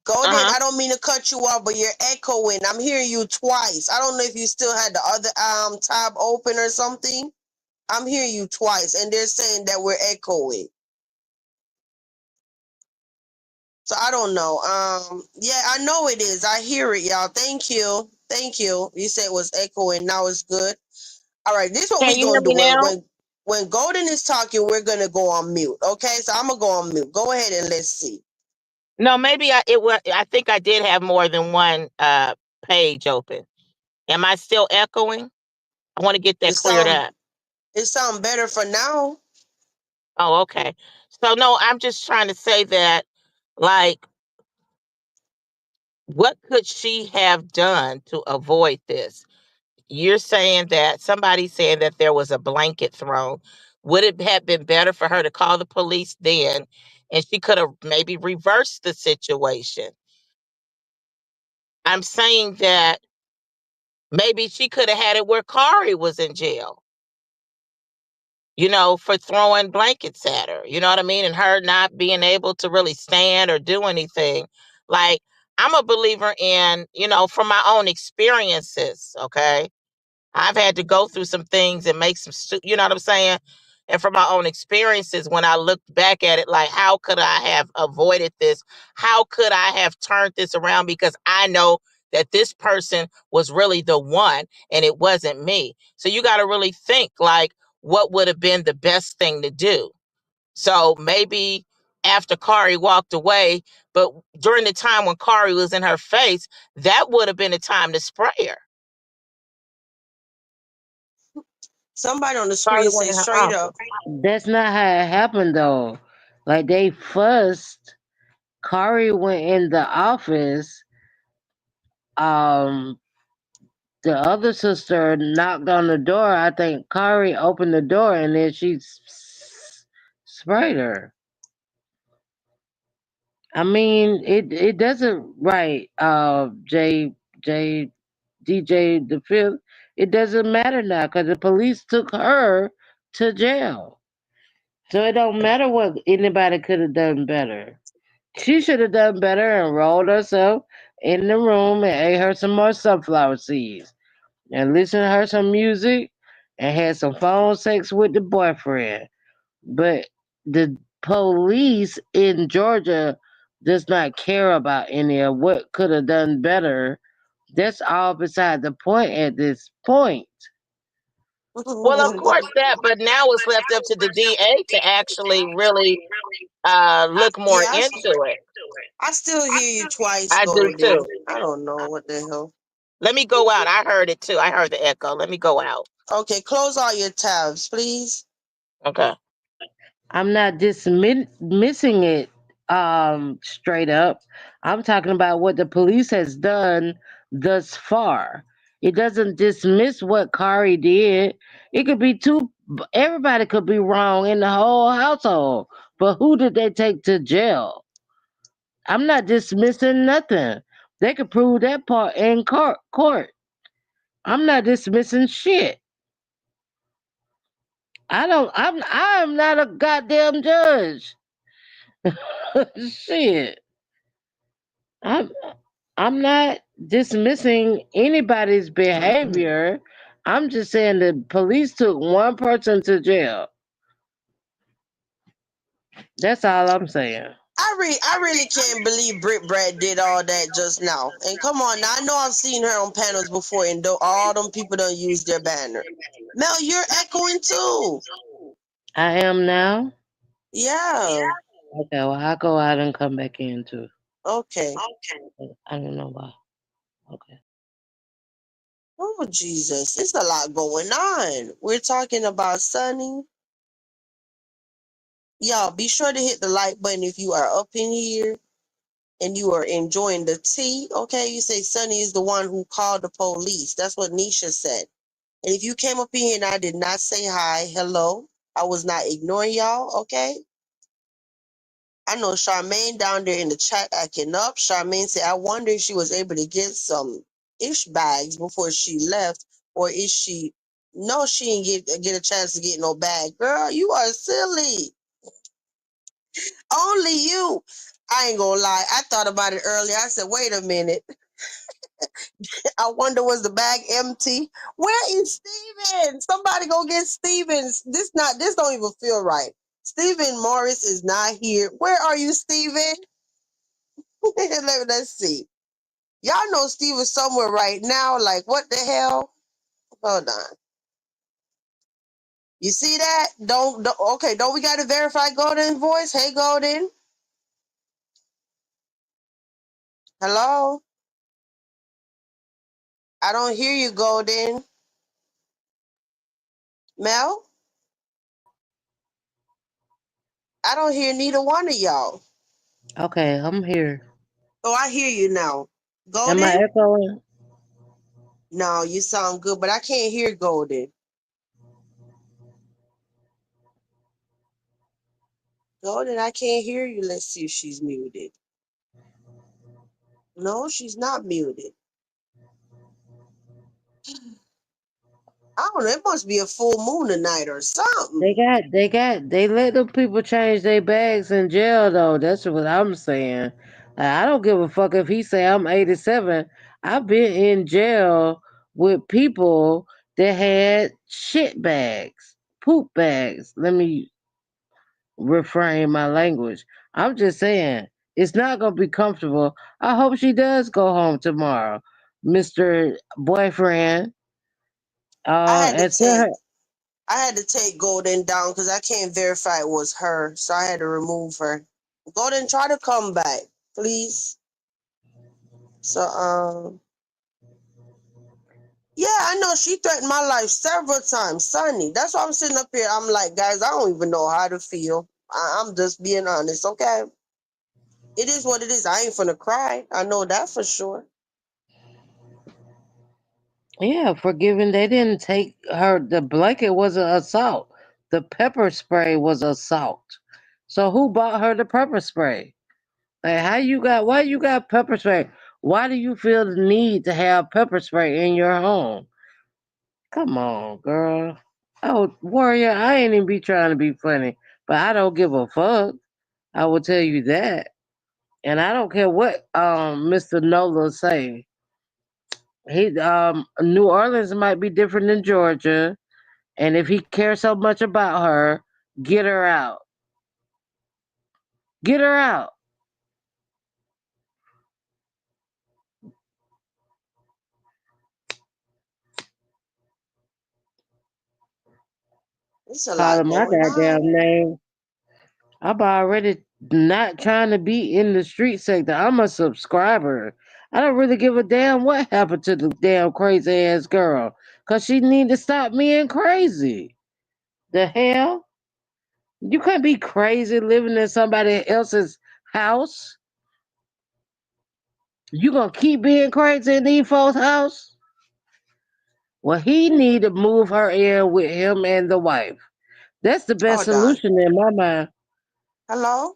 [SPEAKER 2] Golden.
[SPEAKER 5] uh-huh.
[SPEAKER 2] I don't mean to cut you off, but you're echoing. I'm hearing you twice. I don't know if you still had the other tab open or something. I'm hearing you twice, and they're saying that we're echoing. So I don't know. Yeah, I know it is. I hear it, y'all. Thank you. Thank you. You said it was echoing. Now it's good. All right, this is what
[SPEAKER 5] Can
[SPEAKER 2] we
[SPEAKER 5] you hear
[SPEAKER 2] gonna do.
[SPEAKER 5] me now?
[SPEAKER 2] When Golden is talking, we're gonna go on mute. Okay, so I'm gonna go on mute. Go ahead and let's see.
[SPEAKER 5] No, maybe it was. I think I did have more than one page open. Am I still echoing? I want to get
[SPEAKER 2] It
[SPEAKER 5] that cleared
[SPEAKER 2] sound
[SPEAKER 5] up.
[SPEAKER 2] it sound better for now.
[SPEAKER 5] Oh, okay. So no, I'm just trying to say that, like, what could she have done to avoid this? You're saying that somebody saying that there was a blanket thrown. Would it have been better for her to call the police then, and she could have maybe reversed the situation? I'm saying that maybe she could have had it where Kari was in jail, for throwing blankets at her. You know what I mean? And her not being able to really stand or do anything. Like, I'm a believer in, from my own experiences, okay? I've had to go through some things and make some, you know what I'm saying? And from my own experiences, when I looked back at it, like, how could I have avoided this? How could I have turned this around? Because I know that this person was really the one and it wasn't me. So you got to really think, like, what would have been the best thing to do? So maybe after Kari walked away, but during the time when Kari was in her face, that would have been the time to spray her.
[SPEAKER 2] Somebody on the
[SPEAKER 5] Kari
[SPEAKER 2] screen
[SPEAKER 5] went
[SPEAKER 2] say
[SPEAKER 5] in her
[SPEAKER 2] straight
[SPEAKER 5] office.
[SPEAKER 2] up.
[SPEAKER 3] That's not how it happened though. Like they fussed. Kari went in the office. Um, the other sister knocked on the door. I think Kari opened the door and then she sprayed her. I mean, it doesn't right. J DJ the fifth. It doesn't matter now because the police took her to jail. So it don't matter what anybody could have done better. She should have done better and rolled herself in the room and ate her some more sunflower seeds and listened to her some music and had some phone sex with the boyfriend. But the police in Georgia does not care about any of what could have done better. That's all beside the point at this point.
[SPEAKER 5] Well, of course that, but now it's left up to the DA to actually really look more
[SPEAKER 2] Yeah,
[SPEAKER 5] into it.
[SPEAKER 2] I still hear you twice,
[SPEAKER 5] I do
[SPEAKER 2] Golden.
[SPEAKER 5] too.
[SPEAKER 2] I don't know what the hell.
[SPEAKER 5] Let me go out. I heard it too. I heard the echo. Let me go out.
[SPEAKER 2] Okay, close all your tabs, please.
[SPEAKER 5] Okay.
[SPEAKER 3] I'm not dismissing it straight up. I'm talking about what the police has done thus far. It doesn't dismiss what Kari did. It could be two everybody could be wrong in the whole household. But who did they take to jail? I'm not dismissing nothing. They could prove that part in court. I'm not dismissing shit. I'm not a goddamn judge. Shit. I'm I'm not dismissing anybody's behavior. I'm just saying the police took one person to jail. That's all I'm saying.
[SPEAKER 2] I really can't believe Britt Brad did all that just now. And come on, now I know I've seen her on panels before, and all them people don't use their banner. Mel, you're echoing too.
[SPEAKER 3] I am now.
[SPEAKER 2] Yeah.
[SPEAKER 3] Okay, well I'll go out and come back in too.
[SPEAKER 2] Okay.
[SPEAKER 3] I don't know why. Okay.
[SPEAKER 2] Oh Jesus, there's a lot going on. We're talking about Sunny. Y'all, be sure to hit the like button if you are up in here and you are enjoying the tea. Okay, you say Sunny is the one who called the police. That's what Nisha said. And if you came up in here and I did not say hi, hello, I was not ignoring y'all. Okay. I know Charmaine down there in the chat acting up. Charmaine said, I wonder if she was able to get some ish bags before she left, or is she? No, she didn't get a chance to get no bag. Girl, you are silly. Only you. I ain't gonna lie. I thought about it earlier. I said, wait a minute. I wonder was the bag empty? Where is Steven? Somebody go get Steven. This don't even feel right. Stephen Morris is not here. Where are you, Steven? Let's see. Y'all know Steve is somewhere right now. Like, what the hell? Hold on. You see that? Okay, don't we got to verify Golden voice? Hey, Golden. Hello? I don't hear you, Golden. Mel? I don't hear neither one of y'all.
[SPEAKER 3] Okay, I'm here.
[SPEAKER 2] Oh, I hear you now.
[SPEAKER 3] Am I
[SPEAKER 2] Golden?
[SPEAKER 3] echoing?
[SPEAKER 2] No, you sound good, but I can't hear Golden. Golden, I can't hear you. Let's see if she's muted. No, she's not muted. I don't know. It must be a full moon tonight or something.
[SPEAKER 3] They let them people change their bags in jail though. That's what I'm saying. I don't give a fuck if he say I'm 87. I've been in jail with people that had shit bags, poop bags. Let me refrain my language. I'm just saying it's not gonna be comfortable. I hope she does go home tomorrow, Mister Boyfriend.
[SPEAKER 2] I had to
[SPEAKER 3] And tell
[SPEAKER 2] take
[SPEAKER 3] her
[SPEAKER 2] I had to take Golden down because I can't verify it was her, so I had to remove her. Golden, try to come back, please. So, yeah, I know she threatened my life several times, Sunny. That's why I'm sitting up here. I'm like, guys, I don't even know how to feel. I'm just being honest, okay? It is what it is. I ain't finna cry. I know that for sure.
[SPEAKER 3] yeah, forgiving they didn't take her the blanket was an assault. The pepper spray was assault. So who bought her the pepper spray? Like why you got pepper spray? Why do you feel the need to have pepper spray in your home? Come on, girl. Oh, warrior, I ain't even be trying to be funny, but I don't give a fuck. I will tell you that. And I don't care what Mr. Nola say. He New Orleans might be different than Georgia. And if he cares so much about her, get her out. Get her out.
[SPEAKER 2] There's a lot
[SPEAKER 3] Calling my
[SPEAKER 2] going
[SPEAKER 3] goddamn
[SPEAKER 2] on.
[SPEAKER 3] name. I'm already not trying to be in the street sector. I'm a subscriber. I don't really give a damn what happened to the damn crazy ass girl. Cause she need to stop being crazy. The hell? You can't be crazy living in somebody else's house. You gonna keep being crazy in these folks' house? Well, he need to move her in with him and the wife. That's the best
[SPEAKER 2] Hold on.
[SPEAKER 3] solution in my mind.
[SPEAKER 2] Hello?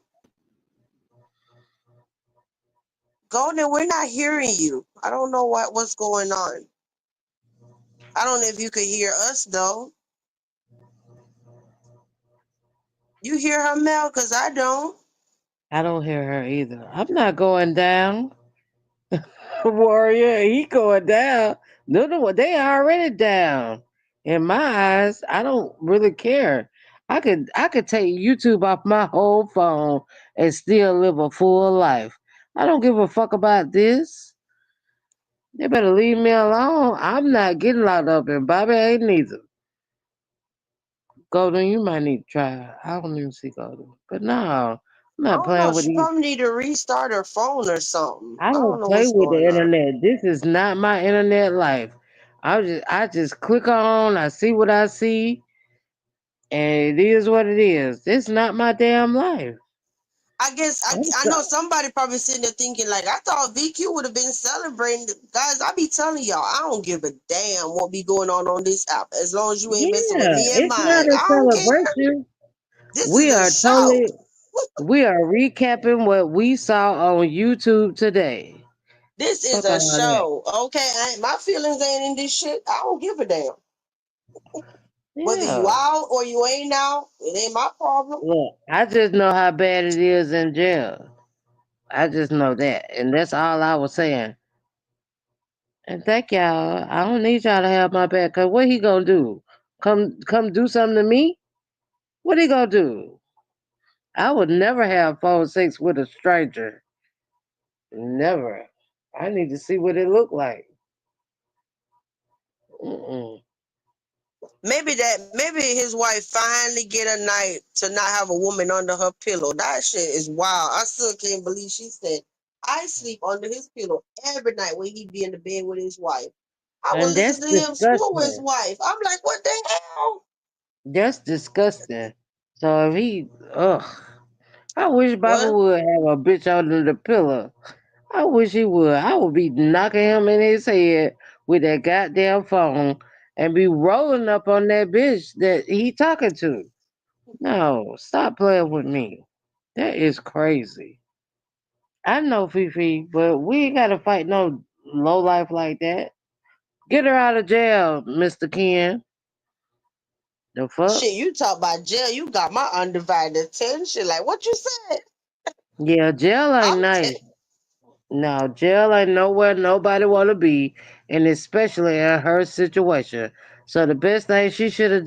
[SPEAKER 2] Golden, we're not hearing you. I don't know what's going on. I don't know if you could hear us, though. You hear her, Mel? Because I don't.
[SPEAKER 3] I don't hear her either. I'm not going down. Warrior, he going down. No, they already down. In my eyes, I don't really care. I could take YouTube off my whole phone and still live a full life. I don't give a fuck about this. They better leave me alone. I'm not getting locked up, and Bobby ain't neither. Golden, you might need to try it. I don't even see Golden, but no, I'm
[SPEAKER 2] I
[SPEAKER 3] not
[SPEAKER 2] don't know.
[SPEAKER 3] playing with
[SPEAKER 2] She
[SPEAKER 3] these.
[SPEAKER 2] probably need to restart her phone or something.
[SPEAKER 3] I
[SPEAKER 2] I don't
[SPEAKER 3] don't
[SPEAKER 2] know
[SPEAKER 3] play
[SPEAKER 2] what's
[SPEAKER 3] with the
[SPEAKER 2] going on.
[SPEAKER 3] internet. This is not my internet life. I just click on, I see what I see, And it is what it is. It's not my damn life.
[SPEAKER 2] I guess
[SPEAKER 3] I'm
[SPEAKER 2] I know
[SPEAKER 3] so-
[SPEAKER 2] somebody probably sitting there thinking like I thought VQ would have been celebrating. Guys, I be telling y'all, I don't give a damn what be going on this app as long as you ain't messing with
[SPEAKER 3] yeah,
[SPEAKER 2] me and
[SPEAKER 3] it's not
[SPEAKER 2] mine.
[SPEAKER 3] a
[SPEAKER 2] I don't care.
[SPEAKER 3] celebration.
[SPEAKER 2] This is
[SPEAKER 3] We
[SPEAKER 2] a
[SPEAKER 3] are
[SPEAKER 2] show.
[SPEAKER 3] totally we are recapping what we saw on YouTube today.
[SPEAKER 2] This is
[SPEAKER 3] Fuck
[SPEAKER 2] a
[SPEAKER 3] all that.
[SPEAKER 2] show. Okay, my feelings ain't in this shit. I don't give a damn whether you
[SPEAKER 3] Yeah.
[SPEAKER 2] out or you ain't out. It ain't my problem.
[SPEAKER 3] Look, I just know how bad it is in jail. I just know that. And that's all I was saying. And thank y'all. I don't need y'all to have my back. Cause what he gonna do? Come do something to me? What he gonna do? I would never have phone sex with a stranger. Never. I need to see what it look like. Mm-mm.
[SPEAKER 2] Maybe his wife finally get a night to not have a woman under her pillow. That shit is wild. I still can't believe she said I sleep under his pillow every night when he be in the bed with his wife. I will
[SPEAKER 3] And
[SPEAKER 2] listen
[SPEAKER 3] that's
[SPEAKER 2] to him screw his
[SPEAKER 3] disgusting.
[SPEAKER 2] wife. I'm like, what the hell?
[SPEAKER 3] That's disgusting. So if he, ugh, I wish Bobby
[SPEAKER 2] Well,
[SPEAKER 3] would have a bitch under the pillow. I wish he would. I would be knocking him in his head with that goddamn phone and be rolling up on that bitch that he talking to. No, stop playing with me. That is crazy. I know Fifi, but we ain't gotta fight no low life like that. Get her out of jail, Mr. Ken. The fuck?
[SPEAKER 2] shit, you talk about jail. You got my undivided attention. Like what you said.
[SPEAKER 3] Yeah, jail ain't
[SPEAKER 2] I'm
[SPEAKER 3] nice.
[SPEAKER 2] t-
[SPEAKER 3] No, jail ain't nowhere nobody want to be, and especially in her situation. So the best thing she should have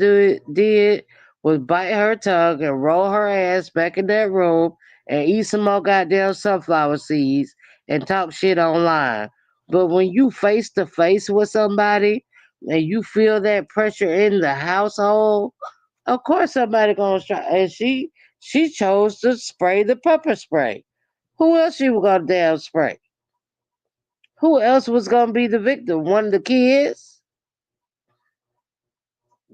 [SPEAKER 3] did was bite her tongue and roll her ass back in that room and eat some more goddamn sunflower seeds and talk shit online. But when you face to face with somebody and you feel that pressure in the household, of course somebody gonna try. And she chose to spray the pepper spray. Who else she was gonna damn spray? Who else was gonna be the victim? One of the kids?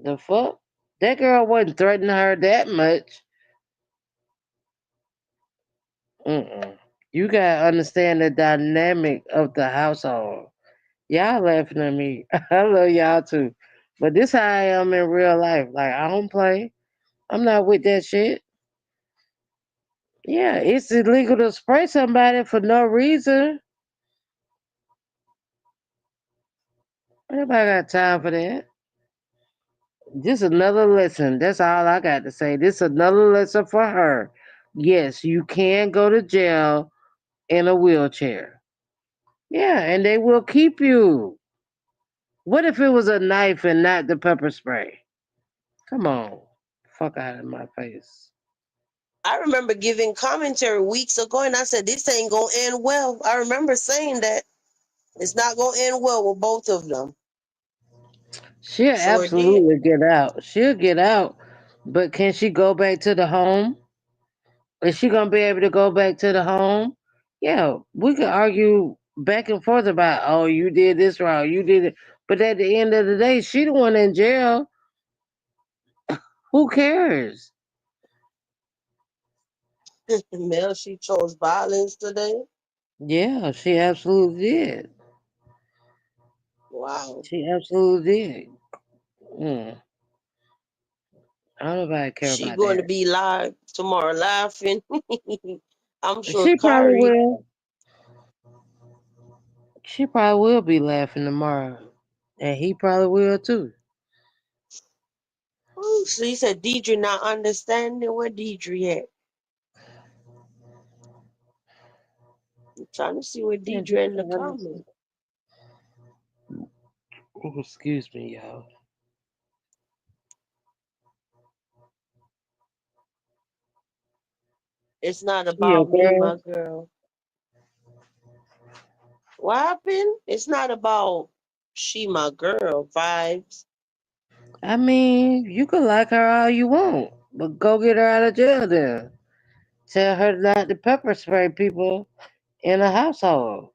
[SPEAKER 3] The fuck? That girl wasn't threatening her that much. Mm-mm. You gotta understand the dynamic of the household. Y'all laughing at me. I love y'all too. But this how I am in real life. Like I don't play. I'm not with that shit. Yeah, it's illegal to spray somebody for no reason. Nobody got time for that. This another lesson. That's all I got to say. This another lesson for her. Yes, you can go to jail in a wheelchair. Yeah, and they will keep you. What if it was a knife and not the pepper spray? Come on. Fuck out of my face.
[SPEAKER 2] I remember giving commentary weeks ago and I said this ain't gonna end well. I remember saying that it's not gonna end well with both of them.
[SPEAKER 3] She'll
[SPEAKER 2] Sure did.
[SPEAKER 3] absolutely get out. She'll get out. But can she go back to the home? Is she gonna be able to go back to the home? Yeah, we can argue back and forth about, oh, you did this wrong, you did it. But at the end of the day, she the one in jail. Who cares?
[SPEAKER 2] Mel, she chose violence today.
[SPEAKER 3] Yeah, she absolutely did.
[SPEAKER 2] Wow.
[SPEAKER 3] She absolutely did. Mm, I don't nobody care
[SPEAKER 2] She
[SPEAKER 3] about
[SPEAKER 2] going to
[SPEAKER 3] that.
[SPEAKER 2] be live tomorrow laughing. I'm sure
[SPEAKER 3] She probably
[SPEAKER 2] Kari.
[SPEAKER 3] will. She probably will be laughing tomorrow. And he probably will too.
[SPEAKER 2] Oh, so you said Deidre not understanding where Deidre at. I'm trying to see where
[SPEAKER 3] Yeah,
[SPEAKER 2] Deidre in the
[SPEAKER 3] Deidre
[SPEAKER 2] comment.
[SPEAKER 3] Henderson. Oh, excuse me, y'all.
[SPEAKER 2] It's not
[SPEAKER 3] She a
[SPEAKER 2] about me,
[SPEAKER 3] girl.
[SPEAKER 2] my girl. What happened? It's not about she, my girl vibes.
[SPEAKER 3] I mean, you can like her all you want, but go get her out of jail then. Tell her not to pepper spray people in a household.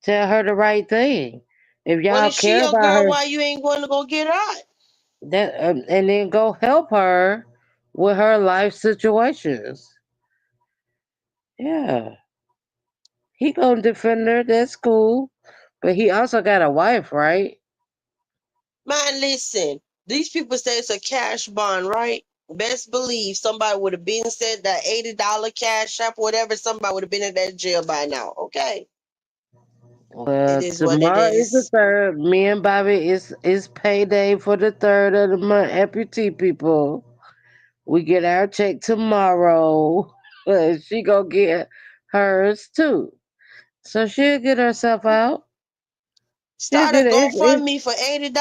[SPEAKER 3] Tell her the right thing. If
[SPEAKER 2] Well,
[SPEAKER 3] y'all
[SPEAKER 2] if she
[SPEAKER 3] care
[SPEAKER 2] your
[SPEAKER 3] about
[SPEAKER 2] girl,
[SPEAKER 3] her,
[SPEAKER 2] why you ain't going to go get her out?
[SPEAKER 3] And then go help her with her life situations. Yeah, he gonna defend her. That's cool, but he also got a wife, right?
[SPEAKER 2] Man, listen, these people say it's a cash bond, right? Best believe somebody would have been said that $80 cash app, whatever, somebody would have been in that jail by now. Okay. It
[SPEAKER 3] Well,
[SPEAKER 2] is what it
[SPEAKER 3] tomorrow is the
[SPEAKER 2] is.
[SPEAKER 3] third. Me and Bobby is payday for the third of the month. Amputee people, we get our check tomorrow. She gonna get hers too, so she'll get herself out. She'll
[SPEAKER 2] Start a
[SPEAKER 3] get it.
[SPEAKER 2] GoFundMe for $80.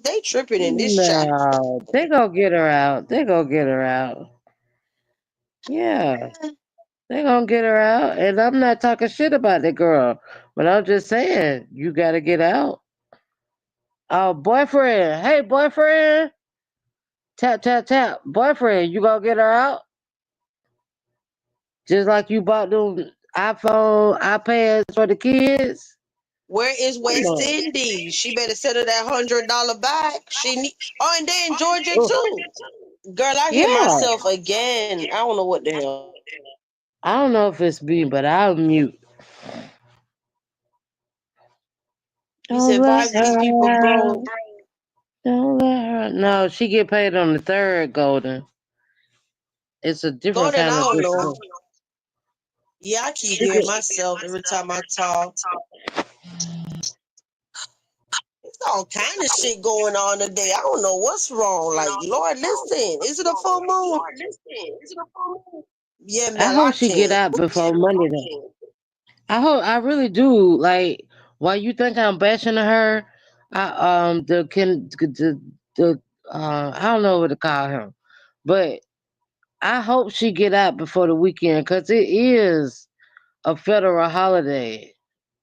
[SPEAKER 2] They tripping in this chat.
[SPEAKER 3] No, they gonna get her out. They gonna get her out. Yeah, they gonna get her out. And I'm not talking shit about the girl, but I'm just saying you gotta get out. Oh, boyfriend. Hey, boyfriend. Tap, tap, tap. Boyfriend, you gonna get her out? Just like you bought them iPhone, iPads for the kids?
[SPEAKER 2] Where is
[SPEAKER 3] Come
[SPEAKER 2] West
[SPEAKER 3] on.
[SPEAKER 2] Indies? She better send her that $100 back. She need. Oh, and they in Georgia
[SPEAKER 3] Oh,
[SPEAKER 2] too. Girl, I hear
[SPEAKER 3] yeah.
[SPEAKER 2] myself again. I don't know what the hell.
[SPEAKER 3] I don't know if it's me, but I'll mute.
[SPEAKER 2] He
[SPEAKER 3] Don't
[SPEAKER 2] said,
[SPEAKER 3] let
[SPEAKER 2] Bobby, these people
[SPEAKER 3] her out.
[SPEAKER 2] broke.
[SPEAKER 3] Don't let her. No, she get paid on the third, Golden. It's a different
[SPEAKER 2] Golden, I
[SPEAKER 3] kind of
[SPEAKER 2] don't know.
[SPEAKER 3] discipline.
[SPEAKER 2] Yeah, I keep
[SPEAKER 3] She
[SPEAKER 2] hearing
[SPEAKER 3] get,
[SPEAKER 2] myself every time I talk. It's all kind of shit going on today. I don't know what's wrong. Like, Lord, listen, is it a full moon? Yeah,
[SPEAKER 3] I
[SPEAKER 2] Mel, I
[SPEAKER 3] hope she get
[SPEAKER 2] can't.
[SPEAKER 3] out before Monday. Though. I hope. I really do. Like, while you think I'm bashing her, the I don't know what to call him, but I hope she get out before the weekend because it is a federal holiday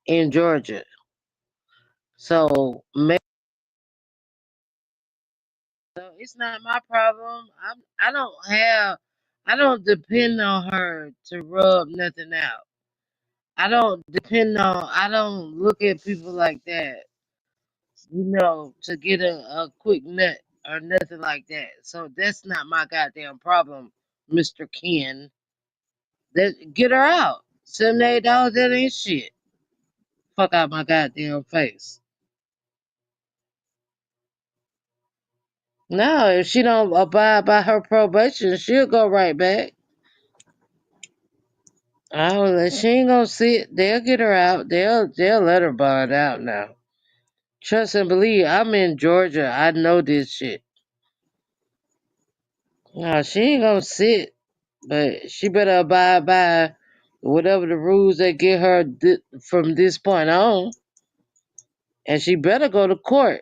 [SPEAKER 3] in Georgia. So it's not my problem. I don't depend on her to rub nothing out. I don't look at people like that, to get a quick nut or nothing like that. So that's not my goddamn problem, Mr. Ken. That get her out. $78, that ain't shit. Fuck out my goddamn face. No, if she don't abide by her probation, she'll go right back. She ain't gonna sit. They'll get her out. They'll let her bond out now. Trust and believe. I'm in Georgia. I know this shit. No, she ain't gonna sit, but she better abide by whatever the rules they get her from this point on, and she better go to court.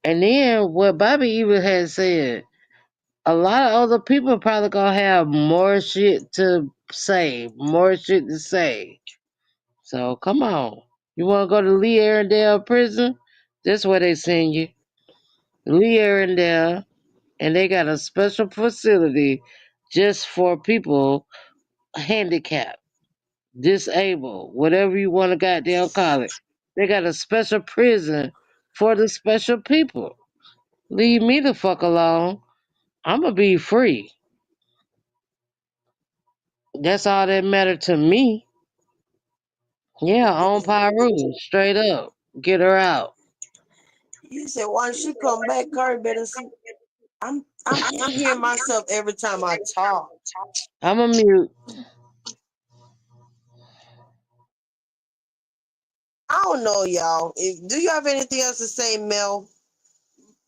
[SPEAKER 3] And then what Bobby even had said, a lot of other people probably gonna have more shit to say, more shit to say. So come on. You wanna go to Lee Arendelle prison? That's where they send you. Lee Arendelle, and they got a special facility just for people handicapped, disabled, whatever you wanna goddamn call it. They got a special prison for the special people. Leave me the fuck alone. I'ma be free. That's all that matter to me. Yeah, on Pyru, straight up. Get her out.
[SPEAKER 2] He said, once she come back, Curry better see. I'm hearing myself every time I talk.
[SPEAKER 3] I'm a mute.
[SPEAKER 2] I don't know, y'all. Do you have anything else to say, Mel?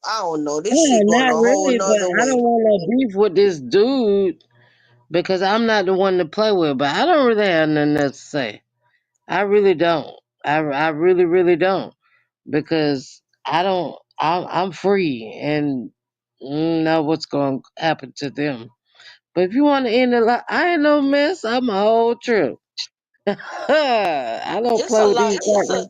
[SPEAKER 2] I don't know. This
[SPEAKER 3] Yeah,
[SPEAKER 2] shit going
[SPEAKER 3] not
[SPEAKER 2] a whole
[SPEAKER 3] really, but
[SPEAKER 2] nother
[SPEAKER 3] I don't
[SPEAKER 2] way.
[SPEAKER 3] want no beef with this dude because I'm not the one to play with. But I don't really have nothing else to say. I really don't. I really, really don't because I don't. I'm free and know what's going to happen to them. But if you want to end it, like I ain't no mess. I'm a whole trip. I don't
[SPEAKER 2] It's
[SPEAKER 3] play
[SPEAKER 2] a
[SPEAKER 3] with
[SPEAKER 2] lot.
[SPEAKER 3] these partners.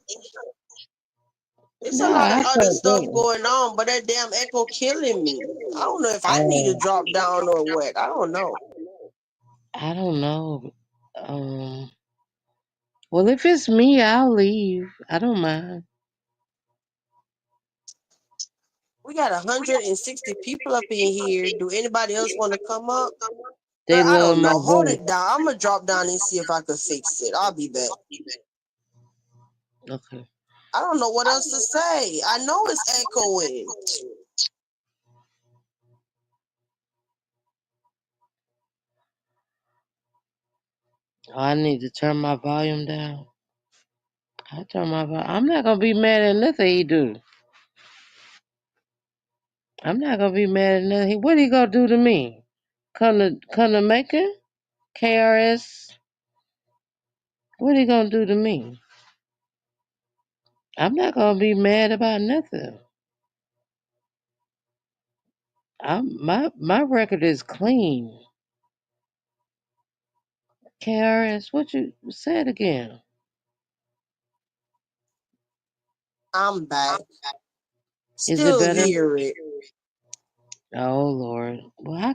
[SPEAKER 2] It's a
[SPEAKER 3] No,
[SPEAKER 2] lot of
[SPEAKER 3] I
[SPEAKER 2] other
[SPEAKER 3] can't
[SPEAKER 2] stuff
[SPEAKER 3] play.
[SPEAKER 2] going on, but that damn echo killing me. I don't know if I need to
[SPEAKER 3] Um,
[SPEAKER 2] drop down or what. I don't know.
[SPEAKER 3] I don't know. Um, well, if it's me, I'll leave. I don't mind.
[SPEAKER 2] We got 160 people up in here. Do anybody else want to come up?
[SPEAKER 3] They
[SPEAKER 2] Girl, I
[SPEAKER 3] love
[SPEAKER 2] don't
[SPEAKER 3] my
[SPEAKER 2] know. Hold
[SPEAKER 3] voice.
[SPEAKER 2] it down. I'm gonna drop down and see if I can fix it. I'll be back.
[SPEAKER 3] Okay.
[SPEAKER 2] I don't know what else to say. I know it's echoing.
[SPEAKER 3] Oh, I need to turn my volume down. I turn my volume. I'm not gonna be mad at nothing he do. I'm not gonna be mad at nothing. What he gonna do to me? Come to Macon? KRS? What he gonna do to me? I'm not gonna be mad about nothing. My record is clean. KRS, what you say it again?
[SPEAKER 2] I'm back.
[SPEAKER 3] Is it
[SPEAKER 2] Still
[SPEAKER 3] better?
[SPEAKER 2] hear it.
[SPEAKER 3] Oh Lord. Well, I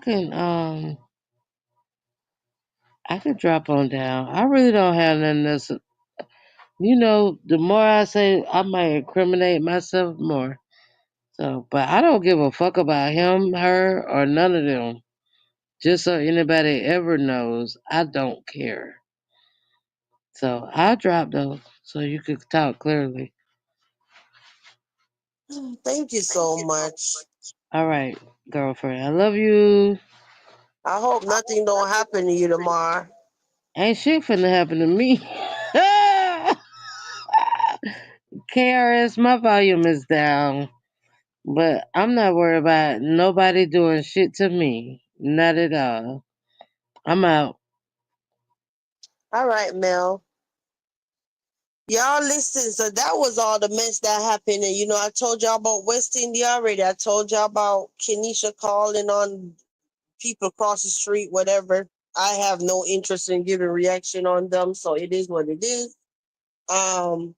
[SPEAKER 3] can drop on down. I really don't have nothing else. The more I say, I might incriminate myself more. So, but I don't give a fuck about him, her, or none of them. Just so anybody ever knows, I don't care. So I'll drop though, so you could talk clearly.
[SPEAKER 2] Thank you so much.
[SPEAKER 3] All right, girlfriend. I love you.
[SPEAKER 2] I hope nothing don't happen to you tomorrow.
[SPEAKER 3] Ain't shit finna happen to me. KRS, my volume is down, but I'm not worried about nobody doing shit to me. Not at all. I'm out.
[SPEAKER 2] All right, Mel. Y'all listen, so that was all the mess that happened. And I told y'all about West India already. I told y'all about Kenisha calling on people across the street, whatever. I have no interest in giving reaction on them, so it is what it is. Um,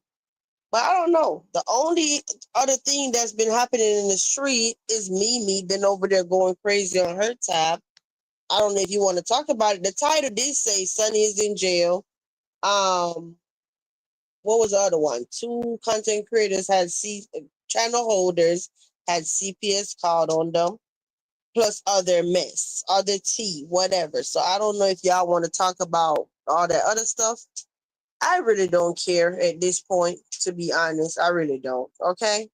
[SPEAKER 2] but I don't know. The only other thing that's been happening in the street is Mimi been over there going crazy on her tab. I don't know if you want to talk about it. The title did say Sonny is in jail. Um, what was the other one? Two content creators had channel holders had CPS called on them, plus other mess, other tea, whatever. So I don't know if y'all want to talk about all that other stuff. I really don't care at this point, to be honest. I really don't. Okay.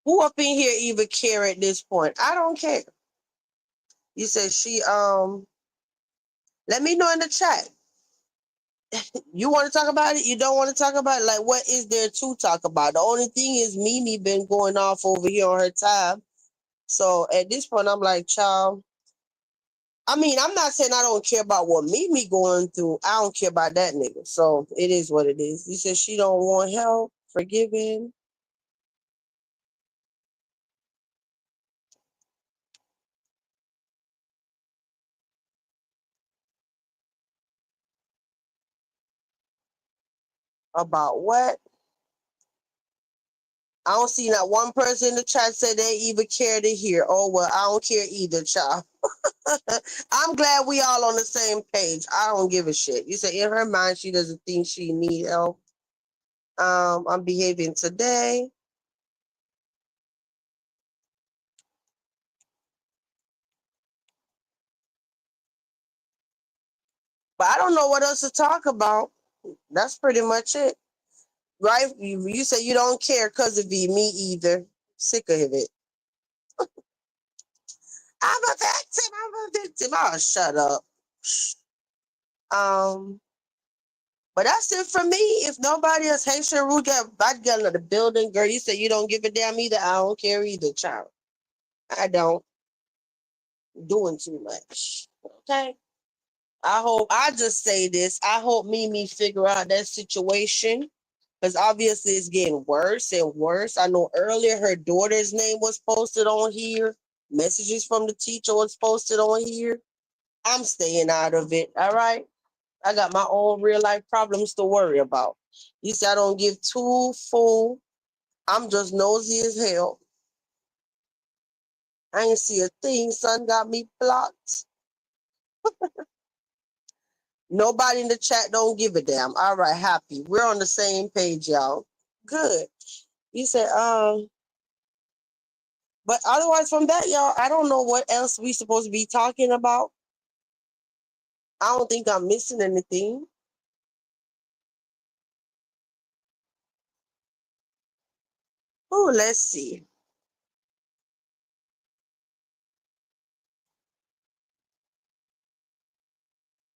[SPEAKER 2] Who up in here even care at this point? I don't care. You said let me know in the chat. You want to talk about it? You don't want to talk about it? Like, what is there to talk about? The only thing is Mimi been going off over here on her tab. So at this point, I'm like, child. I mean, I'm not saying I don't care about what Mimi going through. I don't care about that nigga. So it is what it is. You said she don't want help, forgiving. About what? I don't see not one person in the chat say they even care to hear. Oh well, I don't care either, child. I'm glad we all on the same page. I don't give a shit. You say in her mind she doesn't think she need help. I'm behaving today. But I don't know what else to talk about. That's pretty much it. Right? You say you don't care because of me either. Sick of it. I'm a victim. I'm a victim. Oh, shut up. Um, but that's it for me. If nobody else, hey, Sharu, I got another building. Girl, you say you don't give a damn either. I don't care either, child. I don't. Doing too much. Okay. I just say this. I hope Mimi figure out that situation because obviously it's getting worse and worse. I know earlier her daughter's name was posted on here. Messages from the teacher was posted on here. I'm staying out of it. All right. I got my own real life problems to worry about. You said I don't give two full. I'm just nosy as hell. I ain't see a thing. Son got me blocked. Nobody in the chat don't give a damn. All right, happy. We're on the same page, y'all. Good. You said, but otherwise from that, y'all, I don't know what else we supposed to be talking about. I don't think I'm missing anything. Oh, let's see.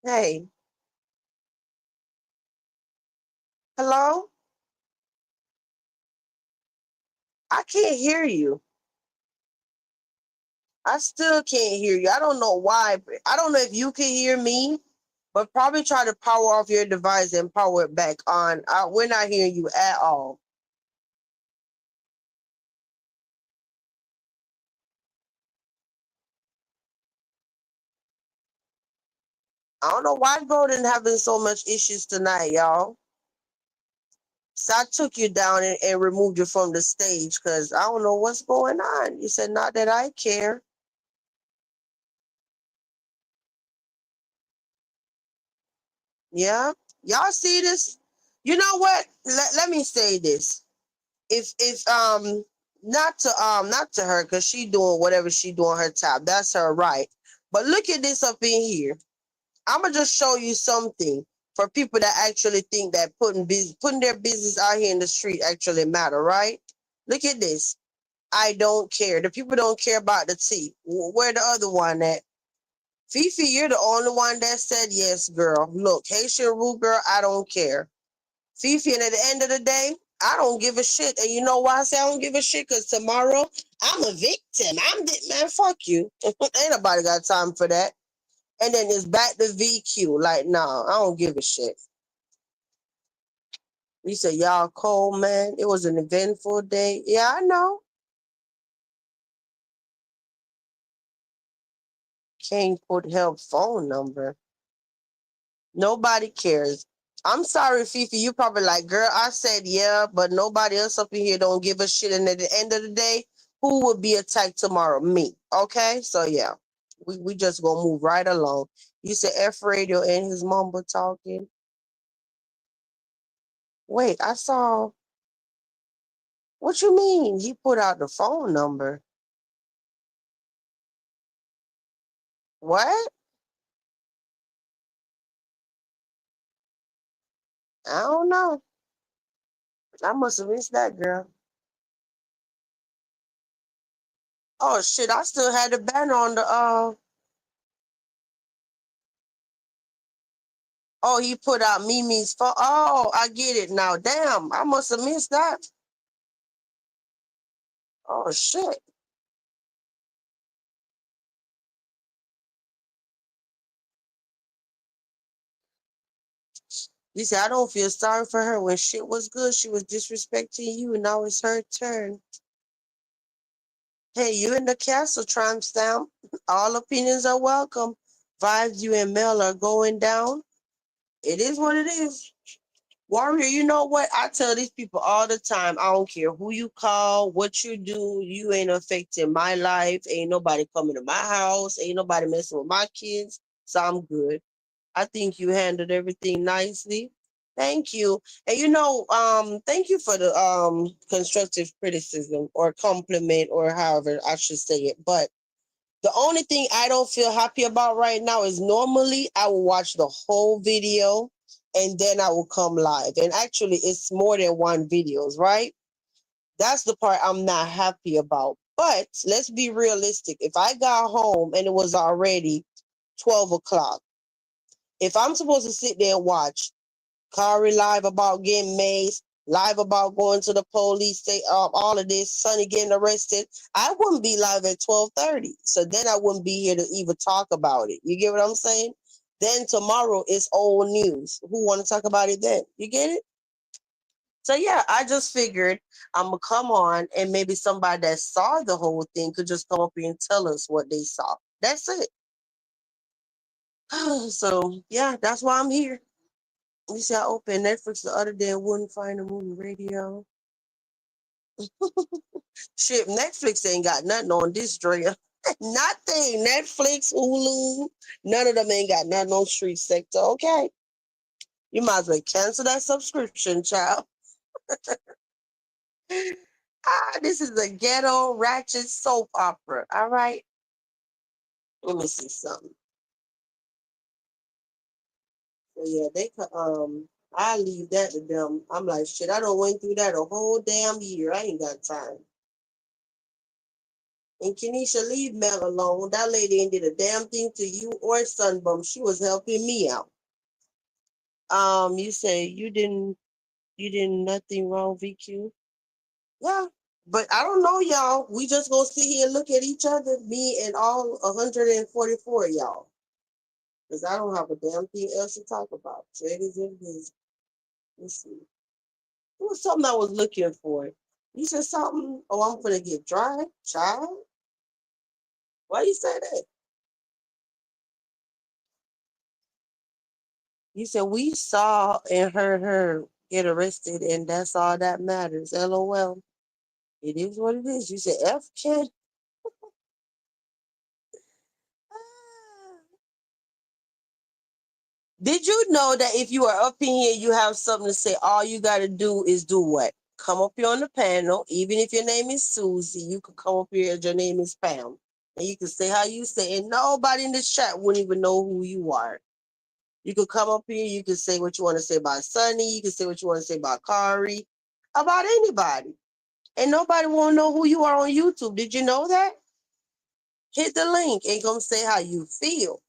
[SPEAKER 2] Hey, hello? I can't hear you. I still can't hear you. I don't know why. I don't know if you can hear me, but probably try to power off your device and power it back on. We're not hearing you at all. I don't know why Golden having so much issues tonight, y'all. So I took you down and removed you from the stage because I don't know what's going on. You said, not that I care. Yeah. Y'all see this? You know what? Let me say this. If not to her because she doing whatever she doing her top. That's her right. But look at this up in here. I'ma just show you something for people that actually think that putting their business out here in the street actually matter, right? Look at this. I don't care. The people don't care about the tea. Where the other one at? Fifi, you're the only one that said yes, girl. Look, Haitian Rue girl, I don't care. Fifi, and at the end of the day, I don't give a shit. And you know why I say I don't give a shit? Because tomorrow I'm a victim. Man, fuck you. Ain't nobody got time for that. And then it's back to VQ. Like, nah, I don't give a shit. You said y'all cold, man. It was an eventful day. Yeah, I know. Can't put help phone number. Nobody cares. I'm sorry, Fifi. You probably like, girl, I said yeah, but nobody else up in here don't give a shit. And at the end of the day, who would be attacked tomorrow? Me. Okay? So yeah. We just gonna move right along. You said F radio and his mumble talking. Wait, I saw what you mean? He put out the phone number. What? I don't know. I must have missed that girl. Oh shit, I still had the banner on the oh, he put out Mimi's phone. Oh, I get it now. Damn, I must have missed that. Oh shit. You said I don't feel sorry for her. When shit was good, she was disrespecting you, and now it's her turn. Hey, you in the castle, tramp stamp. All opinions are welcome. Vibes you and Mel are going down. It is what it is. Warrior, you know what? I tell these people all the time, I don't care who you call, what you do, you ain't affecting my life. Ain't nobody coming to my house. Ain't nobody messing with my kids. So I'm good. I think you handled everything nicely. Thank you. And thank you for the constructive criticism or compliment or however I should say it. But the only thing I don't feel happy about right now is normally I will watch the whole video and then I will come live. And actually it's more than one videos, right? That's the part I'm not happy about. But let's be realistic. If I got home and it was already 12 o'clock, if I'm supposed to sit there and watch Kari live about getting maced, live about going to the police, say all of this, Sonny getting arrested, I wouldn't be live at 12:30. So then I wouldn't be here to even talk about it. You get what I'm saying? Then tomorrow it's old news. Who want to talk about it then? You get it? So yeah, I just figured I'm gonna come on and maybe somebody that saw the whole thing could just come up here and tell us what they saw. That's it. So yeah, that's why I'm here. You see, I opened Netflix the other day and wouldn't find a movie radio. Shit, Netflix ain't got nothing on this Drea. Nothing. Netflix, Hulu, none of them ain't got nothing on street sector. Okay. You might as well cancel that subscription, child. This is a ghetto ratchet soap opera. All right. Let me see something. So yeah, they could I leave that to them. I'm like, shit, I don't went through that a whole damn year. I ain't got time. And Kenesha, leave Mel alone. That lady ain't did a damn thing to you or Sunbum. She was helping me out. You say you didn't nothing wrong, VQ. Yeah. But I don't know, y'all. We just gonna sit here and look at each other, me and all 144 of y'all. Because I don't have a damn thing else to talk about. So it is what it is. Let's see. It was something I was looking for. You said something? Oh, I'm gonna get dry, child. Why you say that? You said we saw and heard her get arrested, and that's all that matters. LOL. It is what it is. You said F kid. Did you know that if you are up in here, you have something to say? All you got to do is do what? Come up here on the panel. Even if your name is Susie, you can come up here as your name is Pam. And you can say how you say, and nobody in this chat wouldn't even know who you are. You could come up here, you can say what you want to say about Sunny, you can say what you want to say about Kari, about anybody. And nobody won't know who you are on YouTube. Did you know that? Hit the link and come say how you feel.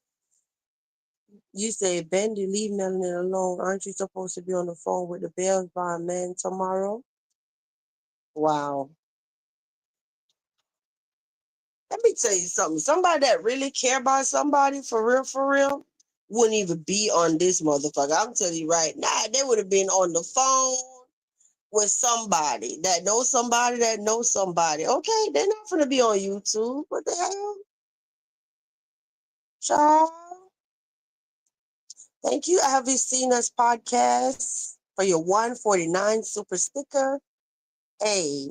[SPEAKER 2] You say, Bendy, leave Melanin alone. Aren't you supposed to be on the phone with the Bells Bond man tomorrow? Wow. Let me tell you something. Somebody that really care about somebody for real, wouldn't even be on this motherfucker. I'm telling you right now, they would have been on the phone with somebody that knows somebody that knows somebody. Okay, they're not going to be on YouTube. What the hell? Child. Thank you, Have You Seen Us podcast, for your 149 super sticker. Hey,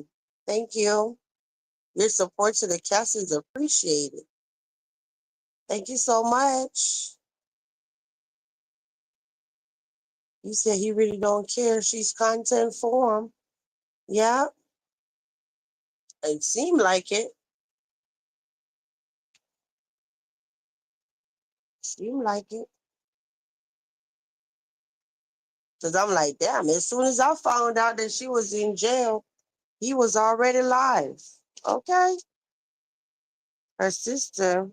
[SPEAKER 2] thank you. Your support to the cast is appreciated. Thank you so much. You said he really don't care. She's content for him. Yeah, it seemed like it. Seemed like it. Because I'm like, damn, as soon as I found out that she was in jail, he was already live. Okay. Her sister,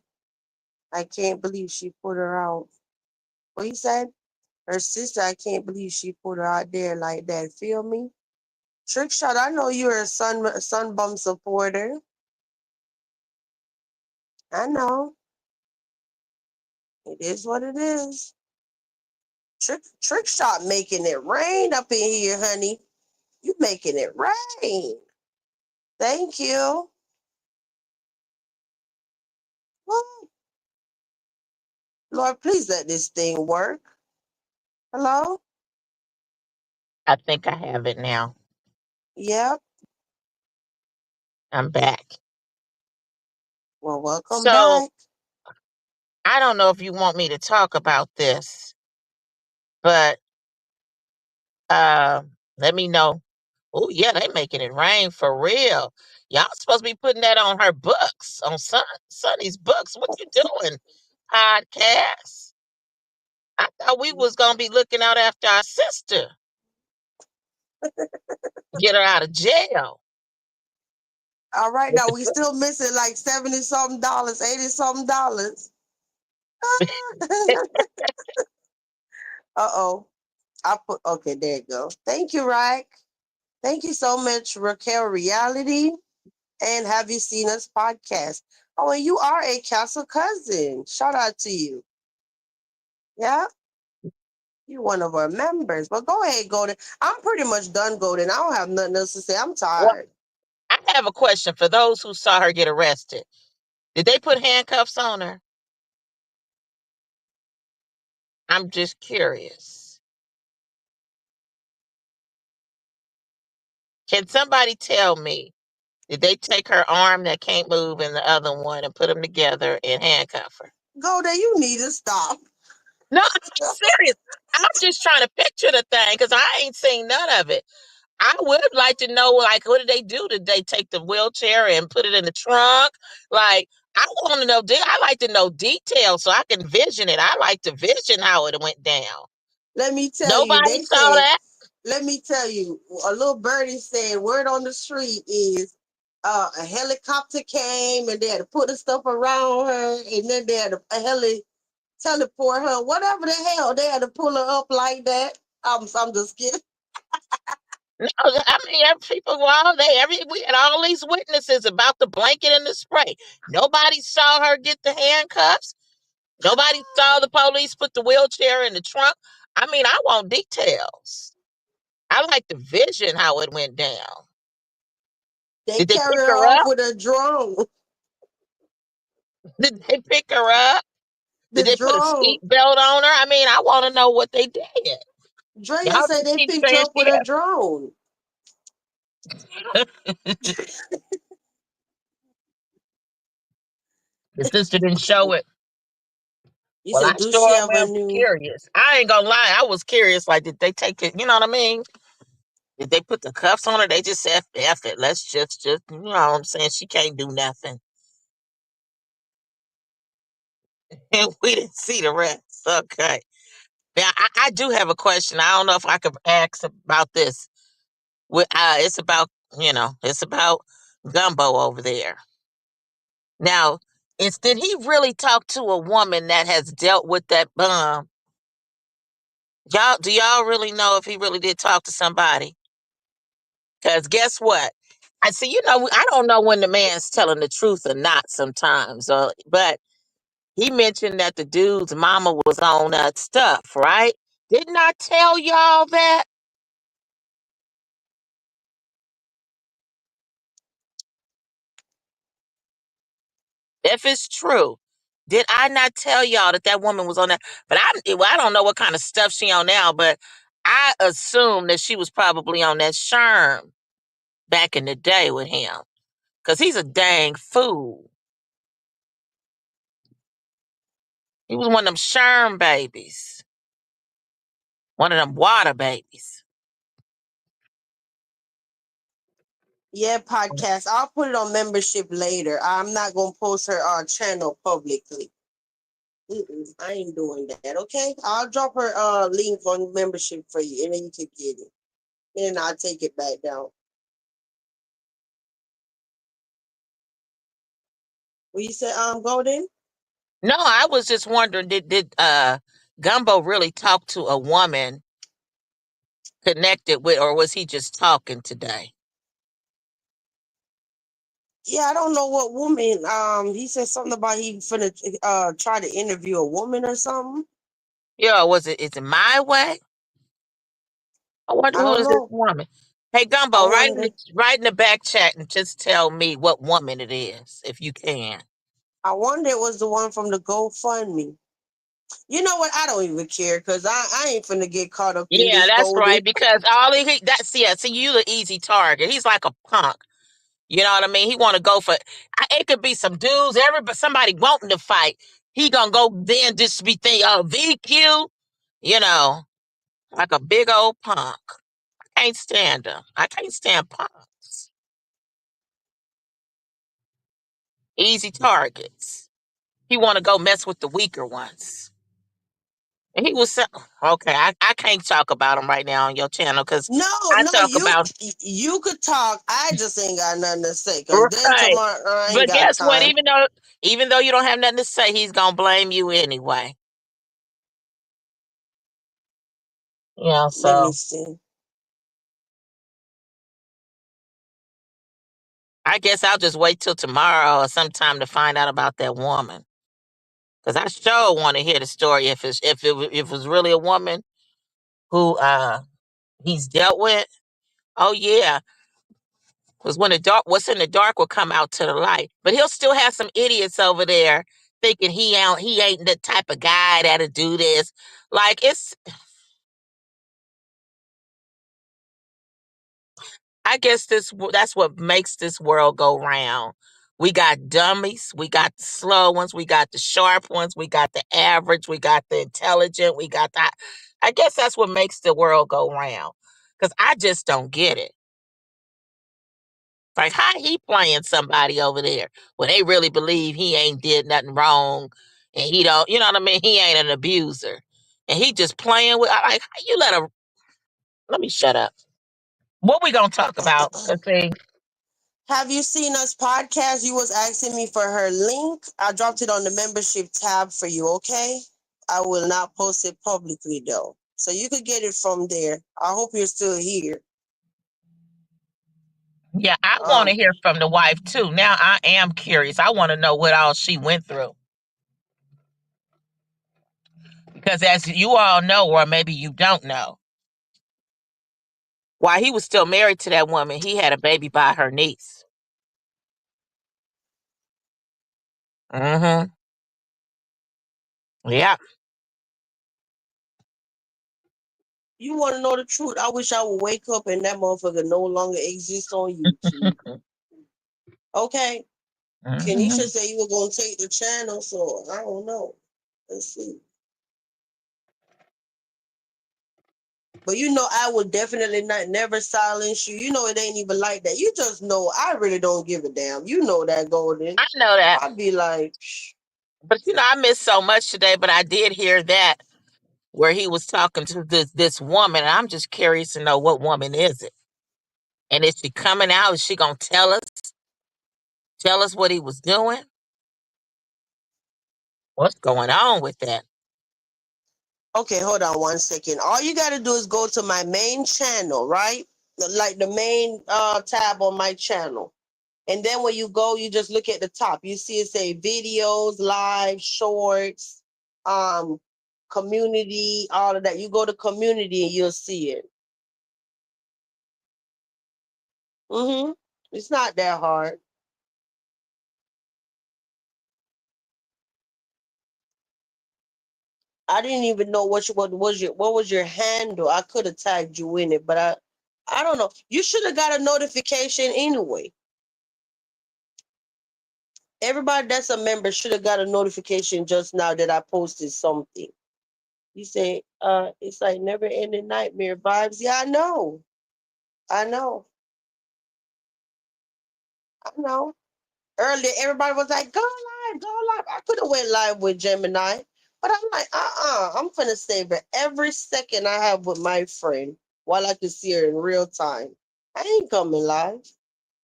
[SPEAKER 2] I can't believe she put her out. What you said? Her sister, I can't believe she put her out there like that. Feel me? Trick shot, I know you're a Sunbum supporter. I know. It is what it is. Trick shot making it rain up in here, honey. You making it rain. Thank you. Woo. Lord, please let this thing work. Hello?
[SPEAKER 5] I think I have it now.
[SPEAKER 2] Yep.
[SPEAKER 5] I'm back.
[SPEAKER 2] Well, welcome
[SPEAKER 5] So
[SPEAKER 2] back.
[SPEAKER 5] I don't know if you want me to talk about this, but let me know. Oh yeah, they making it rain for real. Y'all supposed to be putting that on her books, on Sonny's books. What you doing? Podcast. I thought we was gonna be looking out after our sister. Get her out of jail.
[SPEAKER 2] All right, now we still missing like 70 something dollars, 80 something dollars. Uh-oh. Okay, there you go. Thank you, Rack. Thank you so much, Raquel Reality. And Have You Seen Us podcast. Oh, and you are a Castle cousin. Shout out to you. Yeah, you're one of our members. But go ahead, Golden. I'm pretty much done, Golden. I don't have nothing else to say. I'm
[SPEAKER 5] Well,
[SPEAKER 2] tired.
[SPEAKER 5] I have a question for those who saw her get arrested. Did they put handcuffs on her? I'm just curious. Can somebody tell me, did they take her arm that can't move and the other one and put them together and handcuff her?
[SPEAKER 2] Golden, you need to stop.
[SPEAKER 5] No, I'm serious. I'm just trying to picture the thing because I ain't seen none of it. I would like to know, like, what did they do? Did they take the wheelchair and put it in the trunk? Like, I want to know. I like to know details so I can vision it. I like to vision how it went down.
[SPEAKER 2] Let me tell you,
[SPEAKER 5] Nobody
[SPEAKER 2] they
[SPEAKER 5] saw
[SPEAKER 2] said,
[SPEAKER 5] that.
[SPEAKER 2] let me tell you, a little birdie said, word on the street is a helicopter came and they had to put the stuff around her, and then they had a heli teleport her, whatever the hell, they had to pull her up like that. I'm just kidding.
[SPEAKER 5] No, I mean, people were all there. We had all these witnesses about the blanket and the spray. Nobody saw her get the handcuffs. Nobody saw the police put the wheelchair in the trunk. I mean, I want details. I like to vision how it went down.
[SPEAKER 2] They
[SPEAKER 5] Did they
[SPEAKER 2] carry
[SPEAKER 5] pick
[SPEAKER 2] her
[SPEAKER 5] her
[SPEAKER 2] off
[SPEAKER 5] up?
[SPEAKER 2] with a drone.
[SPEAKER 5] Did they pick her up? Did
[SPEAKER 2] The
[SPEAKER 5] they put a
[SPEAKER 2] drone.
[SPEAKER 5] seat belt on her? I mean, I want to know what they did.
[SPEAKER 2] Drea
[SPEAKER 5] Y'all
[SPEAKER 2] said
[SPEAKER 5] just
[SPEAKER 2] they
[SPEAKER 5] keep
[SPEAKER 2] picked her
[SPEAKER 5] saying
[SPEAKER 2] up with a drone.
[SPEAKER 5] the sister didn't show it.
[SPEAKER 2] You
[SPEAKER 5] Well, I
[SPEAKER 2] said, do she
[SPEAKER 5] sure
[SPEAKER 2] have a
[SPEAKER 5] was
[SPEAKER 2] new?
[SPEAKER 5] curious. I ain't gonna lie, I was curious. Like, did they take it? You know what I mean? Did they put the cuffs on her? They just said, F it. Let's just, you know what I'm saying? She can't do nothing. And we didn't see the rest. Okay. Now, I do have a question. I don't know if I could ask about this. It's about, it's about Gumbo over there. Now, did he really talk to a woman that has dealt with that bum? Do y'all really know if he really did talk to somebody? Because guess what? I see, I don't know when the man's telling the truth or not sometimes. But he mentioned that the dude's mama was on that stuff, right? Didn't I tell y'all that? If it's true, did I not tell y'all that that woman was on that? But I don't know what kind of stuff she on now, but I assume that she was probably on that Sherm back in the day with him. Because he's a dang fool. He was one of them Sherm babies. One of them water babies.
[SPEAKER 2] Yeah, podcast. I'll put it on membership later. I'm not gonna post her channel publicly. I ain't doing that. Okay, I'll drop her link on membership for you, and then you can get it. And I'll take it back down. What you said, Golden?
[SPEAKER 5] No, I was just wondering, did Gumbo really talk to a woman connected with, or was he just talking today?
[SPEAKER 2] Yeah, I don't know what woman. He said something about he finna try to interview a woman or something.
[SPEAKER 5] Yeah, is it my way? I wonder
[SPEAKER 2] I
[SPEAKER 5] who
[SPEAKER 2] don't
[SPEAKER 5] is this
[SPEAKER 2] know.
[SPEAKER 5] woman. Hey
[SPEAKER 2] I
[SPEAKER 5] Gumbo,
[SPEAKER 2] wonder.
[SPEAKER 5] write in the back chat and just tell me what woman it is, if you can.
[SPEAKER 2] I wonder it was the one from the GoFundMe. You know what? I don't even care because I ain't finna get caught up in
[SPEAKER 5] Yeah,
[SPEAKER 2] this
[SPEAKER 5] that's
[SPEAKER 2] Golden.
[SPEAKER 5] right. Because see, you the easy target. He's like a punk. You know what I mean? He want to go for. It could be some dudes, somebody wanting to fight. He gonna go then just be thinking, oh, VQ. You know, like a big old punk. I can't stand him. I can't stand punks. Easy targets. He want to go mess with the weaker ones. And he was okay. I can't talk about him right now on your channel because
[SPEAKER 2] No,
[SPEAKER 5] I
[SPEAKER 2] no,
[SPEAKER 5] talk about
[SPEAKER 2] you could talk. I just ain't got nothing to say because then
[SPEAKER 5] right.
[SPEAKER 2] tomorrow I ain't
[SPEAKER 5] But
[SPEAKER 2] got
[SPEAKER 5] guess what?
[SPEAKER 2] time.
[SPEAKER 5] Even though you don't have nothing to say, he's gonna blame you anyway. Yeah.
[SPEAKER 2] Let me
[SPEAKER 5] So
[SPEAKER 2] see.
[SPEAKER 5] I guess I'll just wait till tomorrow or sometime to find out about that woman. Because I sure want to hear the story if it was really a woman who he's dealt with. Oh yeah. Because when what's in the dark will come out to the light. But he'll still have some idiots over there thinking he ain't the type of guy that'll do this. Like I guess that's what makes this world go round. We got dummies, we got the slow ones, we got the sharp ones, we got the average, we got the intelligent, we got the. I guess that's what makes the world go round. Because I just don't get it. Like, how he playing somebody over there when they really believe he ain't did nothing wrong and he don't, you know what I mean? He ain't an abuser. And he just playing with, like, how you let me shut up. What we gonna talk about? Cause see,
[SPEAKER 2] Have you seen us podcast? You was asking me for her link. I dropped it on the membership tab for you, okay? I will not post it publicly though. So you could get it from there. I hope you're still here.
[SPEAKER 5] yeah, I want to
[SPEAKER 2] Um,
[SPEAKER 5] hear from the wife too. Now I am curious. I want to know what all she went through. Because as you all know, or maybe you don't know, while he was still married to that woman, he had a baby by her niece. Mm-hmm. Yeah.
[SPEAKER 2] you want to know the truth? I wish I would wake up and that motherfucker no longer exists on YouTube. Okay? Kenisha
[SPEAKER 5] Mm-hmm.
[SPEAKER 2] said you were gonna take the channel, so I don't know. Let's see. But you know, I would definitely not never silence you. You know, it ain't even like that. You just know I really don't give a damn. You know that, Golden.
[SPEAKER 5] I know that.
[SPEAKER 2] I'd be like, psh,
[SPEAKER 5] But I missed so much today, but I did hear that where he was talking to this woman. And I'm just curious to know what woman is it? And is she coming out? Is she gonna tell us what he was doing? What's going on with that?
[SPEAKER 2] okay, hold on 1 second. All you gotta do is go to my main channel, right? Like the main tab on my channel. And then when you go, you just look at the top. You see it say videos, live, shorts, um, community, all of that. You go to community and you'll see it. Mm-hmm. It's not that hard. I didn't even know what was your handle. I could have tagged you in it, but I don't know. You should have got a notification anyway. Everybody that's a member should have got a notification just now that I posted something. You say, it's like never ending nightmare vibes. Yeah, I know. I know. I know. Earlier, everybody was like, go live, go live. I could have went live with Gemini, but I'm like, I'm gonna savor every second I have with my friend while I can see her in real time. I ain't coming live.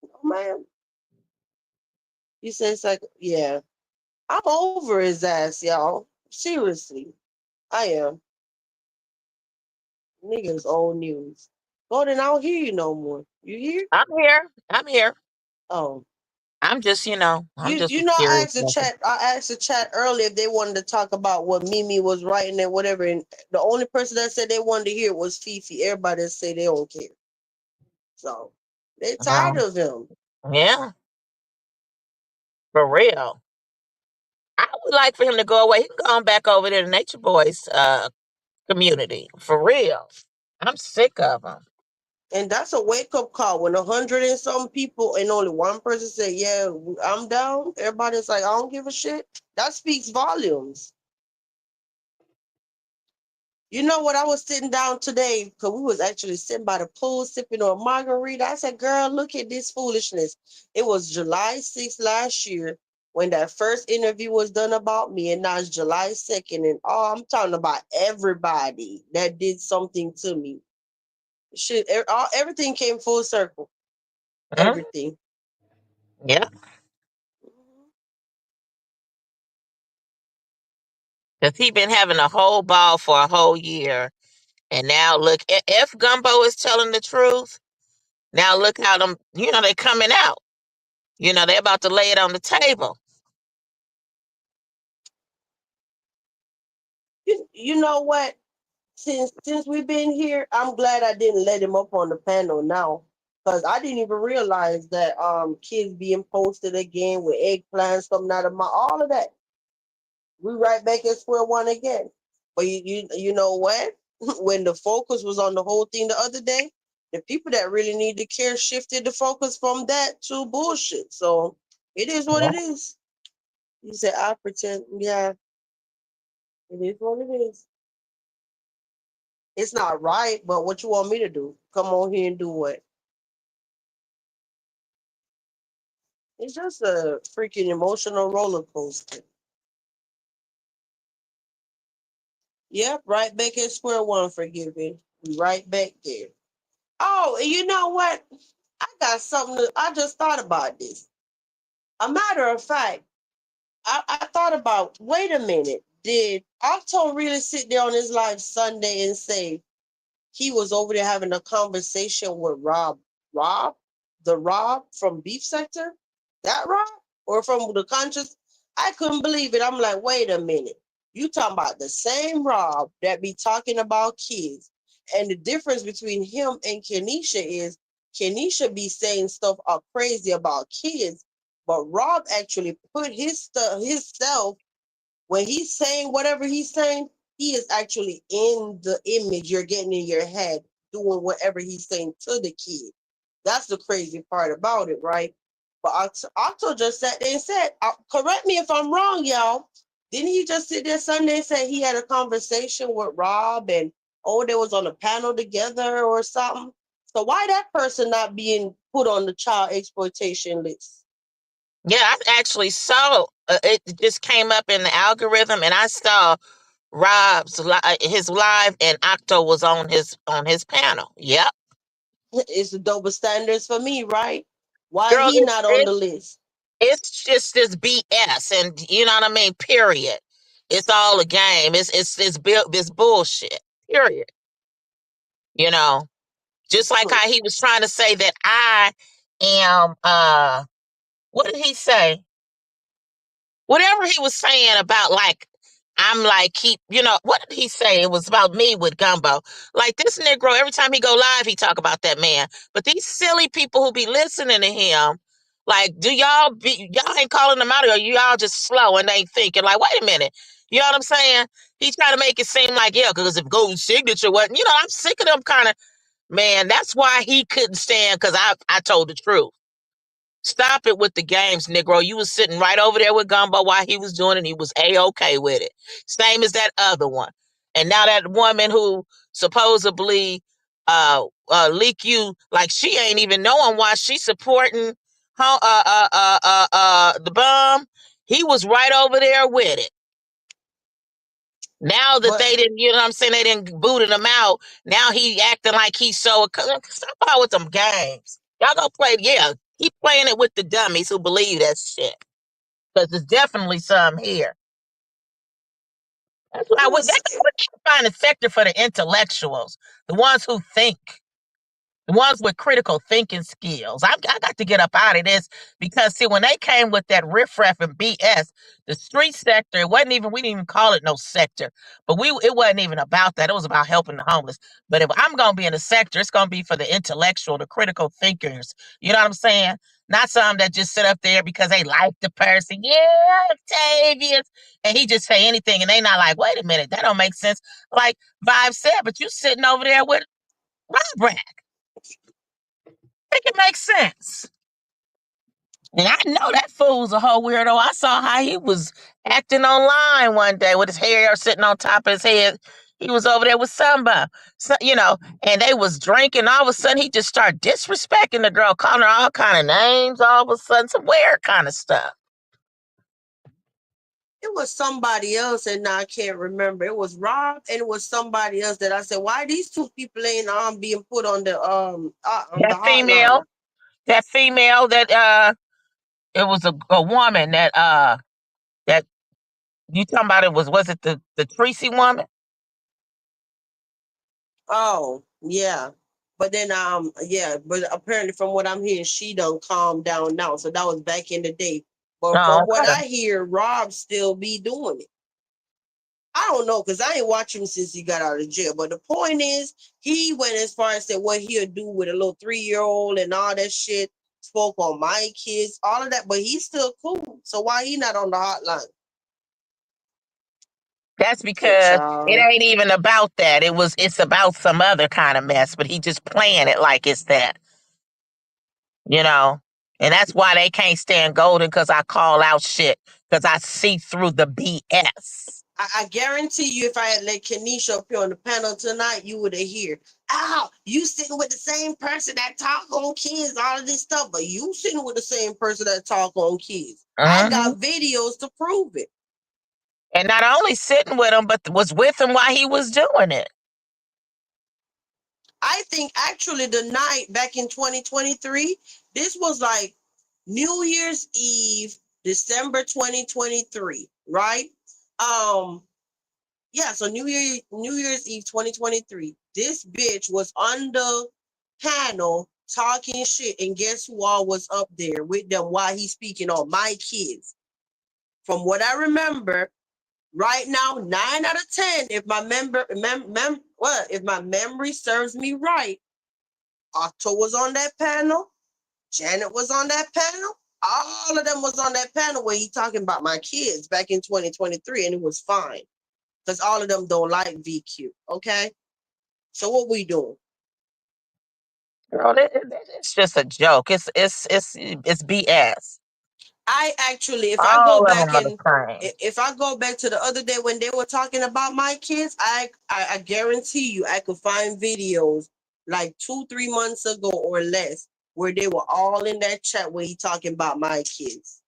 [SPEAKER 2] No, man. He says like, yeah, I'm over his ass, y'all. Seriously, I am. Niggas old news. Golden, I don't hear you no more. You here?
[SPEAKER 5] I'm here. I'm here.
[SPEAKER 2] Oh.
[SPEAKER 5] I'm just, I'm just
[SPEAKER 2] You
[SPEAKER 5] a
[SPEAKER 2] know,
[SPEAKER 5] curious person.
[SPEAKER 2] I asked the chat earlier if they wanted to talk about what Mimi was writing and whatever, and the only person that said they wanted to hear it was Fifi. Everybody that say they don't care. So they tired
[SPEAKER 5] Um,
[SPEAKER 2] of him.
[SPEAKER 5] yeah, for real. I would like for him to go away. He can go on back over there to Nature Boys community. For real. I'm sick of him.
[SPEAKER 2] And that's a wake up call when 100 and some people and only one person say, yeah, I'm down. Everybody's like, I don't give a shit. That speaks volumes. You know what? I was sitting down today because we was actually sitting by the pool sipping on a margarita. I said, girl, look at this foolishness. It was July 6th last year when that first interview was done about me, and now it's July 2nd. And I'm talking about everybody that did something to me. Shit, everything came full circle.
[SPEAKER 5] Mhm.
[SPEAKER 2] Everything.
[SPEAKER 5] Yeah, because he been having a whole ball for a whole year. And now look, if Gumbo is telling the truth, now look how them, they coming out. They about to lay it on the table.
[SPEAKER 2] You know what? Since we've been here, I'm glad I didn't let him up on the panel now. Because I didn't even realize that kids being posted again with eggplants coming out of my all of that. We right back at square one again. But you know what? When the focus was on the whole thing the other day, the people that really need to care shifted the focus from that to bullshit. So it is what
[SPEAKER 5] Yeah.
[SPEAKER 2] it is. You said I pretend, yeah, it is what it is. It's not right, but what you want me to do? Come on here and do what? It's just a freaking emotional roller coaster. Yep, right back at square one, forgiving. We right back there. Oh, and you know what? I got something I just thought about this. A matter of fact, I thought about, wait a minute, did Octo really sit there on his live Sunday and say he was over there having a conversation with Rob, the Rob from Beef Sector? That Rob? Or from the conscious? I couldn't believe it. I'm like, wait a minute. You talking about the same Rob that be talking about kids. And the difference between him and Kenisha is Kenisha be saying stuff crazy about kids, but Rob actually put his stuff himself when he's saying whatever he's saying, he is actually in the image you're getting in your head, doing whatever he's saying to the kid. That's the crazy part about it, right? But Octo just sat there and said, correct me if I'm wrong, y'all. Didn't he just sit there Sunday and say he had a conversation with Rob and oh, they was on a panel together or something? So why that person not being put on the child exploitation list?
[SPEAKER 5] Yeah, I actually saw it just came up in the algorithm, and I saw his live, and Octo was on his panel. Yep,
[SPEAKER 2] It's the double standards for me, right? Why
[SPEAKER 5] girl,
[SPEAKER 2] he not on the list?
[SPEAKER 5] it's just this BS, and you know what I mean. Period. It's all a game. This bullshit. Period. You know, just like how he was trying to say that I am. What did he say? Whatever he was saying about like I'm like keep what did he say? It was about me with Gumbo. Like this Negro, every time he go live, he talk about that man. But these silly people who be listening to him, like, y'all ain't calling them out, or you all just slow and ain't thinking like, wait a minute, you know what I'm saying? He's trying to make it seem like yeah, because if Golden Signature wasn't, I'm sick of them kind of man. That's why he couldn't stand because I told the truth. Stop it with the games, Negro. You was sitting right over there with Gumbo while he was doing it, and he was A-okay with it. Same as that other one. And now that woman who supposedly leak you, like she ain't even knowing why she's supporting the bum. He was right over there with it. Now that
[SPEAKER 2] But
[SPEAKER 5] they didn't, you know what I'm saying, they didn't booted him out. Now he acting like he's so. Stop out with them games. Y'all go play, yeah. Keep playing it with the dummies who believe that shit. Because there's definitely some here. That's why
[SPEAKER 2] it
[SPEAKER 5] they
[SPEAKER 2] was
[SPEAKER 5] gotta find a sector for the intellectuals, the ones who think. The ones with critical thinking skills. I got to get up out of this because see, when they came with that riffraff and BS, the street sector, it wasn't even, we didn't even call it no sector. But it wasn't even about that. It was about helping the homeless. But if I'm gonna be in a sector, it's gonna be for the intellectual, the critical thinkers. You know what I'm saying? Not some that just sit up there because they like the person. Yeah, Octavius. And he just say anything and they not like, wait a minute, that don't make sense. Like Vibe said, but you sitting over there with Rob, make it make sense. And I know that fool's a whole weirdo. I saw how he was acting online one day with his hair sitting on top of his head. He was over there with somebody, and they was drinking. All of a sudden, he just started disrespecting the girl, calling her all kind of names. All of a sudden, some weird kind of stuff.
[SPEAKER 2] it was somebody else, and now I can't remember. It was Rob, and it was somebody else that I said, why these two people ain't being put on the
[SPEAKER 5] That
[SPEAKER 2] hotline?
[SPEAKER 5] female, that female, it was a woman that you talking about. It was it the Tracy woman?
[SPEAKER 2] Oh, yeah. But then yeah, but apparently from what I'm hearing, she done calmed down now. So that was back in the day. But from
[SPEAKER 5] Oh,
[SPEAKER 2] what
[SPEAKER 5] okay.
[SPEAKER 2] I hear, Rob still be doing it. I don't know because I ain't watched him since he got out of jail. But the point is, he went as far as said what he'll do with a little 3-year-old and all that shit. Spoke on my kids, all of that. But he's still cool. So why he not on the hotline?
[SPEAKER 5] That's
[SPEAKER 2] So,
[SPEAKER 5] because it
[SPEAKER 2] child,
[SPEAKER 5] ain't even about that. It's about some other kind of mess, but he just playing it like it's that, you know? And that's why they can't stand Golden because I call out shit because I see through the BS.
[SPEAKER 2] I guarantee you, if I had let Kenisha up here on the panel tonight, you would have heard, "Ow, you sitting with the same person that talk on kids, all of this stuff, but you sitting with the same person that talk on kids." I
[SPEAKER 5] Hmm.
[SPEAKER 2] got videos to prove it.
[SPEAKER 5] And not only sitting with him, but was with him while he was doing it.
[SPEAKER 2] I think actually the night back in 2023, this was like New Year's Eve, December 2023, right? Um, yeah, so New Year's Eve 2023. This bitch was on the panel talking shit, and guess who all was up there with them while he's speaking on my kids? From what I remember, right now, 9 out of 10, if my if my memory serves me right, Octo was on that panel, Janet was on that panel, all of them was on that panel where he talking about my kids back in 2023, and it was fine because all of them don't like VQ. Okay, so what we doing?
[SPEAKER 5] Girl, it's just a joke. It's BS.
[SPEAKER 2] I actually, if I go
[SPEAKER 5] All of
[SPEAKER 2] back
[SPEAKER 5] them are the
[SPEAKER 2] and
[SPEAKER 5] same.
[SPEAKER 2] if I go back to the other day when they were talking about my kids, I guarantee you I could find videos like 2-3 months ago or less where they were all in that chat where he talking about my kids.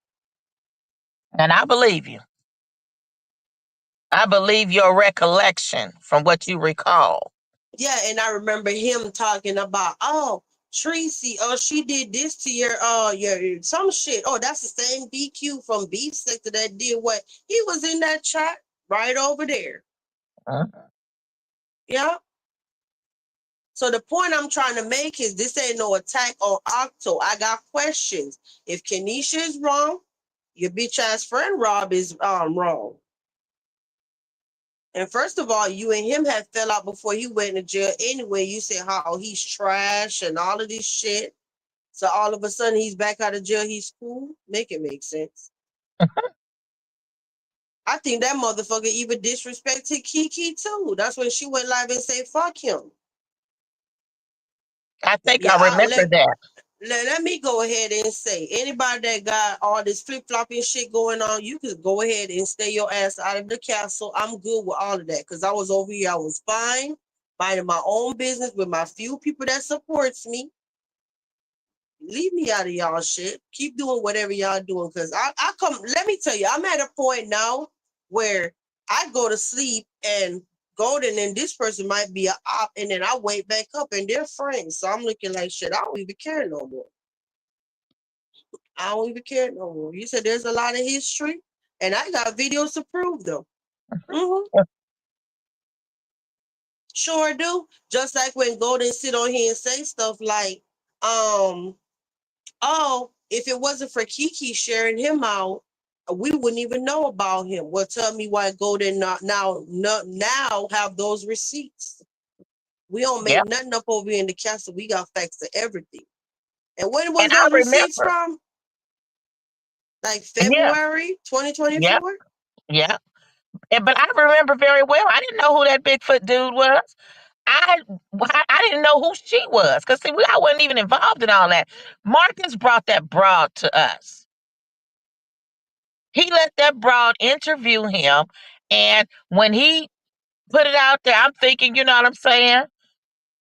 [SPEAKER 5] And I believe you. I believe your recollection from what you recall.
[SPEAKER 2] Yeah, and I remember him talking about, oh, Tracy, oh, she did this to your some shit. Oh, that's the same BQ from Beef Sector that did what he was in that chat right over there.
[SPEAKER 5] Mhm.
[SPEAKER 2] Yeah. So the point I'm trying to make is this ain't no attack on Octo. I got questions. If Kenisha is wrong, your bitch ass friend Rob is wrong. And first of all, you and him had fell out before he went to jail anyway. You said how he's trash and all of this shit. So all of a sudden he's back out of jail, he's cool. Make it make sense. I think that motherfucker even disrespected Kiki too. That's when she went live and said, fuck him.
[SPEAKER 5] I think
[SPEAKER 2] Yeah,
[SPEAKER 5] I remember that.
[SPEAKER 2] let me go ahead and say, anybody that got all this flip-flopping shit going on, you could go ahead and stay your ass out of the castle. I'm good with all of that because I was over here. I was fine, minding my own business with my few people that supports me. Leave me out of y'all shit. Keep doing whatever y'all doing because I come, let me tell you, I'm at a point now where I go to sleep and Golden and this person might be a op, and then I wake back up and they're friends. So I'm looking like shit. I don't even care no more. I don't even care no more. You said there's a lot of history, and I got videos to prove them. Mm-hmm. Sure do. Just like when Golden sit on here and say stuff like, oh, if it wasn't for Kiki sharing him out, we wouldn't even know about him. Well, tell me why Golden now have those receipts. We don't make
[SPEAKER 5] Yep.
[SPEAKER 2] nothing up over here in the castle. We got facts to everything. And when was
[SPEAKER 5] And I
[SPEAKER 2] those receipts
[SPEAKER 5] remember.
[SPEAKER 2] from? Like
[SPEAKER 5] Yeah.
[SPEAKER 2] February
[SPEAKER 5] Yep.
[SPEAKER 2] 2024?
[SPEAKER 5] Yep. But I remember very well. I didn't know who that Bigfoot dude was. I I didn't know who she was because see, I wasn't even involved in all that. Marcus brought that broad to us. He let that broad interview him, and when he put it out there, I'm thinking, you know what I'm saying?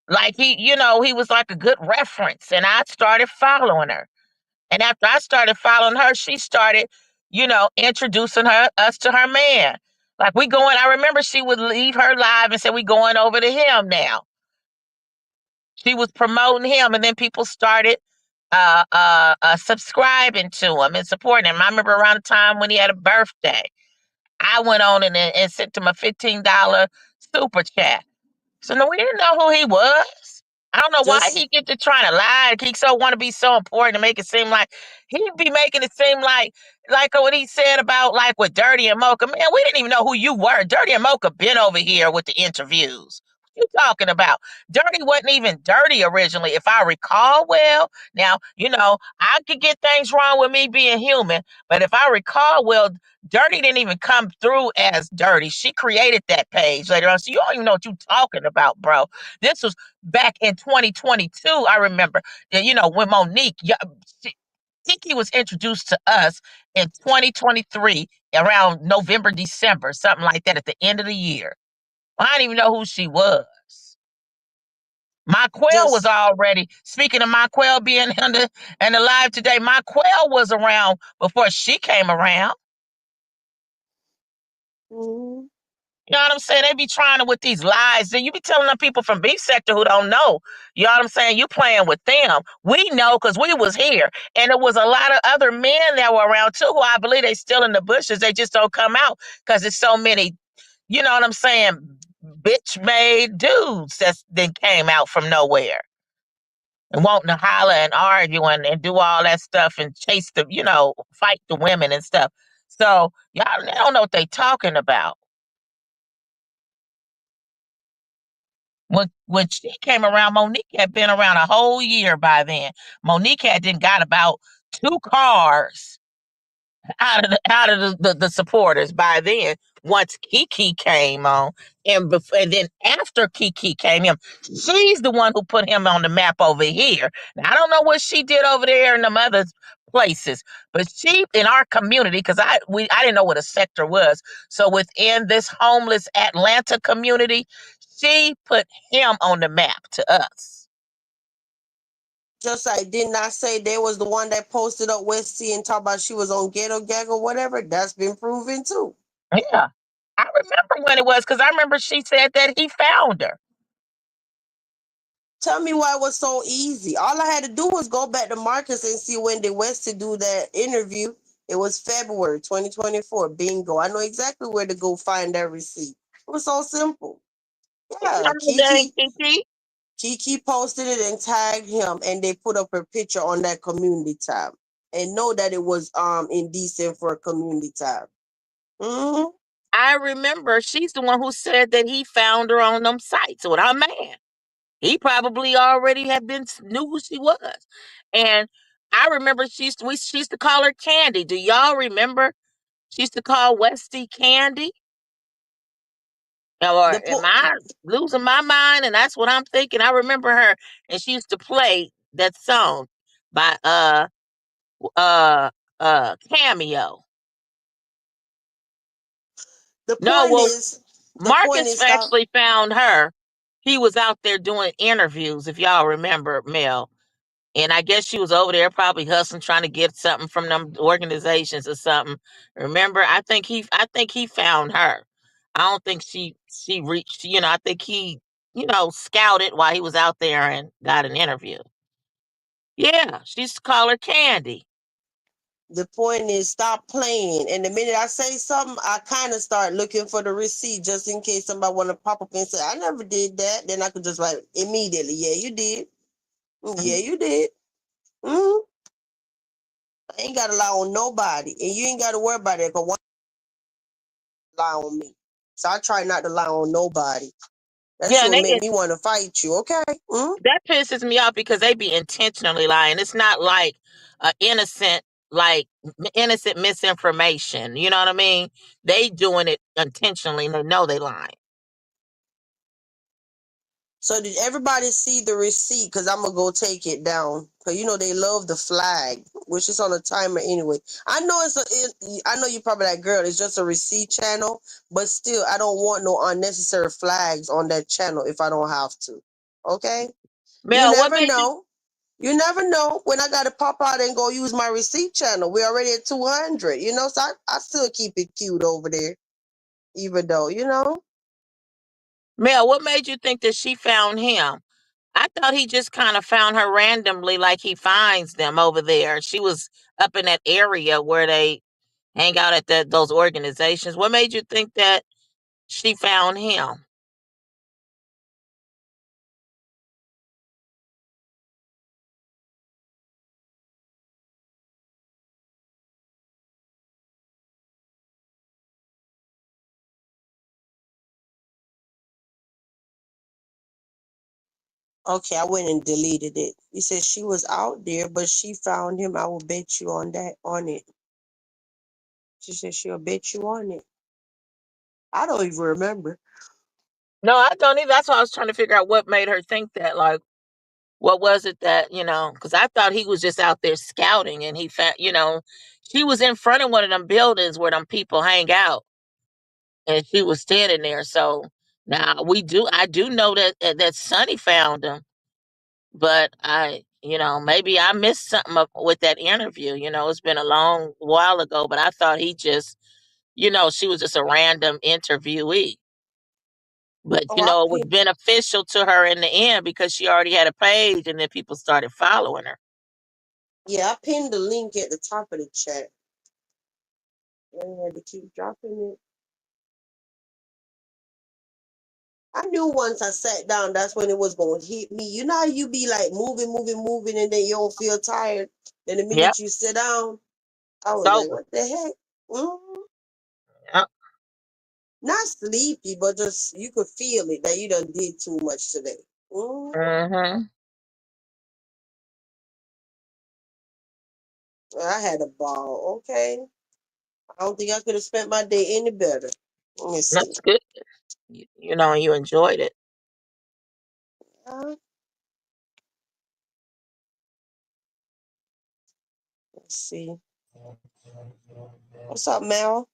[SPEAKER 5] Like he was like a good reference, and I started following her. And after I started following her, she started, introducing us to her man. Like we going, I remember she would leave her live and say, we going over to him now. She was promoting him, and then people started subscribing to him and supporting him. I remember around the time when he had a birthday, I went on and sent him a $15 super chat. So no, we didn't know who he was. I don't know why
[SPEAKER 2] Just
[SPEAKER 5] he get to trying to lie. He so want to be so important to make it seem like he'd be making it seem like what he said about like with Dirty and Mocha. Man, we didn't even know who you were. Dirty and Mocha been over here with the interviews. What you talking about? Dirty wasn't even dirty originally, if I recall well. Now, I could get things wrong with me being human, but if I recall well, Dirty didn't even come through as Dirty. She created that page later on. So you don't even know what you're talking about, bro. This was back in 2022. I remember, when Monique, Kiki was introduced to us in 2023 around November, December, something like that, at the end of the year. I didn't even know who she was. My Quail was
[SPEAKER 2] Just
[SPEAKER 5] already, speaking of my Quail being under and alive today, my Quail was around before she came around.
[SPEAKER 2] mhm.
[SPEAKER 5] You know what I'm saying? They be trying to with these lies. Then you be telling them people from beef sector who don't know. You know what I'm saying? You playing with them. We know because we was here. And it was a lot of other men that were around too, who I believe they still in the bushes. They just don't come out because there's so many, you know what I'm saying, bitch made dudes that's then came out from nowhere and wanting to holler and argue and do all that stuff and chase the, fight the women and stuff. So y'all, they don't know what they talking about. When she came around, Monique had been around a whole year by then. Monique had then got about 2 cars out of the supporters by then. Once Kiki came on, and then after Kiki came in, she's the one who put him on the map over here. Now, I don't know what she did over there in them other places, but she in our community, because I didn't know what a sector was. So within this homeless Atlanta community, she put him on the map to us.
[SPEAKER 2] Just like did not say they was the one that posted up West C and talk about she was on Ghetto Gag or whatever. That's been proven too.
[SPEAKER 5] Yeah. I remember when it was because I remember she said that he found her.
[SPEAKER 2] Tell me why it was so easy. All I had to do was go back to Marcus and see when they went to do that interview. It was February 2024. Bingo. I know exactly where to go find that receipt. It was so simple. Yeah,
[SPEAKER 5] Dang, Kiki.
[SPEAKER 2] Kiki posted it and tagged him, and they put up her picture on that community tab. And know that it was indecent for a community tab. Mm-hmm.
[SPEAKER 5] I remember she's the one who said that he found her on them sites with her man. He probably already had been knew who she was. And I remember she used to call her Candy. Do y'all remember? She used to call Westy Candy. Or
[SPEAKER 2] The
[SPEAKER 5] am
[SPEAKER 2] po-
[SPEAKER 5] I losing my mind? And that's what I'm thinking. I remember her, and she used to play that song by uh Cameo.
[SPEAKER 2] the
[SPEAKER 5] No,
[SPEAKER 2] point
[SPEAKER 5] well,
[SPEAKER 2] is the point
[SPEAKER 5] Marcus
[SPEAKER 2] is stop.
[SPEAKER 5] actually found her. He was out there doing interviews, if y'all remember, Mel. And I guess she was over there probably hustling, trying to get something from them organizations or something. Remember, I think he found her. I don't think she reached, I think he, scouted while he was out there and got an interview. Yeah, she used to call her Candy.
[SPEAKER 2] The point is stop playing. And the minute I say something, I kind of start looking for the receipt just in case somebody want to pop up and say, I never did that. Then I could just write immediately, yeah, you did. Yeah, you did. Mm-hmm. I ain't got to lie on nobody. And you ain't got to worry about it because one lie on me. So I try not to lie on nobody. That
[SPEAKER 5] Yeah,
[SPEAKER 2] shit
[SPEAKER 5] and
[SPEAKER 2] would make
[SPEAKER 5] they
[SPEAKER 2] me want to fight you, okay? Mm-hmm.
[SPEAKER 5] that pisses me off because they be intentionally lying. It's not like innocent, like innocent misinformation. You know what I mean? They doing it intentionally and they know they lying.
[SPEAKER 2] So did everybody see the receipt? Because I'm going to go take it down. Because, they love the flag, which is on a timer anyway. I know I know you probably that girl. It's just a receipt channel. But still, I don't want no unnecessary flags on that channel if I don't have to. Okay? You
[SPEAKER 5] Mel, what
[SPEAKER 2] never
[SPEAKER 5] made you
[SPEAKER 2] know. You never know when I got to pop out and go use my receipt channel. We're already at 200, so I still keep it cute over there, even though.
[SPEAKER 5] Mel, what made you think that she found him? I thought he just kind of found her randomly, like he finds them over there. She was up in that area where they hang out at those organizations. What made you think that she found him?
[SPEAKER 2] Okay, I went and deleted it. He said she was out there, but she found him. I will bet you on it. She said she'll bet you on it. I don't even remember.
[SPEAKER 5] No, I don't either. That's why I was trying to figure out what made her think that. Like, What was it that, because I thought he was just out there scouting and he found, she was in front of one of them buildings where them people hang out and she was standing there. So now I do know that Sonny found him, but maybe I missed something up with that interview. It's been a long while ago, but I thought he just, she was just a random interviewee. But
[SPEAKER 2] Oh, I
[SPEAKER 5] it was
[SPEAKER 2] pinned.
[SPEAKER 5] beneficial to her in the end because she already had a page and then people started following her.
[SPEAKER 2] Yeah, I pinned the link at the top of the chat. I had to keep dropping it. I knew once I sat down, that's when it was going to hit me. You know how you be like moving, moving, moving, and then you don't feel tired. Then the
[SPEAKER 5] Yep.
[SPEAKER 2] minute you sit down, I
[SPEAKER 5] It's
[SPEAKER 2] was like,
[SPEAKER 5] over.
[SPEAKER 2] what the heck? Mm,
[SPEAKER 5] Yep.
[SPEAKER 2] not sleepy, but just you could feel it that you done did too much today. Mm,
[SPEAKER 5] Mm-hmm.
[SPEAKER 2] I had a ball. Okay. I don't think I could have spent my day any better. Let me see.
[SPEAKER 5] That's good. You enjoyed it.
[SPEAKER 2] Uh, let's see. What's up, Mel?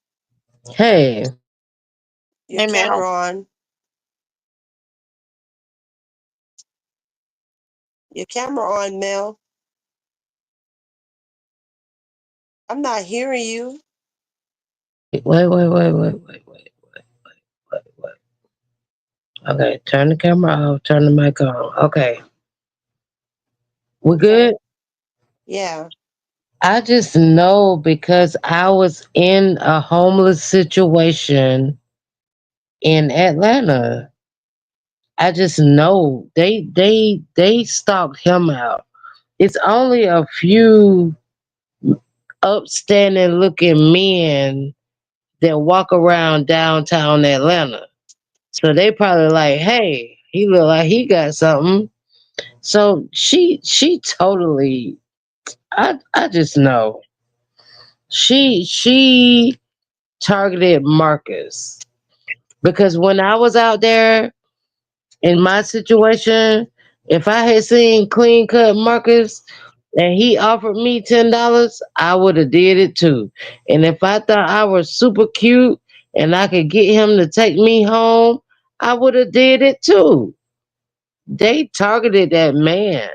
[SPEAKER 3] Hey,
[SPEAKER 2] Your
[SPEAKER 5] Hey,
[SPEAKER 2] camera
[SPEAKER 5] Mel.
[SPEAKER 2] on. Your camera on, Mel. I'm not hearing you.
[SPEAKER 3] wait. Okay, turn the camera off, turn the mic on. Okay, we
[SPEAKER 2] Okay.
[SPEAKER 3] good?
[SPEAKER 2] Yeah.
[SPEAKER 3] I just know because I was in a homeless situation in Atlanta. I just know they stalked him out. It's only a few upstanding looking men that walk around downtown Atlanta. So they probably like, hey, he look like he got something. So she totally I just know. She targeted Marcus. Because when I was out there in my situation, if I had seen clean cut Marcus and he offered me $10, I would have did it too. And if I thought I was super cute and I could get him to take me home, I would have did it too. They targeted that man.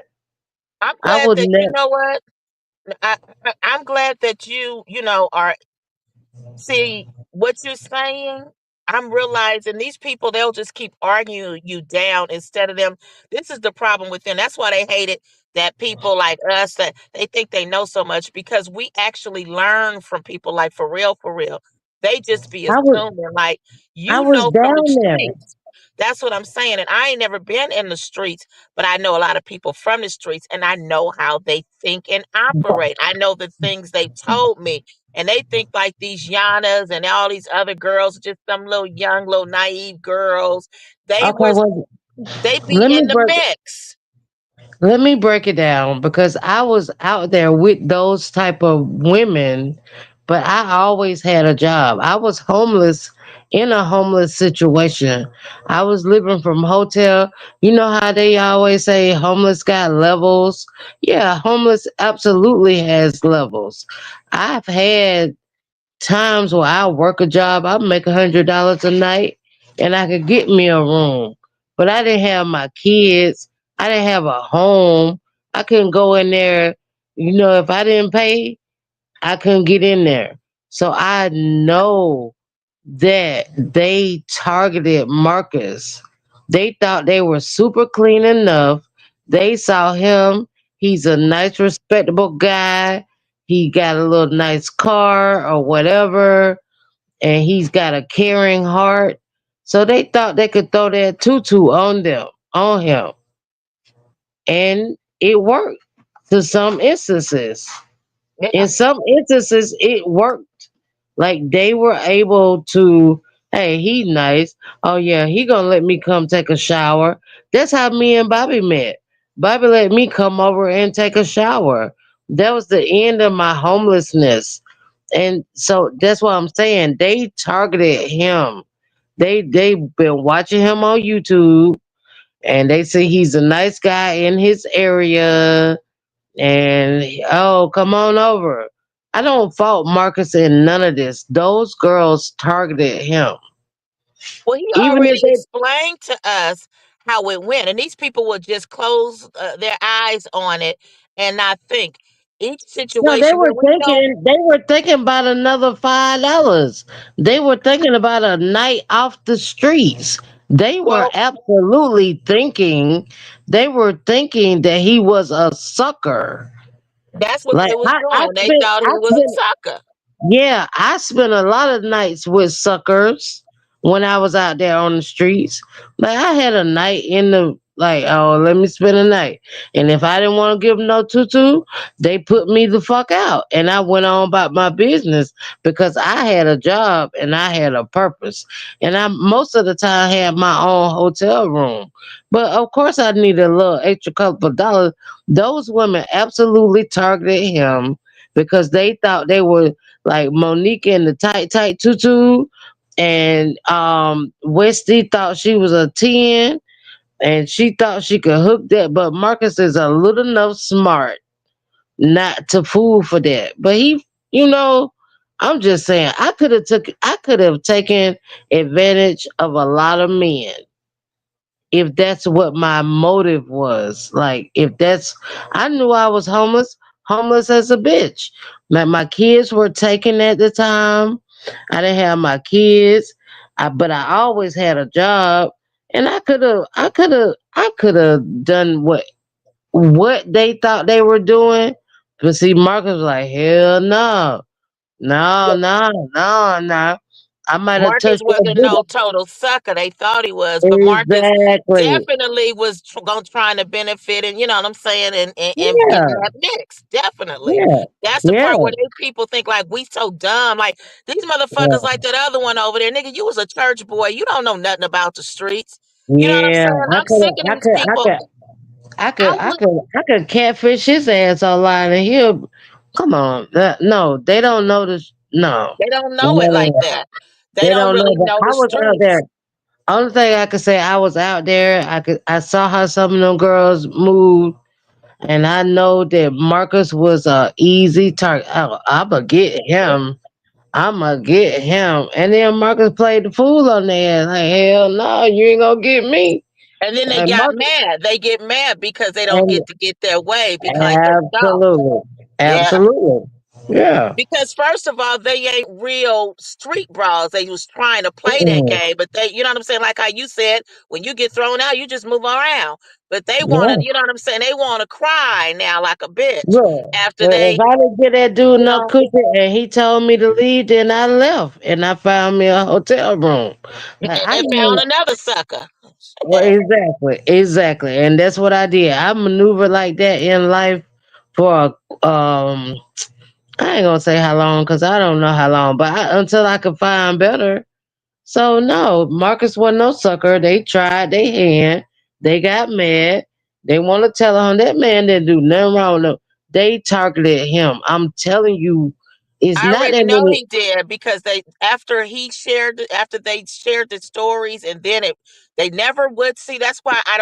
[SPEAKER 5] I'm
[SPEAKER 3] I
[SPEAKER 5] glad
[SPEAKER 3] would
[SPEAKER 5] that you
[SPEAKER 3] never.
[SPEAKER 5] know what. I'm glad that are. See, what you're saying, I'm realizing these people, they'll just keep arguing you down instead of them. This is the problem with them. That's why they hate it that people like us, that they think they know so much because we actually learn from people like for real, for real. They just be
[SPEAKER 3] I was
[SPEAKER 5] assuming like
[SPEAKER 3] I was
[SPEAKER 5] from the
[SPEAKER 3] down there.
[SPEAKER 5] streets. That's what I'm saying. And I ain't never been in the streets, but I know a lot of people from the streets and I know how they think and operate. I know the things they told me and they think like these Yanas and all these other girls, just some little young, little naive girls. They
[SPEAKER 3] Okay,
[SPEAKER 5] were,
[SPEAKER 3] well,
[SPEAKER 5] they be
[SPEAKER 3] let me
[SPEAKER 5] in the
[SPEAKER 3] break
[SPEAKER 5] mix.
[SPEAKER 3] let me break it down because I was out there with those type of women, but I always had a job. I was homeless in a homeless situation. I was living from hotel. You know how they always say homeless got levels? Yeah, homeless absolutely has levels. I've had times where I work a job, I make $100 a night, and I could get me a room. But I didn't have my kids. I didn't have a home. I couldn't go in there. If I didn't pay, I couldn't get in there. So I know that they targeted Marcus. They thought they were super clean enough. They saw him. He's a nice, respectable guy. He got a little nice car or whatever, and he's got a caring heart. So they thought they could throw that tutu on him, and it worked to some instances. In
[SPEAKER 5] Yeah.
[SPEAKER 3] some instances, it worked. Like they were able to, hey, he nice. Oh yeah, he gonna let me come take a shower. That's how me and Bobby met. Bobby let me come over and take a shower. That was the end of my homelessness. And so that's what I'm saying. They targeted him. They've been watching him on YouTube. and they say he's a nice guy in his area, and oh, come on over. I don't fault Marcus in none of this. Those girls targeted him,
[SPEAKER 5] Well, he
[SPEAKER 3] even if
[SPEAKER 5] already
[SPEAKER 3] they
[SPEAKER 5] explained to us how it went, and these people would just close their eyes on it and not think. Each
[SPEAKER 3] no,
[SPEAKER 5] situation where we know,
[SPEAKER 3] they were thinking about another $5. They were thinking about a night off the streets. They were
[SPEAKER 5] well,
[SPEAKER 3] absolutely thinking, they were thinking that he was a sucker.
[SPEAKER 5] that's what
[SPEAKER 3] Like
[SPEAKER 5] they was doing. They thought he
[SPEAKER 3] I
[SPEAKER 5] was a
[SPEAKER 3] spent
[SPEAKER 5] sucker.
[SPEAKER 3] Yeah, I spent a lot of nights with suckers when I was out there on the streets. Like I had a night in the like, oh, let me spend a night. And if I didn't want to give them no tutu, they put me the fuck out. And I went on about my business because I had a job and I had a purpose. And I most of the time had my own hotel room. But of course I needed a little extra couple of dollars. Those women absolutely targeted him because they thought they were like Monique in the tight tutu, and Westy thought she was a 10, and she thought she could hook that. But Marcus is a little enough smart not to fool for that. But he, you know, I'm just saying, I could have taken advantage of a lot of men if that's what my motive was. Like if that's I knew I was homeless as a bitch. Like my kids were taken at the time. I didn't have my kids. But I always had a job, and I could have done what they thought they were doing. But see, Marcus was like, hell no. No, no, no, no. I might have
[SPEAKER 5] Marcus
[SPEAKER 3] touched your
[SPEAKER 5] wasn't
[SPEAKER 3] booty.
[SPEAKER 5] no total sucker. They thought he was, but Marcus
[SPEAKER 3] Exactly.
[SPEAKER 5] definitely was trying to benefit, and you know what I'm saying, and get in
[SPEAKER 3] Yeah.
[SPEAKER 5] that mix. Definitely,
[SPEAKER 3] Yeah.
[SPEAKER 5] that's the part
[SPEAKER 3] Yeah.
[SPEAKER 5] where they people think like we so dumb. Like these motherfuckers,
[SPEAKER 3] Yeah.
[SPEAKER 5] like that other one over there, nigga. You was a church boy. You don't know nothing about the streets. You know what I'm
[SPEAKER 3] Yeah.
[SPEAKER 5] saying? I'm sick of these people. I would.
[SPEAKER 3] I could catfish his ass online and he'll come on. No, they don't know this. No.
[SPEAKER 5] They don't know it like
[SPEAKER 3] No,
[SPEAKER 5] that. They
[SPEAKER 3] they
[SPEAKER 5] don't
[SPEAKER 3] don't know
[SPEAKER 5] really
[SPEAKER 3] that
[SPEAKER 5] know
[SPEAKER 3] I
[SPEAKER 5] the
[SPEAKER 3] was out there.
[SPEAKER 5] streets.
[SPEAKER 3] Only thing I could say, I was out there. I saw how some of them girls moved, and I know that Marcus was a easy target. I'ma get him. I'ma get him. And then Marcus played the fool on there. Like, hell no, you ain't gonna get me.
[SPEAKER 5] And then they
[SPEAKER 3] And
[SPEAKER 5] got
[SPEAKER 3] Marcus,
[SPEAKER 5] mad. They get mad because they don't
[SPEAKER 3] and
[SPEAKER 5] get to get their way because like they don't.
[SPEAKER 3] absolutely,
[SPEAKER 5] Yeah.
[SPEAKER 3] absolutely, yeah.
[SPEAKER 5] Because first of all, they ain't real street brawls. They was trying to play that
[SPEAKER 3] Mm,
[SPEAKER 5] game, but they, you know what I'm saying? Like how you said, when you get thrown out, you just move around. But they want to,
[SPEAKER 3] yeah.
[SPEAKER 5] you know what I'm saying? They want to cry now like a bitch
[SPEAKER 3] Look,
[SPEAKER 5] after
[SPEAKER 3] well, if
[SPEAKER 5] they,
[SPEAKER 3] I didn't get that dude
[SPEAKER 5] you
[SPEAKER 3] no
[SPEAKER 5] know,
[SPEAKER 3] cookie and he told me to leave, then I left and I found me a hotel room. Like I
[SPEAKER 5] and found
[SPEAKER 3] know.
[SPEAKER 5] another sucker.
[SPEAKER 3] Well, exactly, exactly, and that's what I did. I maneuvered like that in life for I ain't gonna say how long because I don't know how long, but until I could find better. So no, Marcus wasn't no sucker. They tried their hand. They got mad. They want to tell him that man didn't do nothing wrong. No, they targeted him. I'm telling you, it's
[SPEAKER 5] I
[SPEAKER 3] not
[SPEAKER 5] already
[SPEAKER 3] that
[SPEAKER 5] know
[SPEAKER 3] many.
[SPEAKER 5] he did because they after they shared the stories and then it they never would see. That's why I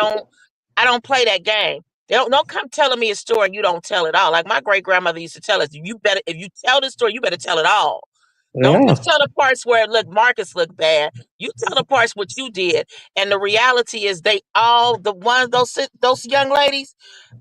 [SPEAKER 5] don't play that game. They don't come telling me a story and you don't tell it all. Like my great grandmother used to tell us, you better if you tell the story, you better tell it all. Don't
[SPEAKER 3] Yeah,
[SPEAKER 5] just tell the parts where look Marcus looked bad. You tell the parts what you did. And the reality is they all the ones those young ladies,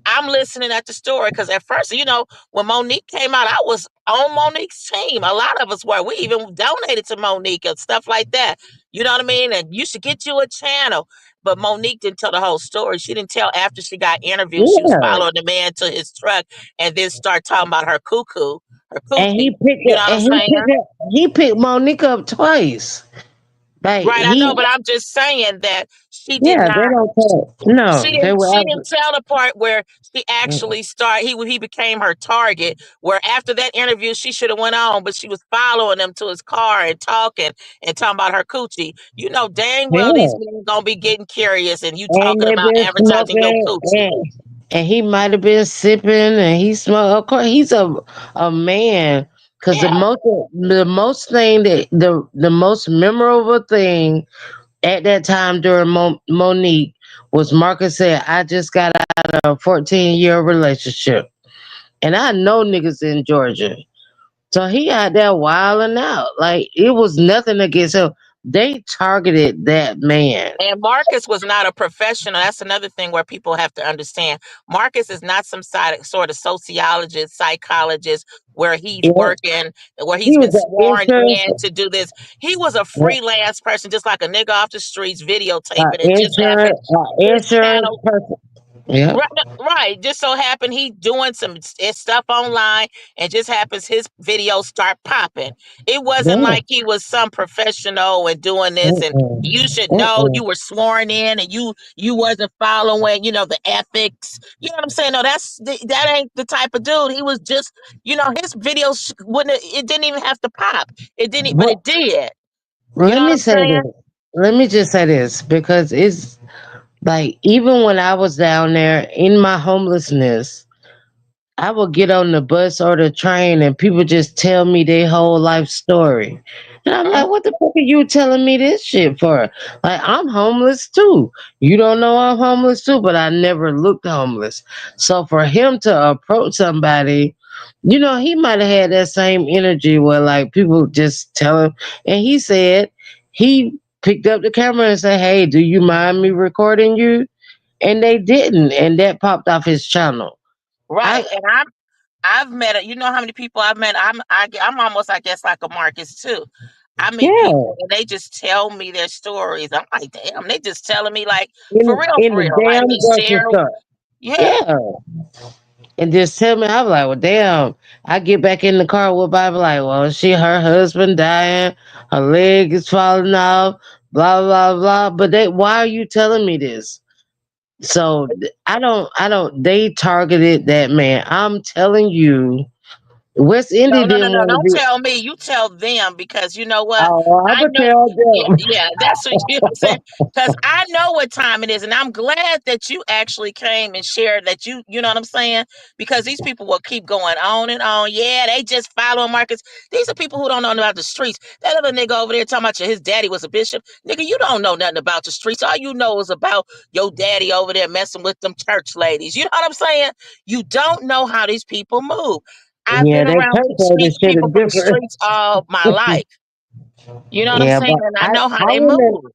[SPEAKER 5] I'm listening at the story because at first, you know, when Monique came out, I was on Monique's team. A lot of us were. We even donated to Monique and stuff like that. You know what I mean? And you should get you a channel. But Monique didn't tell the whole story. She didn't tell after she got interviewed. She was
[SPEAKER 3] yeah.
[SPEAKER 5] following the man to his truck and then start talking about her cuckoo, her
[SPEAKER 3] And
[SPEAKER 5] coochie. You know what I'm saying?
[SPEAKER 3] he picked Monique up twice. Like
[SPEAKER 5] Right, I know, but I'm just saying that she did
[SPEAKER 3] yeah, they
[SPEAKER 5] not.
[SPEAKER 3] don't tell. No, they were.
[SPEAKER 5] She didn't tell the part where she actually he became her target. Where after that interview, she should have went on, but she was following him to his car and talking about her coochie. You know dang well these
[SPEAKER 3] Yeah,
[SPEAKER 5] men gonna be getting curious, and you
[SPEAKER 3] and
[SPEAKER 5] talking
[SPEAKER 3] they
[SPEAKER 5] about
[SPEAKER 3] been
[SPEAKER 5] advertising your
[SPEAKER 3] smoking,
[SPEAKER 5] coochie.
[SPEAKER 3] and he might have been sipping, and he smoked. Of course, he's a man. Cause
[SPEAKER 5] Yeah,
[SPEAKER 3] the most thing that the most memorable thing at that time during Monique. was Marcus said, I just got out of a 14-year relationship. And I know niggas in Georgia. So he out there wilding out. Like it was nothing against him. They targeted that man.
[SPEAKER 5] And Marcus was not a professional. That's another thing where people have to understand. Marcus is not some sort of sociologist, psychologist, where he's
[SPEAKER 3] Yeah.
[SPEAKER 5] working, where he's
[SPEAKER 3] He
[SPEAKER 5] been
[SPEAKER 3] was an
[SPEAKER 5] sworn in
[SPEAKER 3] insurance,
[SPEAKER 5] to do this. He was a freelance person, just like a nigga off the streets videotaping. It just happened. His
[SPEAKER 3] insurance
[SPEAKER 5] channel.
[SPEAKER 3] person. Yeah.
[SPEAKER 5] Right, right. Just so happened he doing some stuff online, and just happens his videos start popping. It wasn't
[SPEAKER 3] Yeah.
[SPEAKER 5] like he was some professional and doing this. And
[SPEAKER 3] Mm-mm.
[SPEAKER 5] you should know
[SPEAKER 3] Mm-mm.
[SPEAKER 5] you were sworn in, and you wasn't following, the ethics. You know what I'm saying? No, that ain't the type of dude. He was just, his videos wouldn't. It didn't even have to pop. It didn't, but
[SPEAKER 3] But
[SPEAKER 5] it did. You
[SPEAKER 3] let
[SPEAKER 5] know what
[SPEAKER 3] me
[SPEAKER 5] I'm
[SPEAKER 3] say
[SPEAKER 5] saying?
[SPEAKER 3] this. Let me just say this because it's like even when I was down there in my homelessness, I would get on the bus or the train and people just tell me their whole life story. And I'm
[SPEAKER 5] Mhm.
[SPEAKER 3] like, what the fuck are you telling me this shit for? Like, I'm homeless too. You don't know I'm homeless too, but I never looked homeless. So for him to approach somebody, he might have had that same energy where like people just tell him. And he said he picked up the camera and said, hey, do you mind me recording you? And they didn't. And that popped off his channel.
[SPEAKER 5] Right.
[SPEAKER 3] I
[SPEAKER 5] And I've met, you know how many people I've met? I'm almost, I guess, like a Marcus too. I meet
[SPEAKER 3] Yeah,
[SPEAKER 5] people and they just tell me their stories. I'm like, damn, they just telling me like
[SPEAKER 3] in
[SPEAKER 5] for
[SPEAKER 3] the
[SPEAKER 5] real, like
[SPEAKER 3] damn
[SPEAKER 5] they
[SPEAKER 3] grocery
[SPEAKER 5] share.
[SPEAKER 3] store.
[SPEAKER 5] Yeah.
[SPEAKER 3] Yeah, and just tell me, I'm like, well, damn. I get back in the car with Bobby, like, well, her husband dying, her leg is falling off, blah blah blah. But why are you telling me this? So I don't. They targeted that man. I'm telling you, West
[SPEAKER 5] No,
[SPEAKER 3] Indy
[SPEAKER 5] no, no,
[SPEAKER 3] didn't
[SPEAKER 5] no.
[SPEAKER 3] want to
[SPEAKER 5] Don't
[SPEAKER 3] be.
[SPEAKER 5] tell me. You tell them because you know what?
[SPEAKER 3] Oh, I
[SPEAKER 5] I
[SPEAKER 3] would
[SPEAKER 5] know.
[SPEAKER 3] tell
[SPEAKER 5] Yeah,
[SPEAKER 3] them.
[SPEAKER 5] yeah, that's what you know what I'm saying. Because I know what time it is, and I'm glad that you actually came and shared that you know what I'm saying. Because these people will keep going on and on. Yeah, they just follow markets. These are people who don't know about the streets. That other nigga over there talking about his daddy was a bishop. Nigga, you don't know nothing about the streets. All you know is about your daddy over there messing with them church ladies. You know what I'm saying? You don't know how these people move. I've
[SPEAKER 3] Yeah,
[SPEAKER 5] been
[SPEAKER 3] that
[SPEAKER 5] around
[SPEAKER 3] church lady shit
[SPEAKER 5] people
[SPEAKER 3] is
[SPEAKER 5] from the
[SPEAKER 3] different.
[SPEAKER 5] streets all my life. You know what I'm
[SPEAKER 3] Yeah,
[SPEAKER 5] saying?
[SPEAKER 3] but
[SPEAKER 5] And I
[SPEAKER 3] I
[SPEAKER 5] know how
[SPEAKER 3] I
[SPEAKER 5] they
[SPEAKER 3] wouldn't.
[SPEAKER 5] move.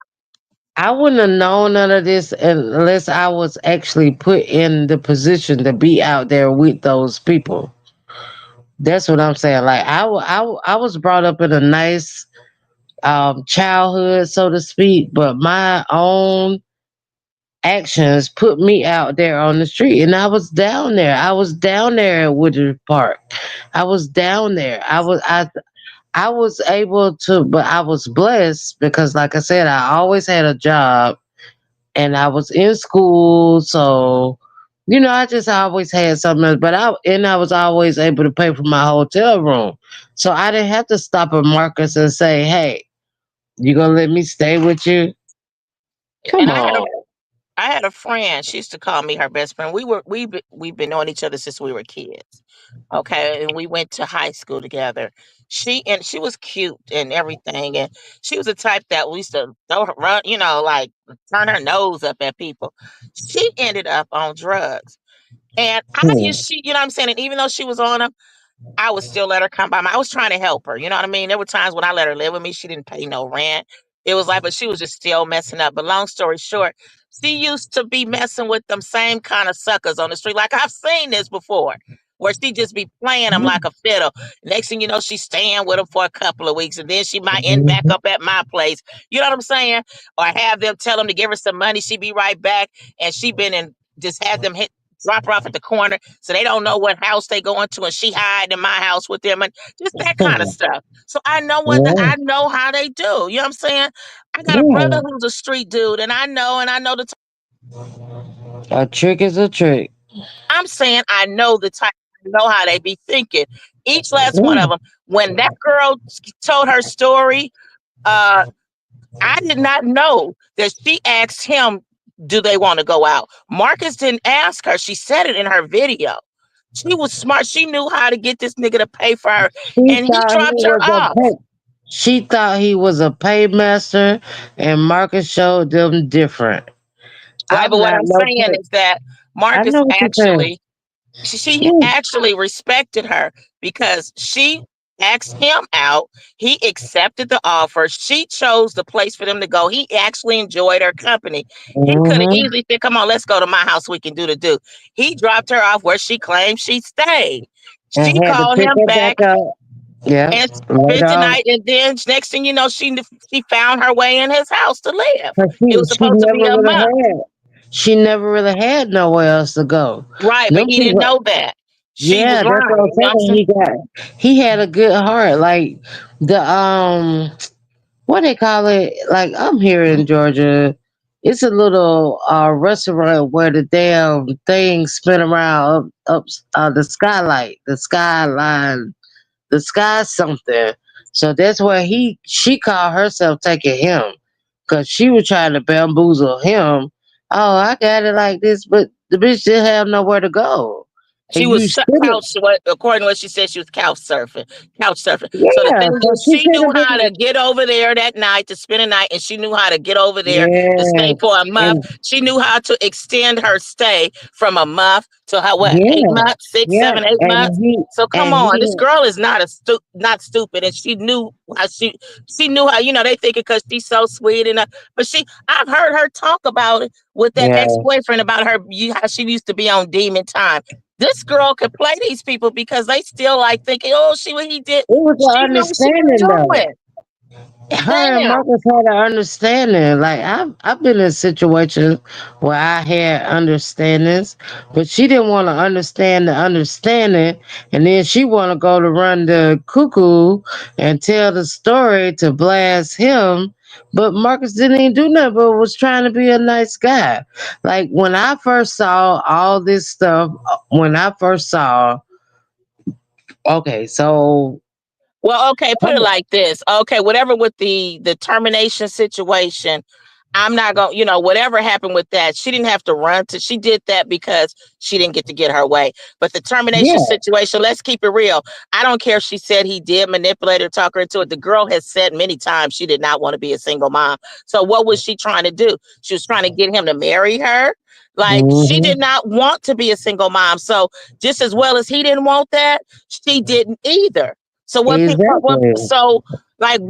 [SPEAKER 3] I wouldn't have known none of this unless I was actually put in the position to be out there with those people. That's what I'm saying. Like I was brought up in a nice childhood, so to speak, but my own actions put me out there on the street, and I was down there. I was down there at Woodard Park. I was down there. I was able to, but I was blessed because, like I said, I always had a job and I was in school, so I just always had something. But I was always able to pay for my hotel room, so I didn't have to stop at Marcus and say, "Hey, you gonna let me stay with you?"
[SPEAKER 5] And
[SPEAKER 3] Come on.
[SPEAKER 5] I had a friend. She used to call me her best friend. We've been knowing each other since we were kids. Okay, and we went to high school together. She was cute and everything, and she was the type that we used to throw her run, like turn her nose up at people. She ended up on drugs, and
[SPEAKER 3] Hmm.
[SPEAKER 5] you know what I'm saying. And even though she was on them, I would still let her come by. I was trying to help her. You know what I mean? There were times when I let her live with me. She didn't pay no rent. It was like, but she was just still messing up. But long story short, she used to be messing with them same kind of suckers on the street. Like I've seen this before, where she just be playing them like a fiddle. Next thing you know, she's staying with them for a couple of weeks, and then she might end back
[SPEAKER 3] Mhm.
[SPEAKER 5] up at my place. You know what I'm saying? Or have them tell them to give her some money. She be right back, and she been in just had them hit drop her off at the corner so they don't know what house they going to, and she hide in my house with them, and just that kind of stuff. So I know
[SPEAKER 3] Yeah,
[SPEAKER 5] I know how they do. You know what I'm saying? I got a brother
[SPEAKER 3] yeah.
[SPEAKER 5] who's a street dude, and I know the
[SPEAKER 3] A trick is a trick.
[SPEAKER 5] I'm saying I know the type. I know how they be thinking. Each last one of
[SPEAKER 3] Yeah.
[SPEAKER 5] them. When that girl told her story, uh, I did not know that she asked him, "Do they want to go out?" Marcus didn't ask her. She said it in her video. She was smart. She knew how to get this nigga to pay for her,
[SPEAKER 3] She
[SPEAKER 5] and he
[SPEAKER 3] thought he
[SPEAKER 5] dropped her
[SPEAKER 3] was a
[SPEAKER 5] off.
[SPEAKER 3] pay. She thought he was a paymaster, and Marcus showed them different.
[SPEAKER 5] Right,
[SPEAKER 3] I'm
[SPEAKER 5] but what
[SPEAKER 3] not
[SPEAKER 5] I'm
[SPEAKER 3] no
[SPEAKER 5] saying
[SPEAKER 3] per-
[SPEAKER 5] is that
[SPEAKER 3] I
[SPEAKER 5] Marcus
[SPEAKER 3] know what you're saying.
[SPEAKER 5] actually she
[SPEAKER 3] Yeah.
[SPEAKER 5] actually respected her because she asked him out. He accepted the offer. She chose the place for them to go. He actually enjoyed her company. He could have
[SPEAKER 3] Hmm.
[SPEAKER 5] easily said, "Come on, let's go to my house. We can do the do." He dropped her off where she claimed she stayed.
[SPEAKER 3] And
[SPEAKER 5] She
[SPEAKER 3] had to
[SPEAKER 5] called
[SPEAKER 3] pick
[SPEAKER 5] him
[SPEAKER 3] her
[SPEAKER 5] back
[SPEAKER 3] back up. Yeah.
[SPEAKER 5] and
[SPEAKER 3] Right
[SPEAKER 5] spent the
[SPEAKER 3] off.
[SPEAKER 5] night. And then next thing you know, she found her way in his house to live.
[SPEAKER 3] Cause
[SPEAKER 5] It was
[SPEAKER 3] she
[SPEAKER 5] supposed to be
[SPEAKER 3] never
[SPEAKER 5] a
[SPEAKER 3] really
[SPEAKER 5] month,
[SPEAKER 3] had. She never really had nowhere else to go.
[SPEAKER 5] right? But
[SPEAKER 3] Them
[SPEAKER 5] he didn't
[SPEAKER 3] people.
[SPEAKER 5] know that she was
[SPEAKER 3] Yeah, that's what
[SPEAKER 5] lying.
[SPEAKER 3] I'm
[SPEAKER 5] You know what I'm
[SPEAKER 3] saying.
[SPEAKER 5] saying?
[SPEAKER 3] He had a good heart. Like the what they call it? Like I'm here in Georgia. It's a little restaurant where the damn thing spin around up the skylight, the skyline, the sky something. So that's where she called herself taking him because she was trying to bamboozle him. Oh, I got it like this, but the bitch didn't have nowhere to go.
[SPEAKER 5] She
[SPEAKER 3] And
[SPEAKER 5] was
[SPEAKER 3] you should
[SPEAKER 5] couch. What according to what she said, she was couch surfing. Couch surfing. So the
[SPEAKER 3] yeah,
[SPEAKER 5] thing
[SPEAKER 3] so
[SPEAKER 5] is,
[SPEAKER 3] she
[SPEAKER 5] she
[SPEAKER 3] should
[SPEAKER 5] knew
[SPEAKER 3] have
[SPEAKER 5] how to
[SPEAKER 3] been,
[SPEAKER 5] get over there that night to spend a night, and she knew how to get over there to stay
[SPEAKER 3] yeah,
[SPEAKER 5] for a month.
[SPEAKER 3] and
[SPEAKER 5] She knew how to extend her stay from a month to how what
[SPEAKER 3] yeah,
[SPEAKER 5] 8 months, six,
[SPEAKER 3] yeah,
[SPEAKER 5] 7, 8 months. So come
[SPEAKER 3] and
[SPEAKER 5] on,
[SPEAKER 3] he,
[SPEAKER 5] this girl is not stupid, and she knew how she knew how they think it because she's so sweet but I've heard her talk about it with that
[SPEAKER 3] yeah,
[SPEAKER 5] ex boyfriend about how she used to be on demon time. This girl could play these people because they still like thinking, oh, see what he did.
[SPEAKER 3] it was
[SPEAKER 5] She
[SPEAKER 3] an
[SPEAKER 5] knew what she was
[SPEAKER 3] understanding though.
[SPEAKER 5] doing.
[SPEAKER 3] Her and
[SPEAKER 5] Damn.
[SPEAKER 3] Marcus had an understanding. Like I've been in situations where I had understandings, but she didn't want to understand the understanding, and then she want to go to run the cuckoo and tell the story to blast him. But Marcus didn't even do nothing, but was trying to be a nice guy. Like when I first saw all this stuff, when I first saw, okay, so
[SPEAKER 5] Well, okay, put it like this. Okay, whatever with the termination situation, I'm not going, whatever happened with that, she didn't have to run to she did that because she didn't get her way. But the termination
[SPEAKER 3] yeah,
[SPEAKER 5] situation, let's keep it real. I don't care if she said he did manipulate her, talk her into it. The girl has said many times she did not want to be a single mom. So what was she trying to do? She was trying to get him to marry her. Like she did
[SPEAKER 3] hmm,
[SPEAKER 5] not want to be a single mom. So just as well as he didn't want that, she didn't either. So what people what
[SPEAKER 3] exactly.
[SPEAKER 5] so like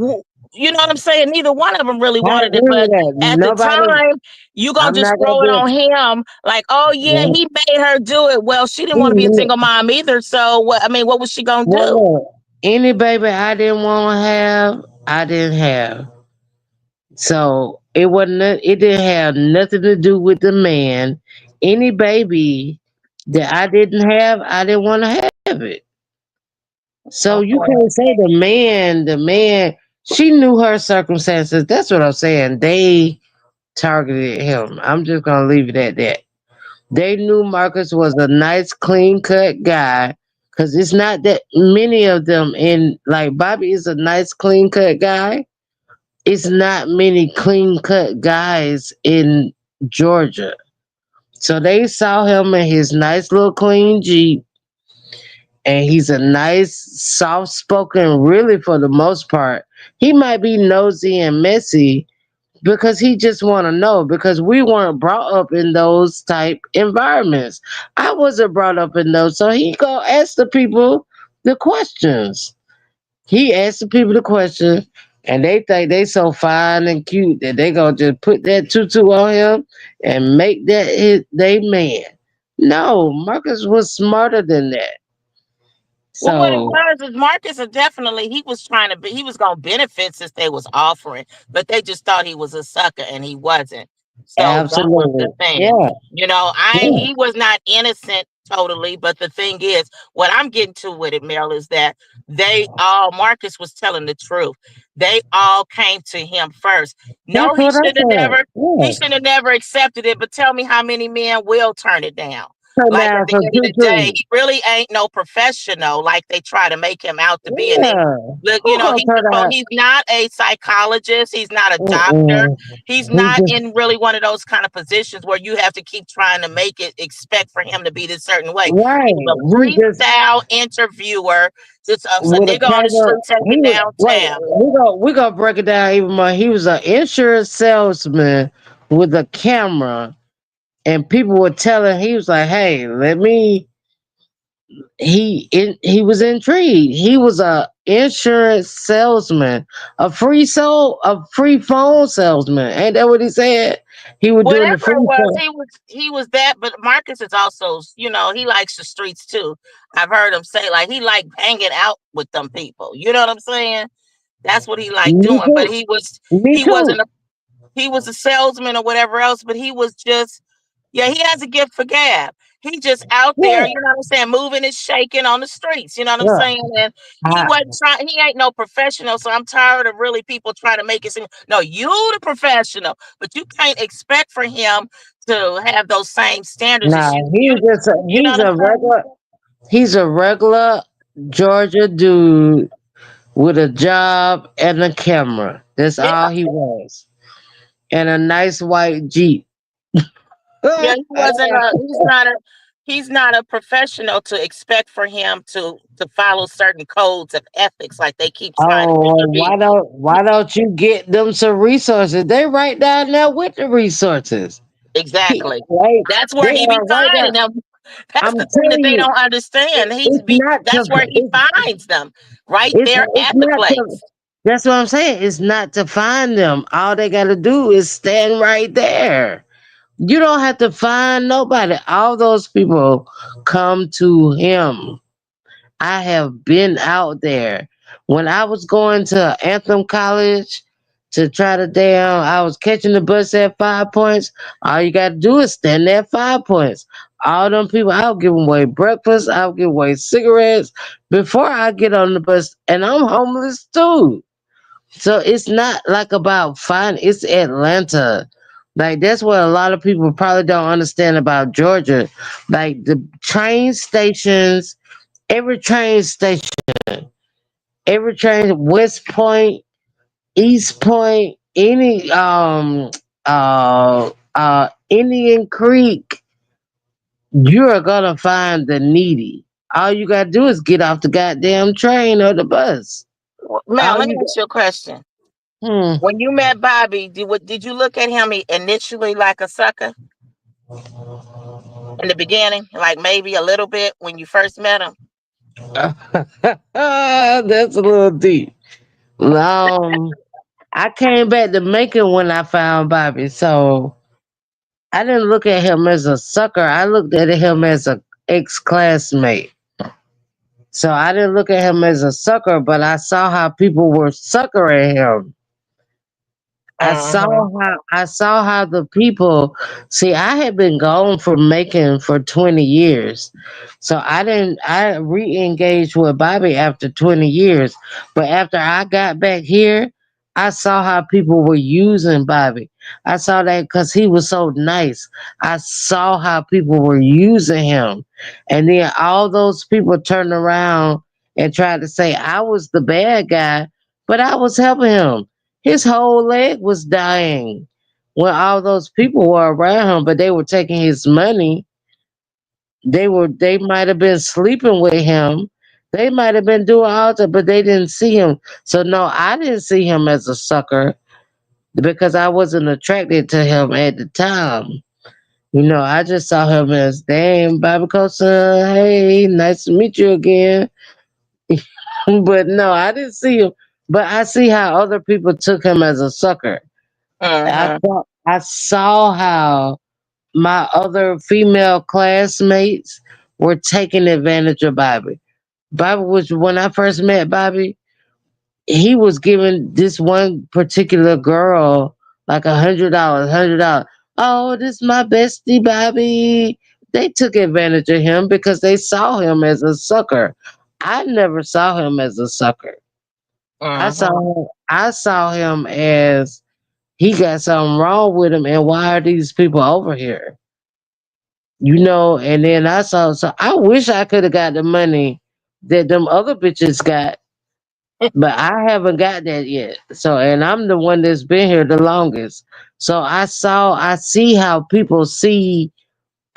[SPEAKER 5] you know what I'm saying? Neither one of them really
[SPEAKER 3] I
[SPEAKER 5] wanted it,
[SPEAKER 3] agree with
[SPEAKER 5] but
[SPEAKER 3] that.
[SPEAKER 5] at the
[SPEAKER 3] Nobody.
[SPEAKER 5] time, you gonna
[SPEAKER 3] I'm
[SPEAKER 5] just
[SPEAKER 3] not
[SPEAKER 5] throw it
[SPEAKER 3] gonna
[SPEAKER 5] on him, like, oh yeah,
[SPEAKER 3] be.
[SPEAKER 5] he made her do it. Well, she didn't want to be a single
[SPEAKER 3] Yeah.
[SPEAKER 5] mom either. So what? I mean, what was she gonna
[SPEAKER 3] Well,
[SPEAKER 5] do?
[SPEAKER 3] look, any baby I didn't want to have, I didn't have. So it wasn't. It didn't have nothing to do with the man. Any baby that I didn't have, I didn't want to have it. So you
[SPEAKER 5] Okay.
[SPEAKER 3] can't say the man. The man. She knew her circumstances. That's what I'm saying. They targeted him. I'm just gonna leave it at that. They knew Marcus was a nice, clean cut guy because it's not that many of them. And like Bobby is a nice, clean cut guy. It's not many clean cut guys in Georgia. So they saw him in his nice little clean Jeep, and he's a nice, soft spoken, really for the most part. He might be nosy and messy, because he just want to know, because we weren't brought up in those type environments. I wasn't brought up in those, so he go ask the people the questions. He asked the people the questions, and they think they so fine and cute that they gonna just put that tutu on him and make that they man. No, Marcus was smarter than that.
[SPEAKER 5] Well, what it
[SPEAKER 3] So
[SPEAKER 5] was is Marcus definitely he was trying to be he was gonna benefit since they was offering, but they just thought he was a sucker and he wasn't. So that was the
[SPEAKER 3] absolutely,
[SPEAKER 5] thing.
[SPEAKER 3] yeah, yeah,
[SPEAKER 5] He was not innocent totally, but the thing is, what I'm getting to with it, Meryl, is that they all Marcus was telling the truth. They all came to him first. No,
[SPEAKER 3] that's what I said.
[SPEAKER 5] he
[SPEAKER 3] Yeah.
[SPEAKER 5] should have never accepted it, but tell me how many men will turn it down.
[SPEAKER 3] So
[SPEAKER 5] Like at
[SPEAKER 3] now,
[SPEAKER 5] the
[SPEAKER 3] so
[SPEAKER 5] end of the day,
[SPEAKER 3] tutu.
[SPEAKER 5] he really ain't no professional like they try to make him out to be. And then
[SPEAKER 3] Yeah.
[SPEAKER 5] look,
[SPEAKER 3] Who gonna turn out?
[SPEAKER 5] he's not a psychologist, he's not a doctor,
[SPEAKER 3] Mm-mm.
[SPEAKER 5] he's
[SPEAKER 3] He
[SPEAKER 5] not
[SPEAKER 3] just
[SPEAKER 5] in really one of those kind of positions where you have to keep trying to make it expect for him to be this certain way.
[SPEAKER 3] right.
[SPEAKER 5] He was a
[SPEAKER 3] He just
[SPEAKER 5] freestyle interviewer, just a
[SPEAKER 3] with a
[SPEAKER 5] nigga on the
[SPEAKER 3] camera.
[SPEAKER 5] street
[SPEAKER 3] He
[SPEAKER 5] taking
[SPEAKER 3] was wait.
[SPEAKER 5] downtown.
[SPEAKER 3] We gonna break it down even more. He was an insurance salesman with a camera, and people were telling, he was like, "Hey, let me." He was intrigued. He was a insurance salesman, a free phone salesman. Ain't that what he said? He was doing
[SPEAKER 5] Whatever
[SPEAKER 3] the
[SPEAKER 5] it
[SPEAKER 3] free
[SPEAKER 5] was,
[SPEAKER 3] phone.
[SPEAKER 5] he was that. But Marcus is also, he likes the streets too. I've heard him say like he liked hanging out with them people. You know what I'm saying? That's what he liked
[SPEAKER 3] Me
[SPEAKER 5] doing. But
[SPEAKER 3] too.
[SPEAKER 5] he was
[SPEAKER 3] Me
[SPEAKER 5] he
[SPEAKER 3] too.
[SPEAKER 5] wasn't a he was a salesman or whatever else. But he was just, yeah, he has a gift for gab. He just out there, you
[SPEAKER 3] Yeah.
[SPEAKER 5] know what I'm saying, moving and shaking on the streets. You know what I'm
[SPEAKER 3] Yeah.
[SPEAKER 5] saying? And he
[SPEAKER 3] I,
[SPEAKER 5] wasn't trying. He ain't no professional. So I'm tired of really people trying to make it seem. No, you the professional, but you can't expect for him to have those same standards as you.
[SPEAKER 3] no,
[SPEAKER 5] You know what I'm saying?
[SPEAKER 3] he's a regular Georgia dude with a job and a camera. That's
[SPEAKER 5] Yeah.
[SPEAKER 3] all he was. And a nice white Jeep.
[SPEAKER 5] Yeah, he wasn't a he's not a professional to expect for him to follow certain codes of ethics like they keep trying to make
[SPEAKER 3] Oh,
[SPEAKER 5] it be.
[SPEAKER 3] why don't you get them some resources? They right down there with the resources.
[SPEAKER 5] Exactly.
[SPEAKER 3] Right,
[SPEAKER 5] That's where
[SPEAKER 3] they
[SPEAKER 5] he be
[SPEAKER 3] are right
[SPEAKER 5] finding
[SPEAKER 3] there.
[SPEAKER 5] them. That's
[SPEAKER 3] I'm
[SPEAKER 5] the thing that
[SPEAKER 3] telling
[SPEAKER 5] they
[SPEAKER 3] you,
[SPEAKER 5] don't understand.
[SPEAKER 3] it's not to
[SPEAKER 5] That's where he finds them. Right there
[SPEAKER 3] it's
[SPEAKER 5] at the
[SPEAKER 3] not to.
[SPEAKER 5] place.
[SPEAKER 3] That's what I'm saying. It's not to find them. All they got to do is stand right there. You don't have to find nobody. All those people come to him. I have been out there. When I was going to Anthem College to try to I was catching the bus at 5 points. All you got to do is stand there at 5 points. All them people, I'll give away breakfast, I'll give away cigarettes before I get on the bus, and I'm homeless too. So it's not like about fine. It's Atlanta. Like that's what a lot of people probably don't understand about Georgia. Like the train stations, every train station, every train, West Point, East Point, any Indian Creek, you're gonna find the needy. All you gotta do is get off the goddamn train or the bus.
[SPEAKER 5] Man,
[SPEAKER 3] All
[SPEAKER 5] let me
[SPEAKER 3] you
[SPEAKER 5] ask you a question.
[SPEAKER 3] got,
[SPEAKER 5] When you met Bobby, did you look at him initially like a sucker in the beginning? Like maybe a little bit when you first met him?
[SPEAKER 3] that's a little deep. Um, I came back to Macon when I found Bobby, so I didn't look at him as a sucker. I looked at him as a ex classmate. So I didn't look at him as a sucker, but I saw how people were suckering him.
[SPEAKER 5] Uh-huh.
[SPEAKER 3] I saw how the people see I had been gone from Macon for 20 years. So I re-engaged with Bobby after 20 years. But after I got back here, I saw how people were using Bobby. I saw that because he was so nice. I saw how people were using him. And then all those people turned around and tried to say I was the bad guy, but I was helping him. His whole leg was dying when all those people were around him, but they were taking his money. They might have been sleeping with him. They might have been doing all that, but they didn't see him. So no, I didn't see him as a sucker because I wasn't attracted to him at the time. I just saw him as, damn, Bobby Coulson, hey, nice to meet you again. But no, I didn't see him. But I see how other people took him as a sucker.
[SPEAKER 5] Uh-huh.
[SPEAKER 3] I saw how my other female classmates were taking advantage of Bobby. Bobby was when I first met Bobby, he was giving this one particular girl like $100, $100. Oh, this is my bestie, Bobby. They took advantage of him because they saw him as a sucker. I never saw him as a sucker.
[SPEAKER 5] Uh-huh.
[SPEAKER 3] I saw him as he got something wrong with him, and why are these people over here? And then so I wish I could have got the money that them other bitches got, but I haven't got that yet. So, and I'm the one that's been here the longest. So I see how people see,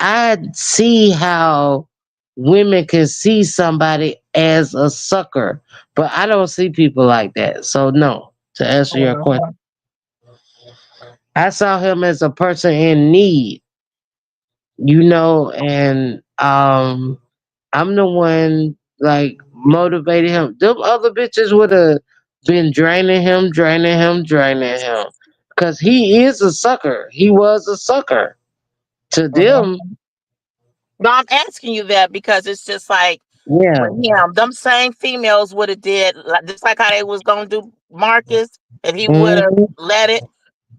[SPEAKER 3] I see how women can see somebody as a sucker, but I don't see people like that. So, no, to answer your question,
[SPEAKER 5] Uh-huh.
[SPEAKER 3] I saw him as a person in need. and I'm the one like motivated him. Them other bitches would have been draining him, draining him, draining him. Cause he is a sucker. He was a sucker to them.
[SPEAKER 5] Mhm. No, I'm asking you that because it's just like
[SPEAKER 3] Yeah.
[SPEAKER 5] with him, them same females would have did just like how they was gonna do Marcus if he would have
[SPEAKER 3] Hmm.
[SPEAKER 5] let it.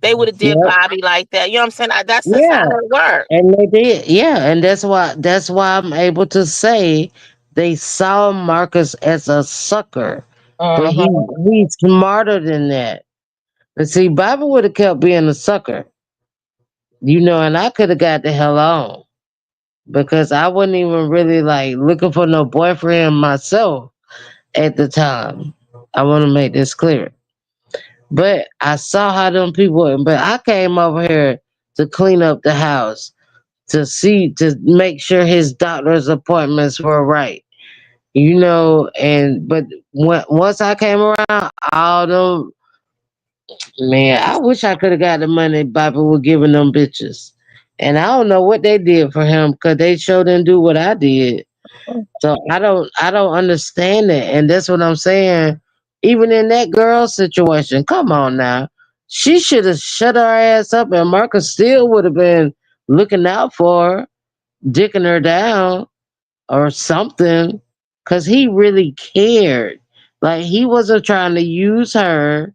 [SPEAKER 5] They would have did
[SPEAKER 3] Yep.
[SPEAKER 5] Bobby like that. You know what I'm saying? That's just how
[SPEAKER 3] Yeah.
[SPEAKER 5] it works.
[SPEAKER 3] And they did. Yeah. And that's why I'm able to say they saw Marcus as a sucker. But
[SPEAKER 5] Hmm.
[SPEAKER 3] he's smarter than that. But see, Bobby would have kept being a sucker. And I could have got the hell on. Because I wasn't even really like looking for no boyfriend myself at the time. I want to make this clear. But I saw how them people, but I came over here to clean up the house, to make sure his doctor's appointments were right. And but once I came around, all them, man, I wish I could have got the money Bobby was giving them bitches. And I don't know what they did for him because they sure didn't do what I did. So I don't understand it. And that's what I'm saying. Even in that girl situation, come on now. She should have shut her ass up and Marcus still would have been looking out for her, dicking her down or something. Cause he really cared. Like he wasn't trying to use her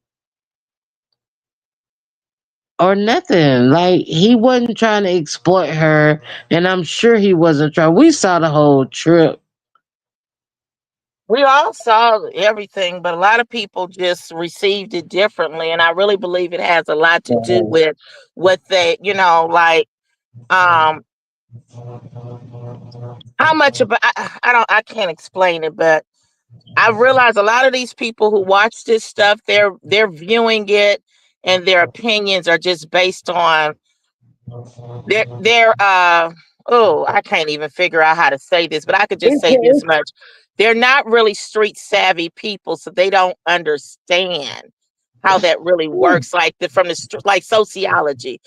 [SPEAKER 3] or nothing. Like he wasn't trying to exploit her. And I'm sure he wasn't trying. We saw the whole trip.
[SPEAKER 5] We all saw everything, but a lot of people just received it differently, and I really believe it has a lot to do with what they, like um how much about I can't explain it, but I realize a lot of these people who watch this stuff, they're viewing it and their opinions are just based on their oh, I can't even figure out how to say this, but I could just
[SPEAKER 3] It's,
[SPEAKER 5] say this
[SPEAKER 3] it's,
[SPEAKER 5] much. They're not really street savvy people, so they don't understand how that really works. Like from the like sociology,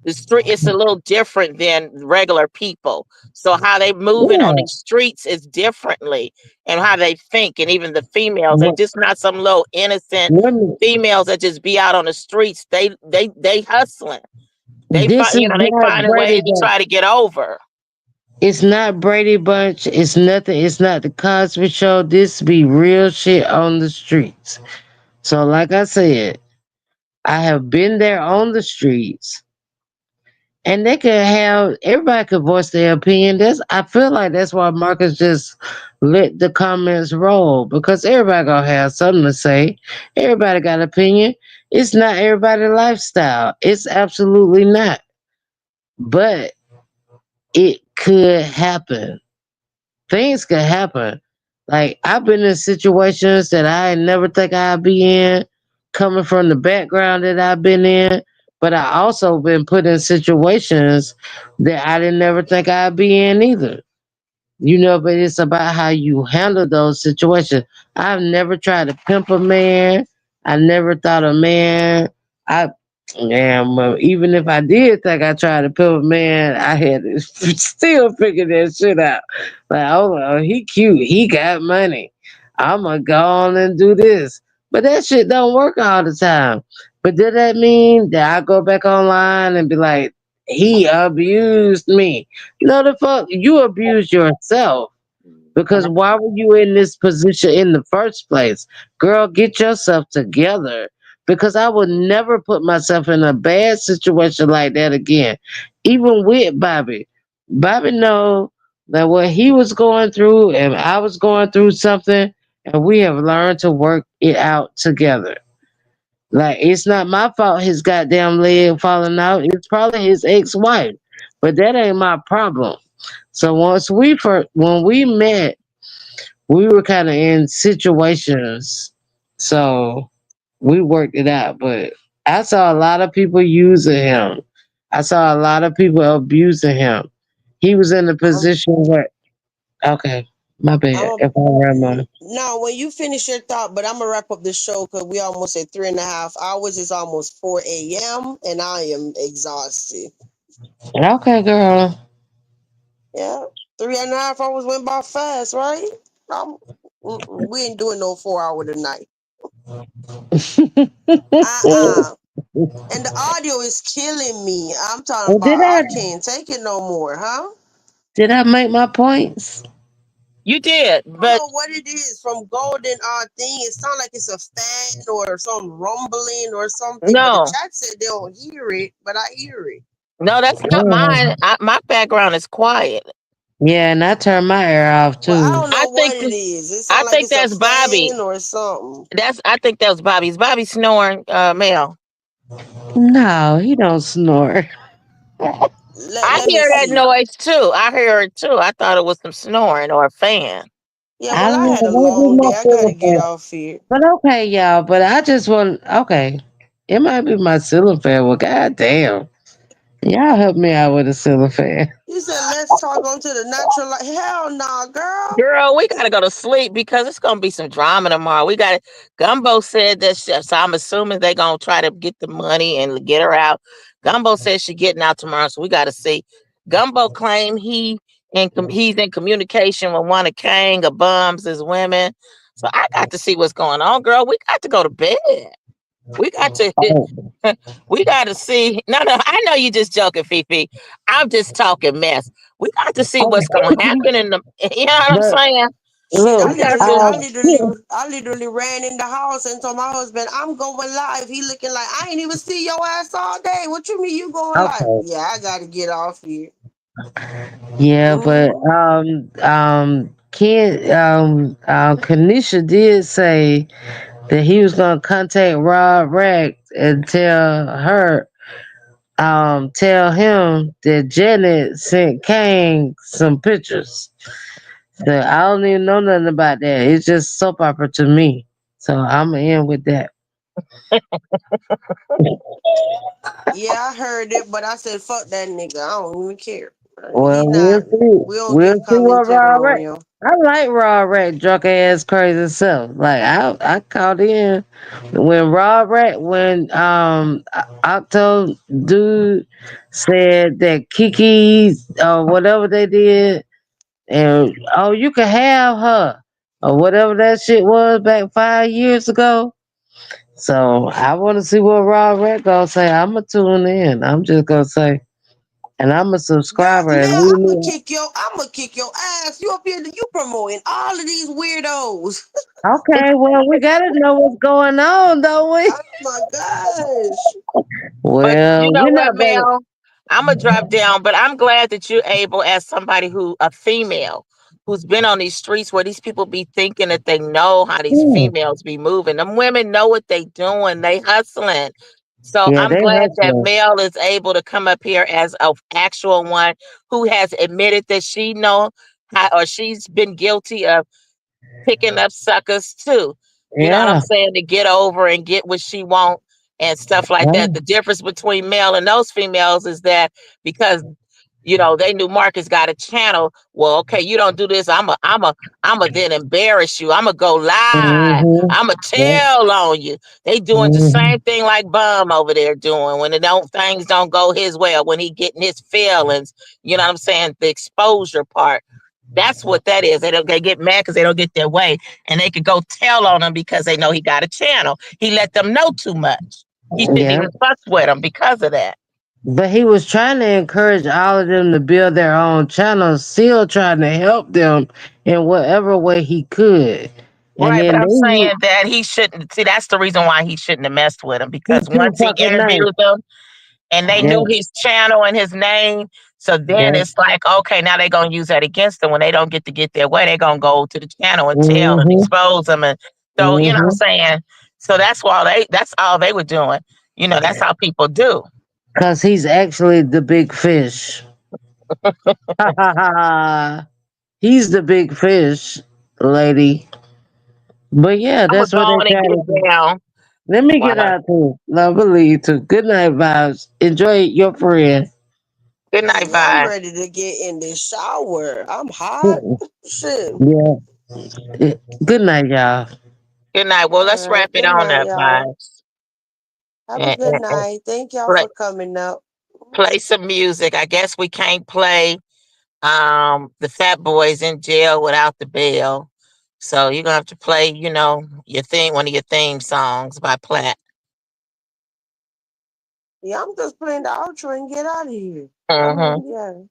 [SPEAKER 5] the street it's a little different than regular people. So how they moving on
[SPEAKER 3] yeah.
[SPEAKER 5] these streets is differently, and how they think, and even the females, they
[SPEAKER 3] Let,
[SPEAKER 5] just not some little innocent
[SPEAKER 3] let me,
[SPEAKER 5] females that just be out on the streets. They hustling. They
[SPEAKER 3] this
[SPEAKER 5] find
[SPEAKER 3] is
[SPEAKER 5] they
[SPEAKER 3] not
[SPEAKER 5] finding
[SPEAKER 3] Brady
[SPEAKER 5] ways to
[SPEAKER 3] Bunch.
[SPEAKER 5] try to get over.
[SPEAKER 3] It's not Brady Bunch. It's nothing. It's not the Cosby Show. This be real shit on the streets. So, like I said, I have been there on the streets, and they could have everybody could voice their opinion. I feel like that's why Marcus just let the comments roll because everybody gonna have something to say. Everybody got opinion. It's not everybody's lifestyle. It's absolutely not. But it could happen. Things could happen. Like I've been in situations that I never think I'd be in, coming from the background that I've been in. But I also been put in situations that I didn't never think I'd be in either. But it's about how you handle those situations. I've never tried to pimp a man. I never thought a man. I even if I did think I tried to pimp a man, I had to still figure that shit out. Like, oh, well, he cute. He got money. I'ma go on and do this. But that shit don't work all the time. But did that mean that I go back online and be like, he abused me? No, the fuck, you abused yourself. Because why were you in this position in the first place? Girl, get yourself together. Because I would never put myself in a bad situation like that again. Even with Bobby. Bobby know that what he was going through and I was going through something and we have learned to work it out together. Like it's not my fault his goddamn leg falling out. It's probably his ex-wife. But that ain't my problem. So when we met, we were kind of in situations, so we worked it out. But I saw a lot of people using him. I saw a lot of people abusing him. He was in a
[SPEAKER 2] I'm,
[SPEAKER 3] position where, okay, my
[SPEAKER 2] I'm
[SPEAKER 3] bad.
[SPEAKER 2] a,
[SPEAKER 3] If I ran
[SPEAKER 2] no, when you finish your thought, but I'm gonna wrap up the show because we almost at 3.5 hours. It's almost 4 a.m. and I am exhausted.
[SPEAKER 3] okay, girl.
[SPEAKER 2] Yeah, 3.5 hours went by fast, right? Um, we ain't doing no 4 hour tonight. Uh-uh. And the audio is killing me. I'm talking
[SPEAKER 3] Did
[SPEAKER 2] about
[SPEAKER 3] I
[SPEAKER 2] I can't take it no more, huh?
[SPEAKER 3] did I make my points?
[SPEAKER 5] You did,
[SPEAKER 2] I don't
[SPEAKER 5] but
[SPEAKER 2] know what it is from golden thing. It sounds like it's a fan or some rumbling or something. But the
[SPEAKER 5] no,
[SPEAKER 2] chat said they don't hear it, but I hear it.
[SPEAKER 5] no, that's not
[SPEAKER 3] Yeah.
[SPEAKER 5] mine. My background is quiet.
[SPEAKER 3] Yeah, and I turned my air off
[SPEAKER 2] Well, I
[SPEAKER 3] too.
[SPEAKER 2] don't know what it is. It
[SPEAKER 5] I
[SPEAKER 2] sounds like
[SPEAKER 5] think
[SPEAKER 2] it's a
[SPEAKER 5] that's Bobby.
[SPEAKER 2] fan or something.
[SPEAKER 5] I think that was Bobby. Is Bobby snoring, Mel?
[SPEAKER 3] No, he don't snore.
[SPEAKER 5] I
[SPEAKER 2] Let me
[SPEAKER 5] hear that
[SPEAKER 2] see.
[SPEAKER 5] noise too. I hear it too. I thought it was some snoring or a fan.
[SPEAKER 2] Yeah,
[SPEAKER 3] I
[SPEAKER 2] well,
[SPEAKER 3] don't
[SPEAKER 2] I
[SPEAKER 3] know.
[SPEAKER 2] had a
[SPEAKER 3] It might be
[SPEAKER 2] long
[SPEAKER 3] my
[SPEAKER 2] day. I gotta
[SPEAKER 3] ceiling
[SPEAKER 2] get
[SPEAKER 3] fan.
[SPEAKER 2] off here.
[SPEAKER 3] But okay, y'all. But I just want okay. It might be my ceiling fan. Well, goddamn. Y'all help me out with a ceiling fan.
[SPEAKER 2] You said let's talk on to the natural light. Hell nah, girl.
[SPEAKER 5] Girl, we gotta go to sleep because it's gonna be some drama tomorrow. We got Gumbo said that, so I'm assuming they're gonna try to get the money and get her out. Gumbo says she's getting out tomorrow, so we gotta see. Gumbo claimed he's in communication with one of Kang of bums as women. So I got to see what's going on, girl. We got to go to bed. We got to
[SPEAKER 3] Oh,
[SPEAKER 5] we got to see. No, no, I know you just joking, Fifi. I'm just talking mess. We got to see what's going to
[SPEAKER 3] oh.
[SPEAKER 5] happen in the. You know what I'm
[SPEAKER 3] But
[SPEAKER 5] saying?
[SPEAKER 2] Shit,
[SPEAKER 3] look,
[SPEAKER 5] We got to.
[SPEAKER 2] I literally ran in the house and told my husband I'm going live. He looking like I ain't even see your ass all day. What you mean you going live?
[SPEAKER 3] okay.
[SPEAKER 2] Yeah, I gotta get off here.
[SPEAKER 3] Yeah, but
[SPEAKER 2] Hmm.
[SPEAKER 3] Ken Kanisha did say that he was gonna contact Rob Rack and tell him that Janet sent Kang some pictures. So I don't even know nothing about that. It's just soap opera to me. So I'm gonna end with that.
[SPEAKER 2] Yeah, I heard it, but I said fuck that nigga. I don't even care.
[SPEAKER 3] Well,
[SPEAKER 2] He
[SPEAKER 3] we'll
[SPEAKER 2] not.
[SPEAKER 3] see.
[SPEAKER 2] We don't
[SPEAKER 3] We'll
[SPEAKER 2] do
[SPEAKER 3] see what
[SPEAKER 2] commentary
[SPEAKER 3] Raw
[SPEAKER 2] on
[SPEAKER 3] Rat.
[SPEAKER 2] him.
[SPEAKER 3] I like Raw Rat drunk ass crazy self. Like I caught in when Raw Rat when Octo dude said that Kiki's or whatever they did and oh you can have her or whatever that shit was back 5 years ago. So I want to see what Raw Rat gonna say. I'ma tune in. I'm just gonna say. And I'm a
[SPEAKER 2] Girl,
[SPEAKER 3] subscriber and
[SPEAKER 2] Mel,
[SPEAKER 3] leave me.
[SPEAKER 2] I'ma kick your ass. You up here, you promoting all of these weirdos.
[SPEAKER 3] Okay, well, we gotta know what's going on, don't we?
[SPEAKER 2] Oh my gosh.
[SPEAKER 5] But
[SPEAKER 3] Well,
[SPEAKER 5] you know
[SPEAKER 3] we're
[SPEAKER 5] what,
[SPEAKER 3] not gonna.
[SPEAKER 5] Mel? I'm gonna drop down, but I'm glad that you're able, as somebody a female who's been on these streets where these people be thinking that they know how these
[SPEAKER 3] Hmm.
[SPEAKER 5] females be moving. Them women know what they doing. They hustling. So
[SPEAKER 3] Yeah,
[SPEAKER 5] I'm
[SPEAKER 3] they
[SPEAKER 5] glad that
[SPEAKER 3] hustling.
[SPEAKER 5] Mel is able to come up here as an actual one who has admitted that she know how, or she's been guilty of picking up suckers too. You know what I'm
[SPEAKER 3] Yeah.
[SPEAKER 5] saying? To get over and get what she want and stuff like that.
[SPEAKER 3] Yeah.
[SPEAKER 5] The difference between male and those females is that because they knew Marcus got a channel. Well, okay, you don't do this. I'm a then embarrass you. I'm gonna go live.
[SPEAKER 3] Mm-hmm.
[SPEAKER 5] I'm gonna
[SPEAKER 3] Yeah.
[SPEAKER 5] tell on you. They doing the
[SPEAKER 3] Mm-hmm.
[SPEAKER 5] same thing like Bum over there doing when things don't go his way or when he getting his feelings. You know what I'm saying? The exposure part. That's what that is. They get mad because they don't get their way, and they could go tell on him because they know he got a channel. He let them know too much. He shouldn't
[SPEAKER 3] Yeah.
[SPEAKER 5] even fuck with them because of that.
[SPEAKER 3] But he was trying to encourage all of them to build their own channels, still trying to help them in whatever way he could. And
[SPEAKER 5] Right, but
[SPEAKER 3] then
[SPEAKER 5] I'm saying that he shouldn't. See, that's the reason why he shouldn't have messed with him
[SPEAKER 3] he
[SPEAKER 5] because
[SPEAKER 3] too
[SPEAKER 5] once he
[SPEAKER 3] fucking nice.
[SPEAKER 5] interviewed them and they
[SPEAKER 3] Yeah.
[SPEAKER 5] knew his channel and his name, so then
[SPEAKER 3] Yeah.
[SPEAKER 5] it's like, okay, now they're gonna use that against them when they don't get their way. They're gonna go to the channel and tell and
[SPEAKER 3] Mm-hmm.
[SPEAKER 5] expose them, and so you know what I'm
[SPEAKER 3] Mm-hmm.
[SPEAKER 5] saying. So that's all they were doing. That's how people do.
[SPEAKER 3] Cause he's actually the big fish. Ha ha ha. He's the big fish, lady. But yeah,
[SPEAKER 5] I'm gonna
[SPEAKER 3] that's
[SPEAKER 5] go
[SPEAKER 3] what they
[SPEAKER 5] on and
[SPEAKER 3] try to do.
[SPEAKER 5] get down.
[SPEAKER 3] Let me
[SPEAKER 5] Why
[SPEAKER 3] get
[SPEAKER 5] not?
[SPEAKER 3] out too. Love believe too. Good night, vibes. Enjoy your friend.
[SPEAKER 5] Good night,
[SPEAKER 2] Man, I'm
[SPEAKER 5] bye.
[SPEAKER 2] ready to get in the shower. I'm hot. Shit.
[SPEAKER 3] Yeah. Good night, y'all.
[SPEAKER 5] Good night. Well,
[SPEAKER 2] All
[SPEAKER 5] let's
[SPEAKER 2] right.
[SPEAKER 5] wrap it
[SPEAKER 2] Good
[SPEAKER 5] on
[SPEAKER 2] night,
[SPEAKER 5] up,
[SPEAKER 2] y'all.
[SPEAKER 5] guys.
[SPEAKER 2] Have a
[SPEAKER 5] And,
[SPEAKER 2] good night. Thank y'all
[SPEAKER 5] play,
[SPEAKER 2] for coming up.
[SPEAKER 5] play some music. I guess we can't play The fat boy's in jail without the bail. So you're gonna have to play, one of your theme songs by Platt.
[SPEAKER 2] Yeah, I'm just playing the outro and get out of here.
[SPEAKER 5] Mm-hmm.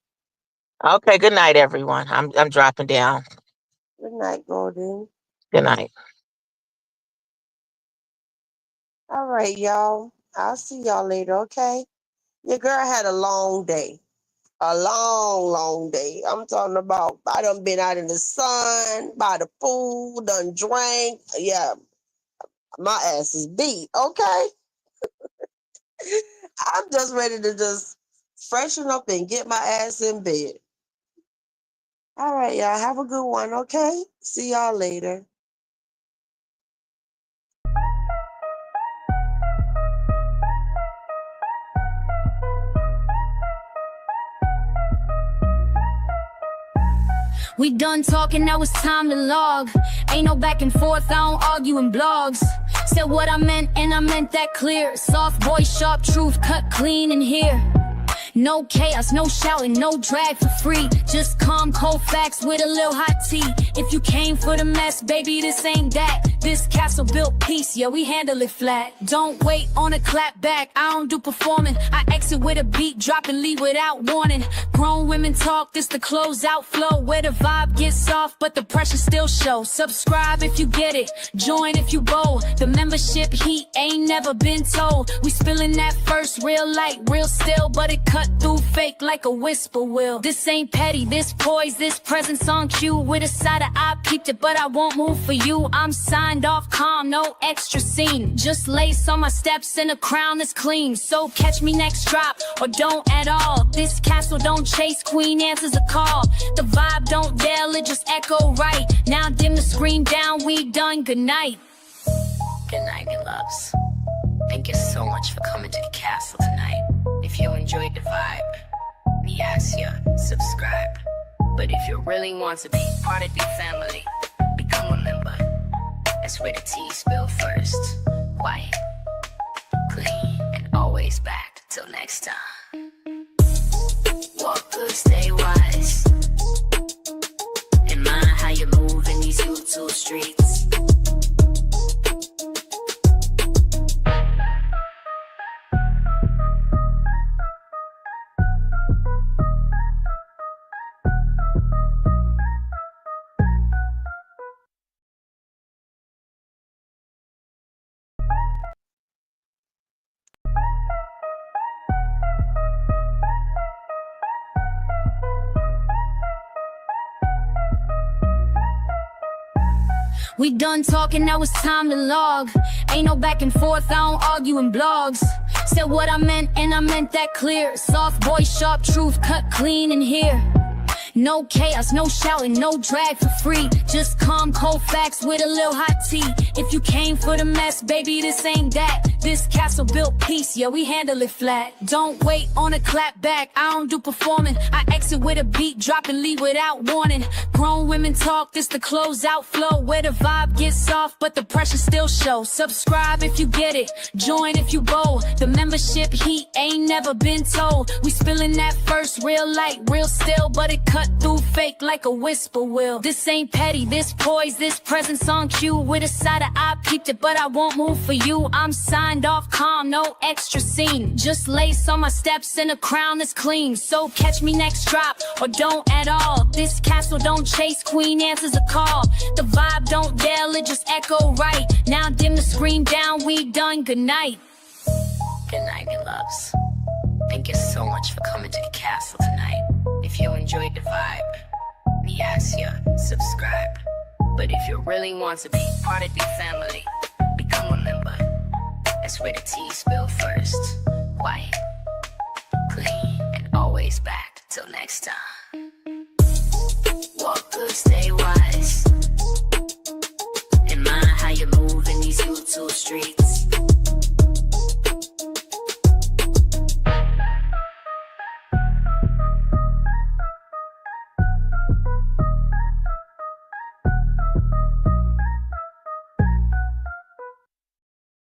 [SPEAKER 5] Okay, good night, everyone. I'm dropping down.
[SPEAKER 2] Good night, Golden.
[SPEAKER 5] Good night.
[SPEAKER 2] All right, y'all. I'll see y'all later, okay? Your girl had a long day. A long, long day. I'm talking about I done been out in the sun, by the pool, done drank. Yeah, my ass is beat, okay? I'm just ready to just freshen up and get my ass in bed. All right, y'all. Have a good one, okay? See y'all later.
[SPEAKER 1] We done talking, now it's time to log. Ain't no back and forth, I don't argue in blogs. Said what I meant and I meant that clear. Soft voice, sharp truth, cut clean in here. No chaos, no shouting, no drag for free. Just calm, cold facts with a little hot tea. If you came for the mess, baby, this ain't that. This castle built peace, yeah, we handle it flat. Don't wait on a clap back, I don't do performing. I exit with a beat, drop and leave without warning. Grown women talk, this the closeout flow. Where the vibe gets soft, but the pressure still shows. Subscribe if you get it, join if you bold. The membership heat ain't never been told. We spilling that first, real light, real still, but it cut through fake like a whisper will. This ain't petty, this poise, this presence on cue. With a side of eye, peeped it, but I won't move for you. I'm signed off calm, no extra scene. Just lace on my steps and a crown that's clean. So catch me next drop, or don't at all. This castle don't chase, queen answers a call. The vibe don't yell, it just echo right. Now dim the screen down, we done, good night. Good night, good loves. Thank you so much for coming to the castle tonight. If you enjoyed the vibe, we ask you, subscribe. But if you really want to be part of the family, become a member. That's where the tea spill first. Quiet, clean, and always back. Till next time. Walk good, stay wise. And mind how you move in these YouTube streets. We done talking, now it's time to log. Ain't no back and forth, I don't argue in blogs. Said what I meant and I meant that clear. Soft voice, sharp truth, cut clean in here. No chaos, no shouting, no drag for free. Just calm, cold facts with a little hot tea. If you came for the mess, baby, this ain't that. This castle built peace, yeah, we handle it flat. Don't wait on a clap back, I don't do performing. I exit with a beat, drop and leave without warning. Grown women talk, this the closeout flow. Where the vibe gets soft, but the pressure still shows. Subscribe if you get it, join if you bold. The membership heat ain't never been told. We spilling that first, real light, real still, but it cut through fake like a whisper will. This ain't petty, this poise, this presence on cue. With a side of eye, peeped it, but I won't move for you. I'm signed off calm, no extra scene. Just lace on my steps and a crown that's clean. So catch me next drop, or don't at all. This castle don't chase, queen answers a call. The vibe don't yell, it just echo right. Now dim the screen down, we done, good night. Good night, good loves. Thank you so much for coming to the castle tonight. If you enjoyed the vibe, we ask you, subscribe. But if you really want to be part of the family, become a member. That's where the tea spill first. Quiet, clean, and always back. Till next time. Walk good, stay wise. And mind how you move in these YouTube streets.